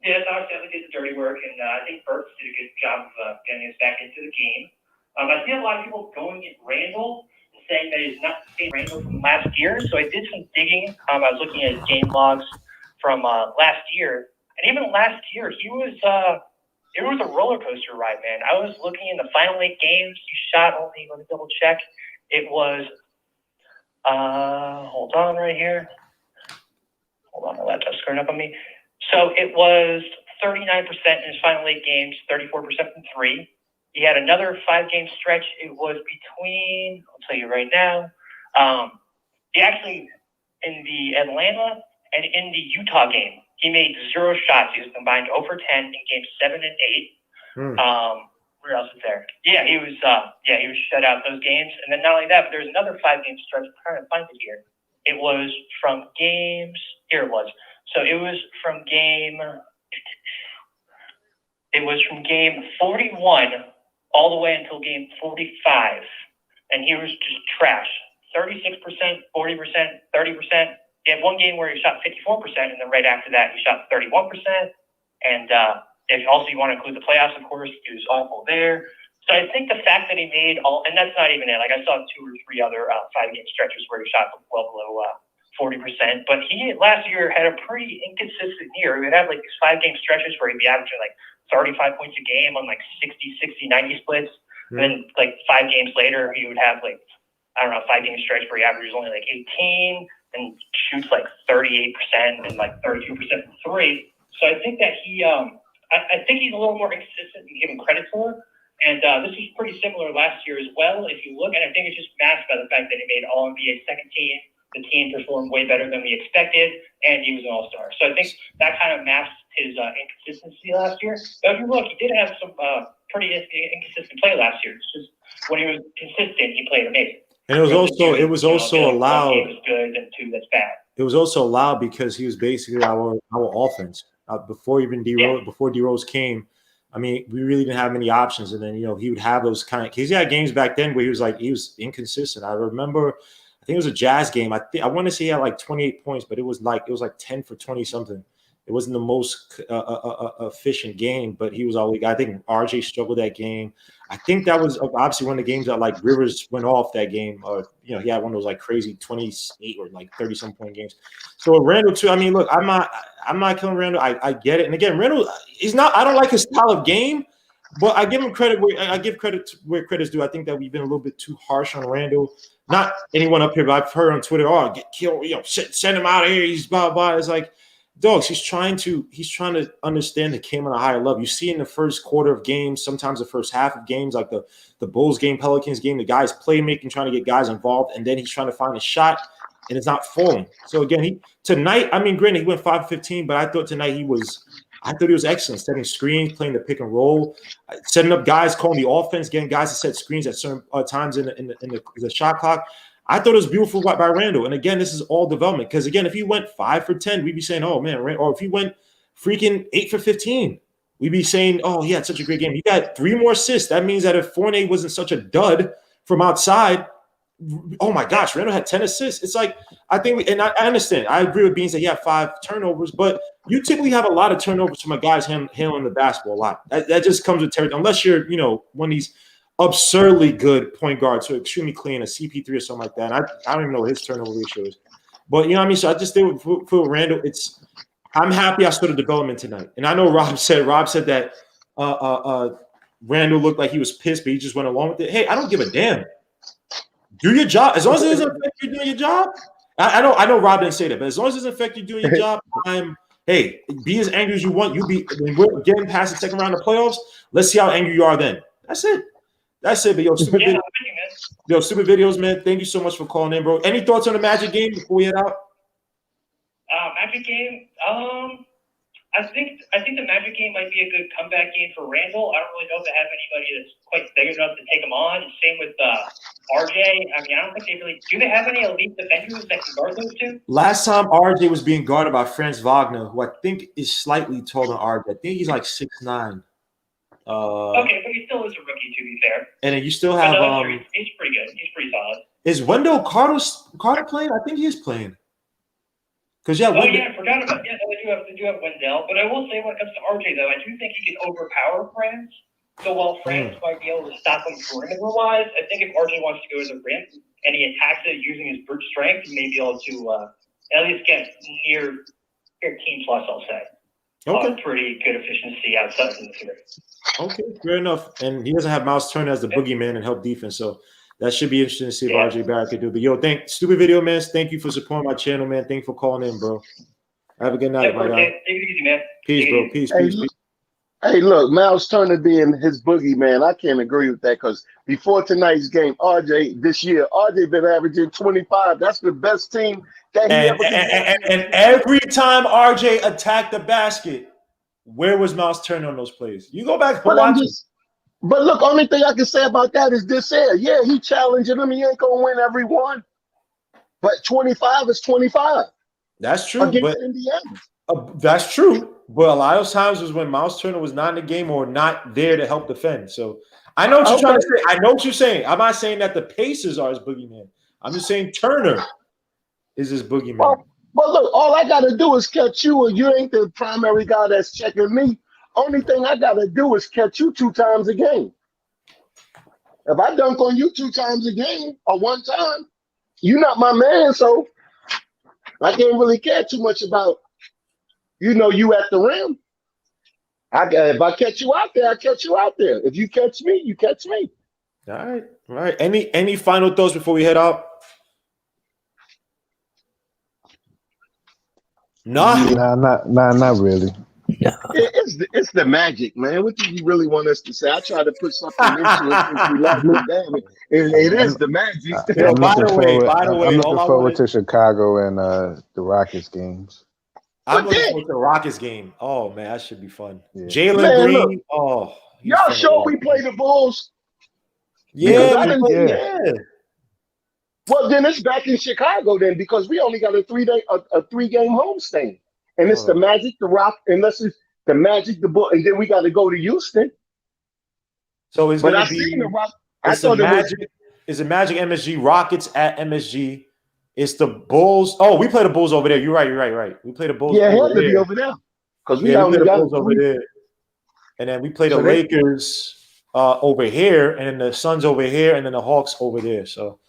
Yeah, Taj definitely did the dirty work, and I think Burks did a good job of getting us back into the game. I see a lot of people going at Randall and saying that he's not the same Randall from last year. So I did some digging. I was looking at his game logs from last year, and even last year he was it was a roller coaster ride, man. I was looking in the final 8 games. He shot only. Let me double check. It was hold on right here. Hold on, my laptop's screwing up on me. So it was 39% in his final 8 games, 34% from 3. He had another 5-game stretch. It was between, I'll tell you right now, he actually, in the Atlanta and in the Utah game, he made 0 shots. He was combined 0 for 10 in games 7 and 8. Where else is there? Yeah, he was shut out those games. And then not only that, but there's another 5-game stretch. I'm trying to find it here. It was from games, here it was. So it was from game 41 all the way until game 45. And he was just trash. 36%, 40%, 30%. He had one game where he shot 54%, and then right after that, he shot 31%. And if also you want to include the playoffs, of course, he was awful there. So I think the fact that he made all, and that's not even it. Like I saw 2 or 3 other 5-game stretches where he shot well below 40%. But he last year had a pretty inconsistent year. He would have like these 5-game stretches where he'd be averaging like 35 points a game on like 60, 90 splits. And then like 5 games later, he would have like, I don't know, 5-game stretch where he averages only like 18 and shoots like 38% and like 32% from 3. So I think that he, I think he's a little more inconsistent than given credit for. And this was pretty similar last year as well, if you look. And I think it's just masked by the fact that he made All-NBA second team. The team performed way better than we expected, and he was an all-star. So I think that kind of masks his inconsistency last year. But if you look, he did have some pretty inconsistent play last year. It's just when he was consistent, he played amazing. And it was allowed. One game is good and 2 that's bad. It was also allowed because he was basically our offense before even D Rose. Before D Rose came, I mean, we really didn't have many options. And then, he would have those because he had games back then where he was inconsistent. I remember, I think it was a Jazz game. I want to say he had like 28 points, but it was like 10 for 20 something. It wasn't the most efficient game, but he was always. I think RJ struggled that game. I think that was obviously one of the games that like Rivers went off that game, or he had one of those like crazy 28 or like 30-some point games. So Randall too. I mean, look, I'm not killing Randall. I get it. And again, Randall, he's not. I don't like his style of game, but I give him credit. I give credit where credit's due. I think that we've been a little bit too harsh on Randall. Not anyone up here, but I've heard on Twitter, get killed. Send him out of here. He's blah blah. It's like, dogs, he's trying to understand the game on a higher level. You see in the first quarter of games, sometimes the first half of games, like the Bulls game, Pelicans game, the guys playmaking, trying to get guys involved, and then he's trying to find a shot, and it's not falling. So again, tonight, I mean, granted, he went 5-15, but I thought tonight he was excellent, setting screens, playing the pick and roll, setting up guys, calling the offense, getting guys to set screens at certain times in the shot clock. I thought it was beautiful by Randall. And again, this is all development. Because again, if he went 5 for 10, we'd be saying, oh man, or if he went freaking 8 for 15, we'd be saying, oh, he had such a great game. He got 3 more assists. That means that if Fournier wasn't such a dud from outside, oh my gosh, Randall had 10 assists. It's like, I think, and I understand. I agree with Beans that he had 5 turnovers, but you typically have a lot of turnovers from a guy's handling the basketball a lot. That just comes with territory. Unless you're, one of these absurdly good point guards, so extremely clean, a CP3 or something like that. And I don't even know what his turnover ratio is. But you know what I mean? So I just think for Randall, I'm happy I saw the development tonight. And I know Rob said that Randall looked like he was pissed, but he just went along with it. Hey, I don't give a damn. Do your job. As long as it doesn't affect you doing your job. I know Rob didn't say that, but as long as it doesn't affect you doing your job, be as angry as you want. When we're getting past the second round of playoffs, let's see how angry you are then. That's it. But stupid videos, man. Thank you so much for calling in, bro. Any thoughts on the Magic game before we head out? Magic game. I think the Magic game might be a good comeback game for Randall. I don't really know if they have anybody that's quite big enough to take him on. Same with RJ. I mean, I don't think they really do. They have any elite defenders that can guard those two? Last time RJ was being guarded by Franz Wagner, who I think is slightly taller than RJ. I think he's like 6'9". Okay, but he still is a rookie, to be fair. And then you still have he's pretty good. He's pretty solid. Is Wendell Carter playing? I think he is playing. Because I forgot about they do have Wendell. But I will say, when it comes to RJ, though, I do think he can overpower Franz. So while Franz might be able to stop him perimeter-wise, I think if RJ wants to go to the rim and he attacks it using his brute strength, he may be able to at least get near 15 plus, I'll say. Okay. Pretty good efficiency outside from the three. Okay, fair enough. And he doesn't have Miles Turner as the boogeyman and help defense, so that should be interesting to see if RJ Barrett could do. But stupid video, man. Thank you for supporting my channel, man. Thank you for calling in, bro. Have a good night, my guy. Take it easy, man. Peace, bro. Peace. Hey, look, Miles Turner being his boogeyman, I can't agree with that because before tonight's game, RJ been averaging 25. That's the best team that he ever did. And every time RJ attacked the basket, where was Miles Turner on those plays? You go back and watch it. But look, only thing I can say about that is this here. Yeah, he challenging him. He ain't going to win every one. But 25 is 25. That's true. Against Indiana. That's true. But a lot of times was when Miles Turner was not in the game or not there to help defend. So I know what you're trying to say. I know what you're saying. I'm not saying that the Pacers are his boogeyman. I'm just saying Turner is his boogeyman. But look, all I got to do is catch you, and you ain't the primary guy that's checking me. Only thing I got to do is catch you 2 times a game. If I dunk on you 2 times a game or 1 time, you're not my man, so I can't really care too much about, you at the rim. If I catch you out there, I catch you out there. If you catch me, you catch me. All right. Any final thoughts before we head out? Nah, not really. No. It's the Magic, man. What do you really want us to say? I try to put something into it since we left it, damn it. It is the Magic. By the way, I'm looking forward to Chicago and the Rockets games. I'm looking forward to the Rockets game. Oh man, that should be fun. Yeah. Jalen Green. Look, y'all sure we play the Bulls? Yeah. Well, then it's back in Chicago then, because we only got a 3-game homestand. And it's the Magic, the Rock, unless the Magic, the Bull, and then we got to go to Houston. So it's But going I to seen the be. Rock. I It's the thought it was. Magic. It's the Magic MSG Rockets at MSG. It's the Bulls. Oh, we play the Bulls over there. You're right. We play the Bulls Yeah, it over had to be there. over there because we Yeah, we play only the got Bulls over 3. there, and then we play the So they, Lakers over here, and then the Suns over here, and then the Hawks over there. So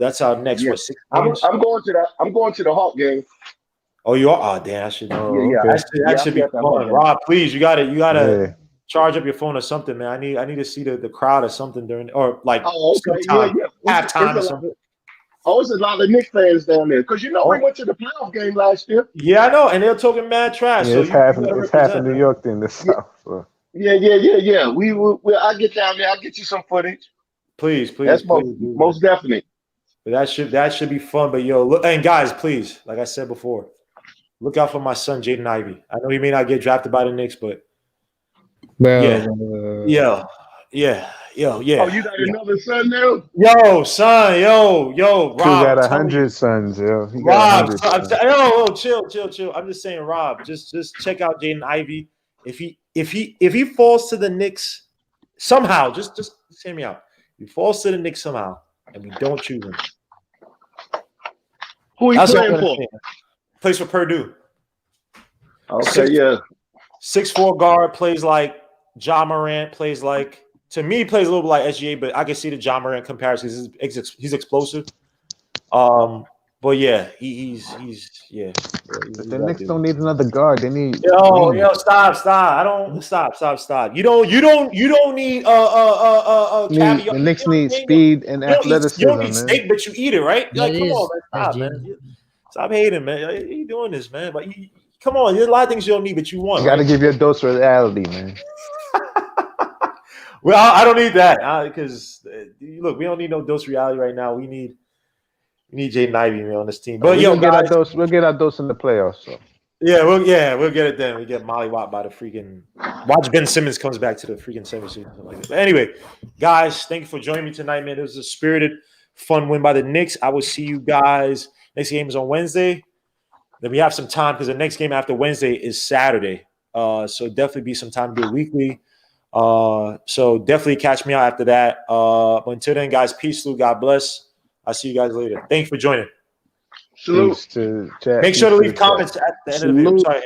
that's our next yeah, 6 I'm games. going to that. I'm going to the Hawk game. Oh, you are. Oh, damn! I should know. Yeah, Okay. That should be I'm at the fun. Hawk game. Rob, please, you gotta Yeah. charge up your phone or something, man. I need to see the crowd or something during or like Oh, okay, sometime yeah. halftime or It's something. it's a lot of Knicks fans down there because we Oh, went to the playoff game last year. yeah, I know, and they're talking mad trash. Yeah, So it's you half gotta it's half in represent, New man. York than the Yeah, South. So. yeah. I'll get down there. I'll get you some footage. Please, That's do, man. most definite. But that should be fun. But yo, look, and guys, please, like I said before, look out for my son Jaden Ivey. I know he may not get drafted by the Knicks, but yeah. Oh, you got another son now? Yo, son, yo, Q Rob, got I'm telling you. 100 sons, yo. He got Rob, 100 son, sons. chill. I'm just saying, Rob, just check out Jaden Ivey. If he falls to the Knicks somehow, just hear me out. If he falls to the Knicks somehow, and we don't choose him, Who he that's all I'm playing gonna for? say. Plays for Purdue. Okay, yeah. 6'4" guard, plays like Ja Morant, plays like, to me, plays a little bit like SGA, but I can see the Ja Morant comparison. He's explosive. But yeah, he's But the Knicks don't need another guard. They need Yo, stop. I don't stop. You don't need caviar. the Knicks You know what need I mean? speed and You don't athleticism, need man. steak, but you eat it, right? Like, That come on, is man. Stop, man. Jaden. Stop hating, man. Why are you doing this, man? But come on, there's a lot of things you don't need, but you want, You got to right? give your dose of reality, man. Well, I don't need that because look, we don't need no dose reality right now. We need Jaden Ivey on this team. But we'll get guys, our dose. We'll get our dose in the playoffs. So. we'll get it then. We get mollywopped by the freaking. Watch Ben Simmons comes back to the freaking 76. Like that. But anyway, guys, thank you for joining me tonight, man. It was a spirited, fun win by the Knicks. I will see you guys. Next game is on Wednesday. Then we have some time because the next game after Wednesday is Saturday. So definitely be some time to do it weekly. So definitely catch me out after that. But until then, guys, peace, Lou. God bless. I'll see you guys later. Thank you for joining. Salute. Peace to chat. Make sure to Peace leave the chat. comments at the end of the video. Salute. Sorry.